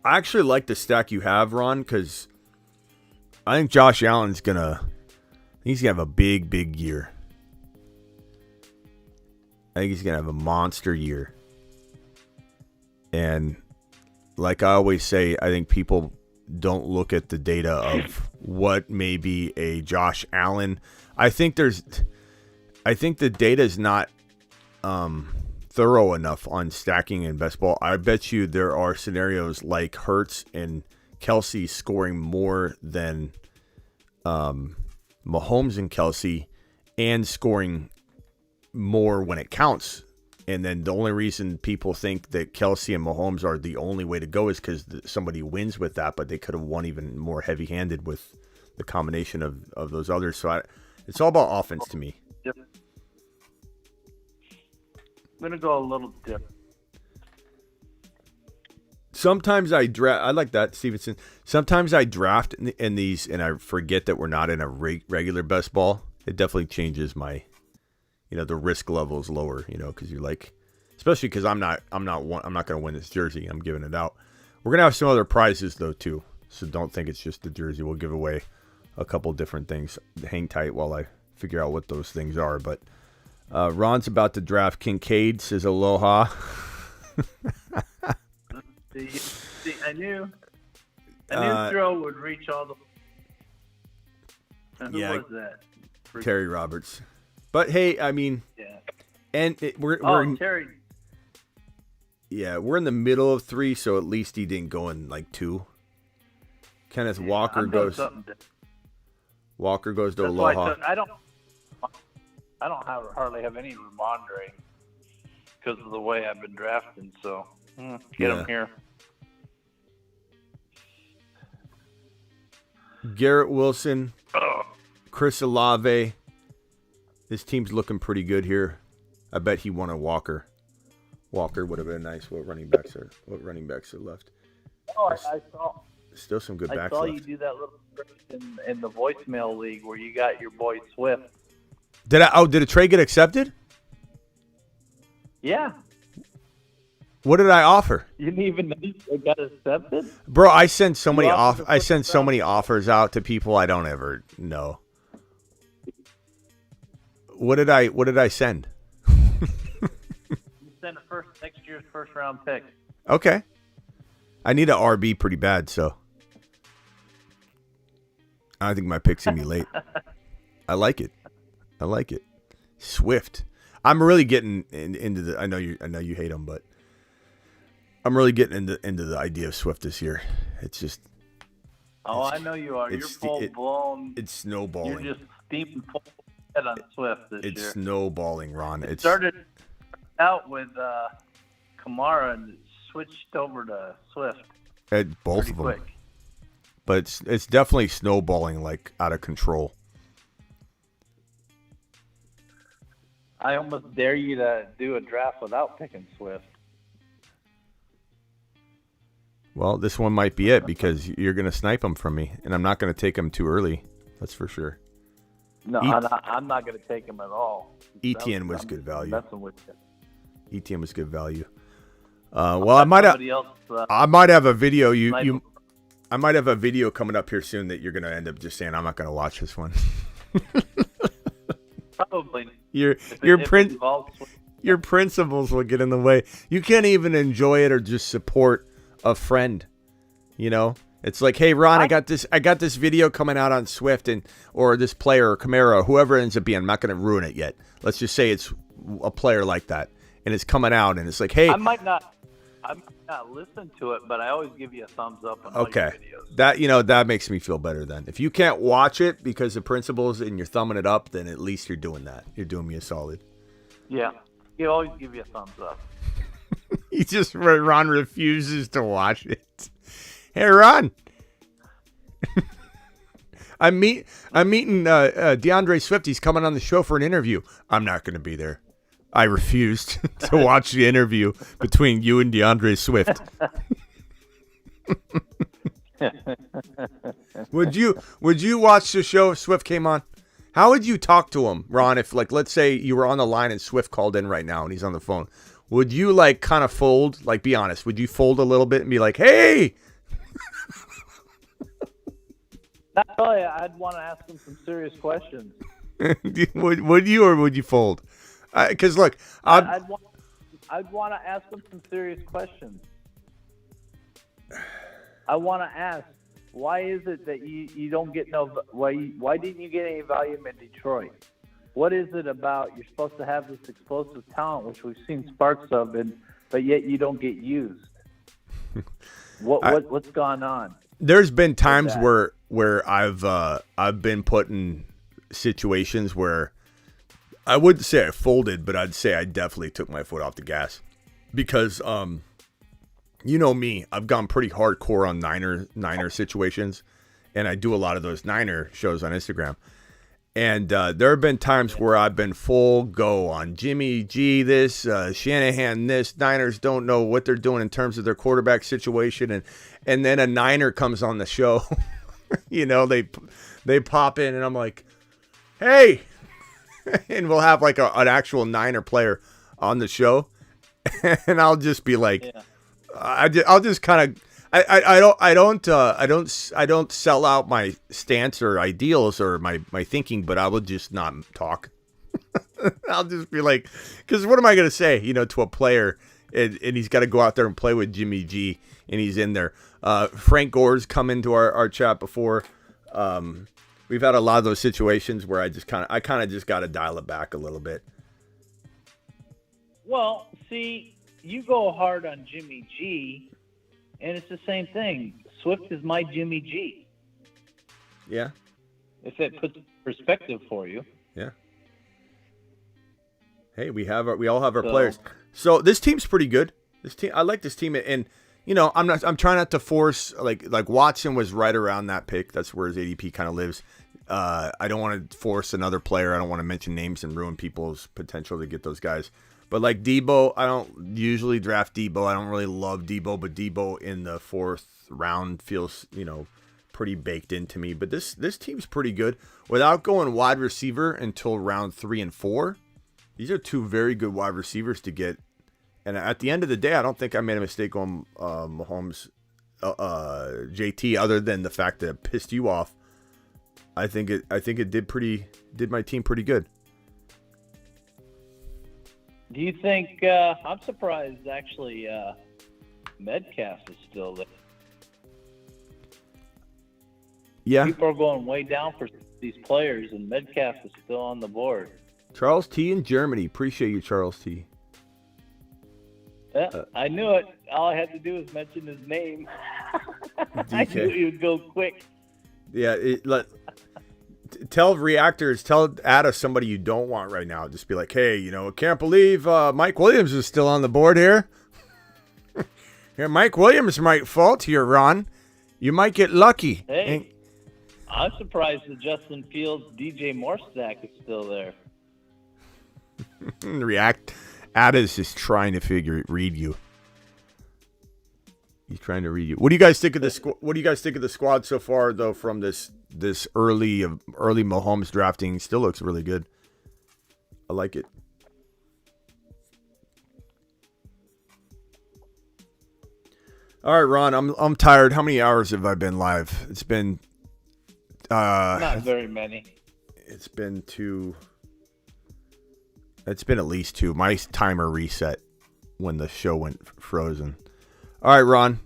S1: I actually like the stack you have, Ron, because I think Josh Allen's he's going to have a big, big year. I think he's going to have a monster year. And like I always say, I think people don't look at the data of what may be a Josh Allen. I think the data is not thorough enough on stacking in best ball. I bet you there are scenarios like Hurts and Kelce scoring more than Mahomes and Kelce and scoring more when it counts. And then the only reason people think that Kelce and Mahomes are the only way to go is because somebody wins with that, but they could have won even more heavy-handed with the combination of those others. So it's all about offense to me.
S8: Yep. I'm going to go a little different.
S1: Sometimes I draft. I like that, Stevenson. Sometimes I draft in these and I forget that we're not in a regular best ball. It definitely changes my... the risk level is lower, because you're like, especially because I'm not going to win this jersey. I'm giving it out. We're going to have some other prizes though, too. So don't think it's just the jersey. We'll give away a couple different things. Hang tight while I figure out what those things are. But Ron's about to draft Kincaid, says aloha.
S8: See, I knew throw would reach all the... Who was that?
S1: Terry Roberts. But hey, I mean,
S8: yeah.
S1: And
S8: Terry.
S1: Yeah, we're in the middle of 3, so at least he didn't go in like 2. Kenneth Walker goes. Walker goes to Aloha.
S8: I don't hardly have any Ramondre because of the way I've been drafting. So get him here.
S1: Garrett Wilson, Chris Olave. This team's looking pretty good here. I bet he won a Walker. Walker would have been nice. What running backs are left?
S8: Oh, I saw.
S1: Still some good backs
S8: left. I saw
S1: left.
S8: you do that little in the voicemail league where you got your boy Swift.
S1: Did a trade get accepted?
S8: Yeah.
S1: What did I offer?
S8: You didn't even know it got accepted?
S1: Bro, I send so many offers out to people I don't ever know. What did I send?
S8: You send next year's first round pick.
S1: Okay. I need a RB pretty bad, so I think my pick's gonna be late. I like it. Swift. I'm really getting into the. I know you hate him, but I'm really getting into the idea of Swift this year. It's just.
S8: Oh, I know you are. You're full blown.
S1: It's snowballing.
S8: You're just steaming full head on Swift this year.
S1: It's snowballing, Ron.
S8: It started out with Kamara and switched over to Swift.
S1: Both of them.
S8: Quick.
S1: But it's definitely snowballing, like, out of control.
S8: I almost dare you to do a draft without picking Swift.
S1: Well, this one might be it because you're going to snipe him from me, and I'm not going to take him too early. That's for sure.
S8: No, I'm not going to take him at all.
S1: ETN was good value.
S8: Messing with you.
S1: ETN was good value. Well, I might have a video. I might have a video coming up here soon that you're going to end up just saying I'm not going to watch this one.
S8: Probably.
S1: Your principles will get in the way. You can't even enjoy it or just support a friend. You know, it's like, hey, Ron, I got this video coming out on Swift or this player or Kamara or whoever it ends up being. I'm not going to ruin it yet. Let's just say it's a player like that, and it's coming out, and it's like, hey,
S8: I might not listen to it, but I always give you a thumbs up on all your videos.
S1: That makes me feel better then. If you can't watch it because of principles and you're thumbing it up, then at least you're doing that. You're doing me a solid.
S8: Yeah. You always give you a thumbs up.
S1: Ron refuses to watch it. Hey, Ron. I'm meeting DeAndre Swift. He's coming on the show for an interview. I'm not going to be there. I refused to watch the interview between you and DeAndre Swift. Would you watch the show if Swift came on? How would you talk to him, Ron? If, like, let's say you were on the line and Swift called in right now and he's on the phone, would you, like, kind of fold? Like, be honest. Would you fold a little bit and be like, hey?
S8: Not really. I'd want to ask him some serious questions.
S1: Would you, or would you fold? Because look,
S8: I'd want to ask him some serious questions. I want to ask, why is it that you don't get why didn't you get any volume in Detroit? What is it about you're supposed to have this explosive talent, which we've seen sparks of, but yet you don't get used? What's gone on?
S1: There's been times where I've been put in situations where I wouldn't say I folded, but I'd say I definitely took my foot off the gas because, you know me, I've gone pretty hardcore on Niner situations, and I do a lot of those Niner shows on Instagram. And there have been times where I've been full go on Jimmy G, this, Shanahan, this. Niners don't know what they're doing in terms of their quarterback situation, and then a Niner comes on the show. You know, they pop in, and I'm like, hey. And we'll have like an actual Niner player on the show, and I'll just be like, I'll just kind of, I don't sell out my stance or ideals or my thinking, but I will just not talk. I'll just be like, because what am I going to say, to a player, and he's got to go out there and play with Jimmy G, and he's in there. Frank Gore's come into our chat before. We've had a lot of those situations where I kind of just got to dial it back a little bit.
S8: Well, see, you go hard on Jimmy G, and it's the same thing. Swift is my Jimmy G.
S1: Yeah.
S8: If it puts perspective for you.
S1: Yeah. Hey, we all have our players. So this team's pretty good. I like this team, and I'm trying not to force like Watson was right around that pick. That's where his ADP kind of lives. I don't want to force another player. I don't want to mention names and ruin people's potential to get those guys. But like Debo, I don't usually draft Debo. I don't really love Debo, but Debo in the 4th round feels, pretty baked into me. But this team's pretty good. Without going wide receiver until round 3 and 4, these are 2 very good wide receivers to get. And at the end of the day, I don't think I made a mistake on Mahomes, JT, other than the fact that it pissed you off. I think it did my team pretty good.
S8: Do you think? I'm surprised actually. Metcalf is still there.
S1: Yeah.
S8: People are going way down for these players, and Metcalf is still on the board.
S1: Charles T. in Germany. Appreciate you, Charles T.
S8: Yeah, I knew it. All I had to do was mention his name. I knew he would go quick.
S1: Yeah, tell reactors, tell Ada somebody you don't want right now. Just be like, hey, I can't believe Mike Williams is still on the board here. Here, Mike Williams might fault here, Ron. You might get lucky.
S8: Hey, I'm surprised that Justin Fields, DJ Morstack is still there.
S1: Ada's just trying to read you. He's trying to read you. What do you guys think of this? What do you guys think of the squad so far, though? From this early Mahomes drafting, still looks really good. I like it. All right, Ron. I'm tired. How many hours have I been live? It's been
S8: not very many.
S1: It's been at least 2. My timer reset when the show went frozen. All right, Ron.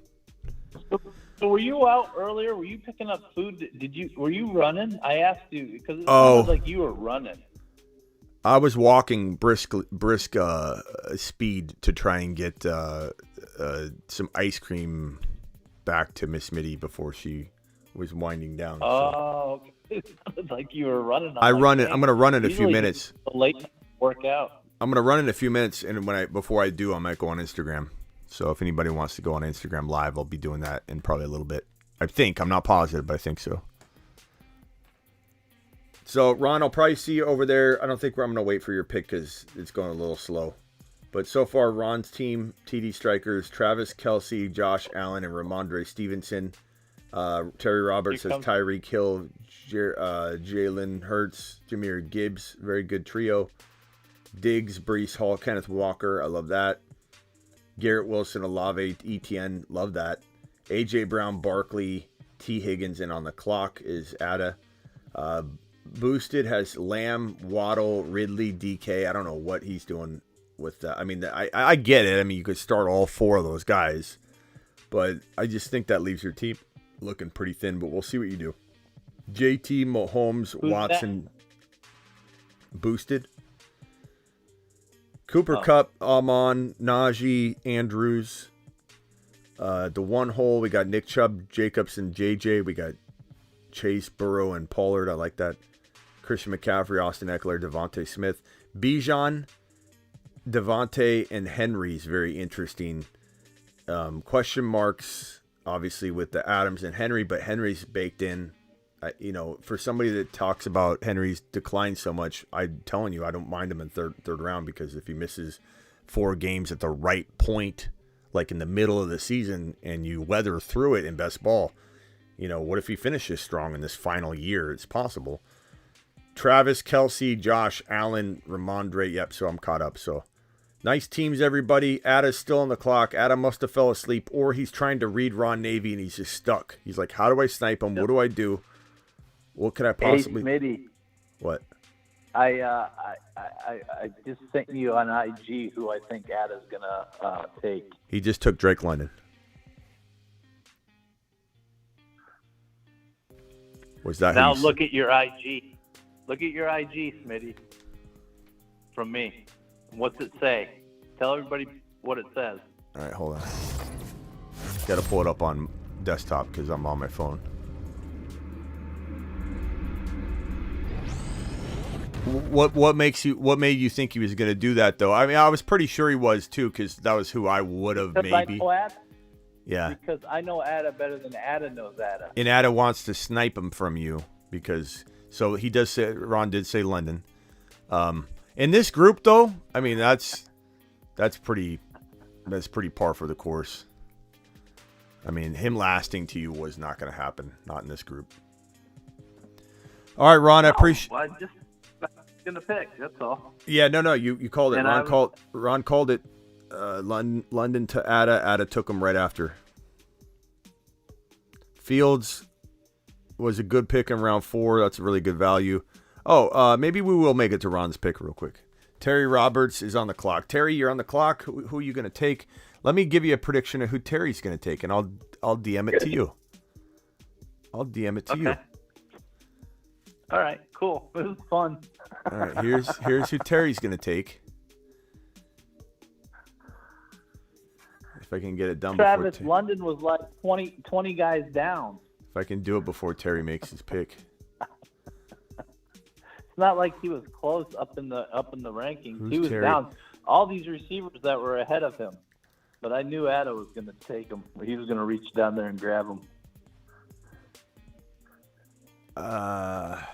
S8: So were you out earlier? Were you picking up food? Were you running? I asked you because it sounded like you were running.
S1: I was walking brisk speed to try and get some ice cream back to Miss Mitty before she was winding down.
S8: Oh, okay. It sounded like you were running.
S1: I'm going to run in a few minutes.
S8: Late workout.
S1: I'm going to run in a few minutes, and before I do, I might go on Instagram. So if anybody wants to go on Instagram Live, I'll be doing that in probably a little bit. I think. I'm not positive, but I think so. So, Ron, I'll probably see you over there. I don't think I'm going to wait for your pick because it's going a little slow. But so far, Ron's team, TD Strikers, Travis Kelce, Josh Allen, and Ramondre Stevenson. Terry Roberts says Tyreek Hill, Jalen Hurts, Jahmyr Gibbs. Very good trio. Diggs, Breece Hall, Kenneth Walker. I love that. Garrett Wilson, Olave, ETN. Love that. A.J. Brown, Barkley, T. Higgins, and on the clock is Ada. Boosted has Lamb, Waddle, Ridley, DK. I don't know what he's doing with that. I mean, I get it. I mean, you could start all 4 of those guys. But I just think that leaves your team looking pretty thin. But we'll see what you do. JT, Mahomes, Watson. Boosted. Cooper Kupp, Amon, Najee, Andrews. The one hole, we got Nick Chubb, Jacobson, JJ. We got Chase, Burrow, and Pollard. I like that. Christian McCaffrey, Austin Eckler, Devontae Smith. Bijan, Devontae, and Henry's very interesting. Question marks, obviously, with the Adams and Henry, but Henry's baked in. For somebody that talks about Henry's decline so much, I'm telling you, I don't mind him in third round because if he misses 4 games at the right point, like in the middle of the season, and you weather through it in best ball, what if he finishes strong in this final year? It's possible. Travis Kelce, Josh Allen, Ramondre. Yep, so I'm caught up. So nice teams, everybody. Ada's still on the clock. Ada must have fell asleep, or he's trying to read Ron Navy and he's just stuck. He's like, how do I snipe him? What do I do? What could I possibly?
S8: Hey, Smitty.
S1: What?
S8: I just sent you on IG who I think Ada's gonna take.
S1: He just took Drake London. Was that
S8: now? Look at your IG. Look at your IG, Smitty. From me. What's it say? Tell everybody what it says.
S1: All right, hold on. Got to pull it up on desktop because I'm on my phone. What made you think he was going to do that though? I mean, I was pretty sure he was too because that was who I would have maybe.
S8: I know Ada?
S1: Yeah.
S8: Because I know Ada better than Ada knows Ada.
S1: And Ada wants to snipe him from you because so he does say Ron did say London. In this group though, I mean that's pretty par for the course. I mean, him lasting to you was not going to happen, not in this group. All right, Ron, I appreciate.
S8: Well, I just gonna pick. That's all.
S1: Yeah, no, you called it. Ron called it. London to Ada. Ada took him right after. Fields was a good pick in round 4. That's a really good value. Oh, maybe we will make it to Ron's pick real quick. Terry Roberts is on the clock. Terry, you're on the clock. Who are you going to take? Let me give you a prediction of who Terry's going to take, and I'll DM it to you. I'll DM it to you.
S8: All right, cool. This is fun.
S1: All right, here's who Terry's going to take. If I can get it done
S8: Travis
S1: before
S8: London was like 20 guys down.
S1: if I can do it before Terry makes his pick.
S8: It's not like he was close up in the rankings.
S1: Who's
S8: He was
S1: Terry?
S8: down. All these receivers that were ahead of him. But I knew Addo was going to take him. He was going to reach down there and grab him.
S1: God,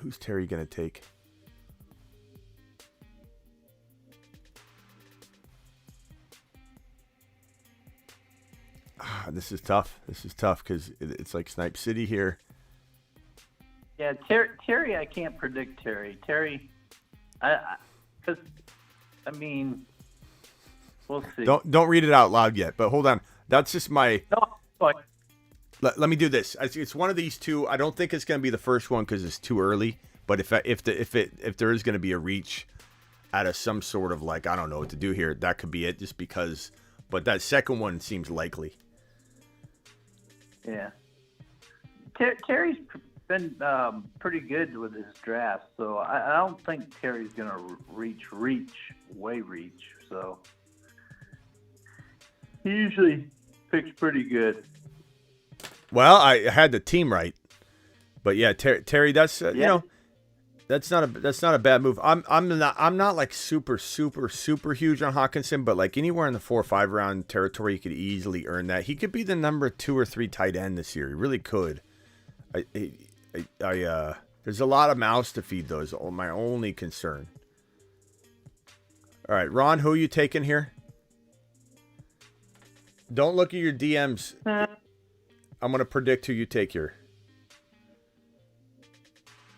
S1: who's Terry going to take? This is tough. This is tough because it's like Snipe City here.
S8: Yeah, Terry, I can't predict Terry. Terry, because I mean, we'll see.
S1: Don't read it out loud yet, but hold on. That's just my.
S8: No, but
S1: Let me do this. It's one of these two. I don't think it's going to be the first one because it's too early. But if there is going to be a reach out of some sort of like I don't know what to do here, that could be it. Just because. But that second one seems likely.
S8: yeah, Terry's been pretty good with his draft, so I don't think Terry's gonna reach. So he usually picks pretty good.
S1: Well, I had the team right, but yeah, Terry, that's you know, that's not a bad move. I'm not like super huge on Hawkinson, but like anywhere in the 4 or 5 round territory, he could easily earn that. He could be the number 2 or 3 tight end this year. He really could. There's a lot of mouths to feed. Those are my only concern. All right, Ron, who are you taking here? Don't look at your DMs. I'm going to predict who you take here.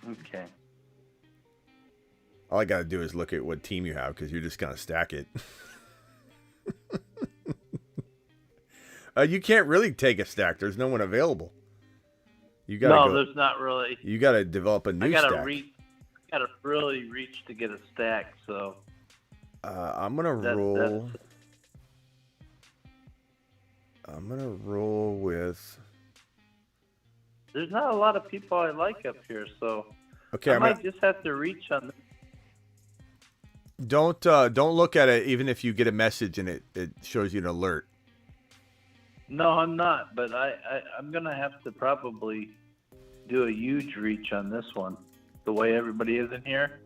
S8: Okay.
S1: All I got to do is look at what team you have because you're just going to stack it. You can't really take a stack. There's no one available. You got
S8: there's not really.
S1: You got to develop a new stack.
S8: Got to really reach to get a stack. So
S1: I'm going to roll. I'm going to roll with.
S8: There's not a lot of people I like up here, so
S1: okay,
S8: I might just have to reach on this.
S1: Don't look at it even if you get a message and it shows you an alert.
S8: No, I'm not, but I'm going to have to probably do a huge reach on this one, the way everybody is in here.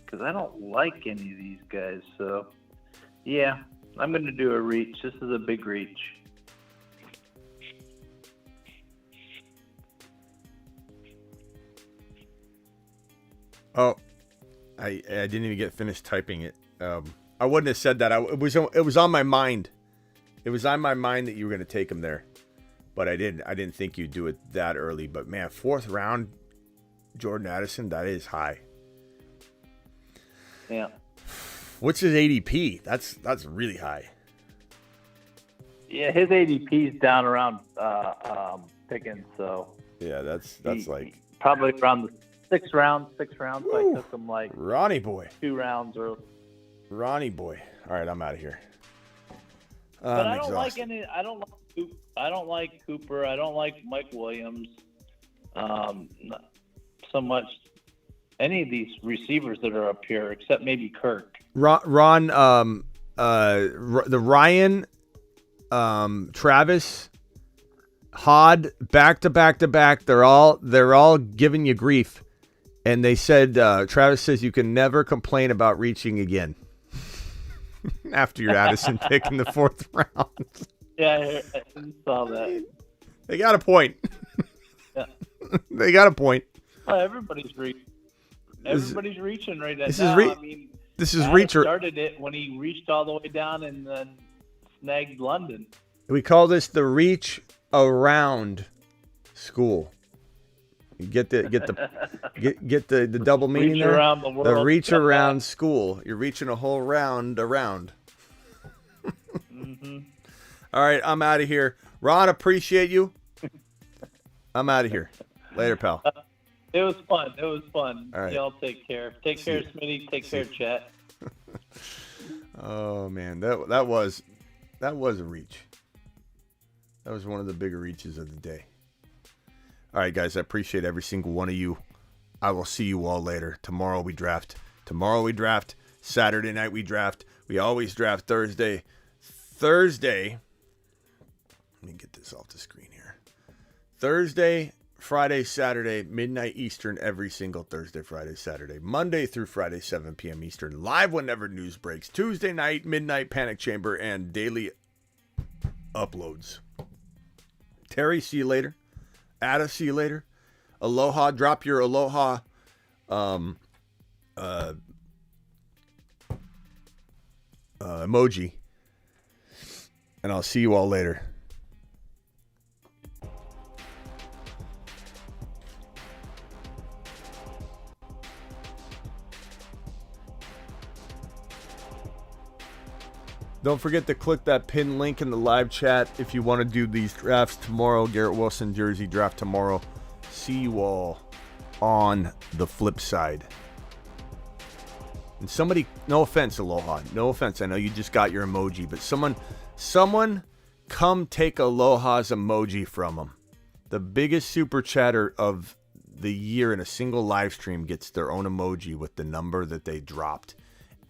S8: Because I don't like any of these guys, so yeah, I'm going to do a reach. This is a big reach.
S1: Oh, I didn't even get finished typing it. I wouldn't have said that. It was on my mind. It was on my mind that you were going to take him there, but I didn't think you'd do it that early. But man, 4th round, Jordan Addison, that is high.
S8: Yeah.
S1: What's his ADP? That's really high.
S8: Yeah, his ADP is down around Pickens, so
S1: yeah, that's like
S8: probably around the 6th round. So I took him like
S1: Ronnie boy.
S8: 2 rounds early.
S1: Ronnie boy. All right, I'm out of here.
S8: But I don't like any. I don't like Cooper. I don't like Mike Williams. Not so much any of these receivers that are up here, except maybe Kirk.
S1: Ron, the Ryan, Travis, Hod, back to back. They're all giving you grief, and they said Travis says you can never complain about reaching again after your Addison pick in the 4th round.
S8: Yeah, I saw that.
S1: They got a point.
S8: Yeah.
S1: They got a point.
S8: Well, everybody's reaching. Everybody's reaching right now.
S1: This is
S8: Adam started it when he reached all the way down and then snagged London.
S1: We call this the reach around school. You get the double meaning
S8: Reach
S1: there.
S8: around the world.
S1: The reach around school. You're reaching a whole round around.
S8: Mm-hmm.
S1: All right, I'm out of here. Ron, appreciate you. I'm out of here. Later, pal.
S8: It was fun. It was fun.
S1: All right.
S8: Y'all take care. Take care, Smitty. Take care, chat.
S1: Oh man, that was a reach. That was one of the bigger reaches of the day. All right, guys, I appreciate every single one of you. I will see you all later. Tomorrow we draft. Saturday night we draft. We always draft Thursday. Let me get this off the screen here. Thursday, Friday, Saturday, midnight Eastern, every single Thursday, Friday, Saturday. Monday through Friday, 7 p.m. Eastern. Live whenever news breaks. Tuesday night, midnight Panic Chamber, and daily uploads. Terry, see you later. Ada, see you later. Aloha, drop your aloha emoji. And I'll see you all later. Don't forget to click that pin link in the live chat if you want to do these drafts tomorrow. Garrett Wilson jersey draft tomorrow. See you all on the flip side. And somebody, no offense, Aloha. No offense. I know you just got your emoji, but someone come take Aloha's emoji from them. The biggest super chatter of the year in a single live stream gets their own emoji with the number that they dropped.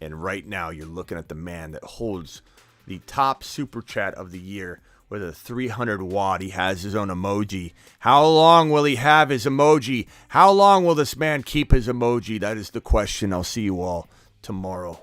S1: And right now, you're looking at the man that holds the top super chat of the year with a 300 watt. He has his own emoji. How long will he have his emoji? How long will this man keep his emoji? That is the question. I'll see you all tomorrow.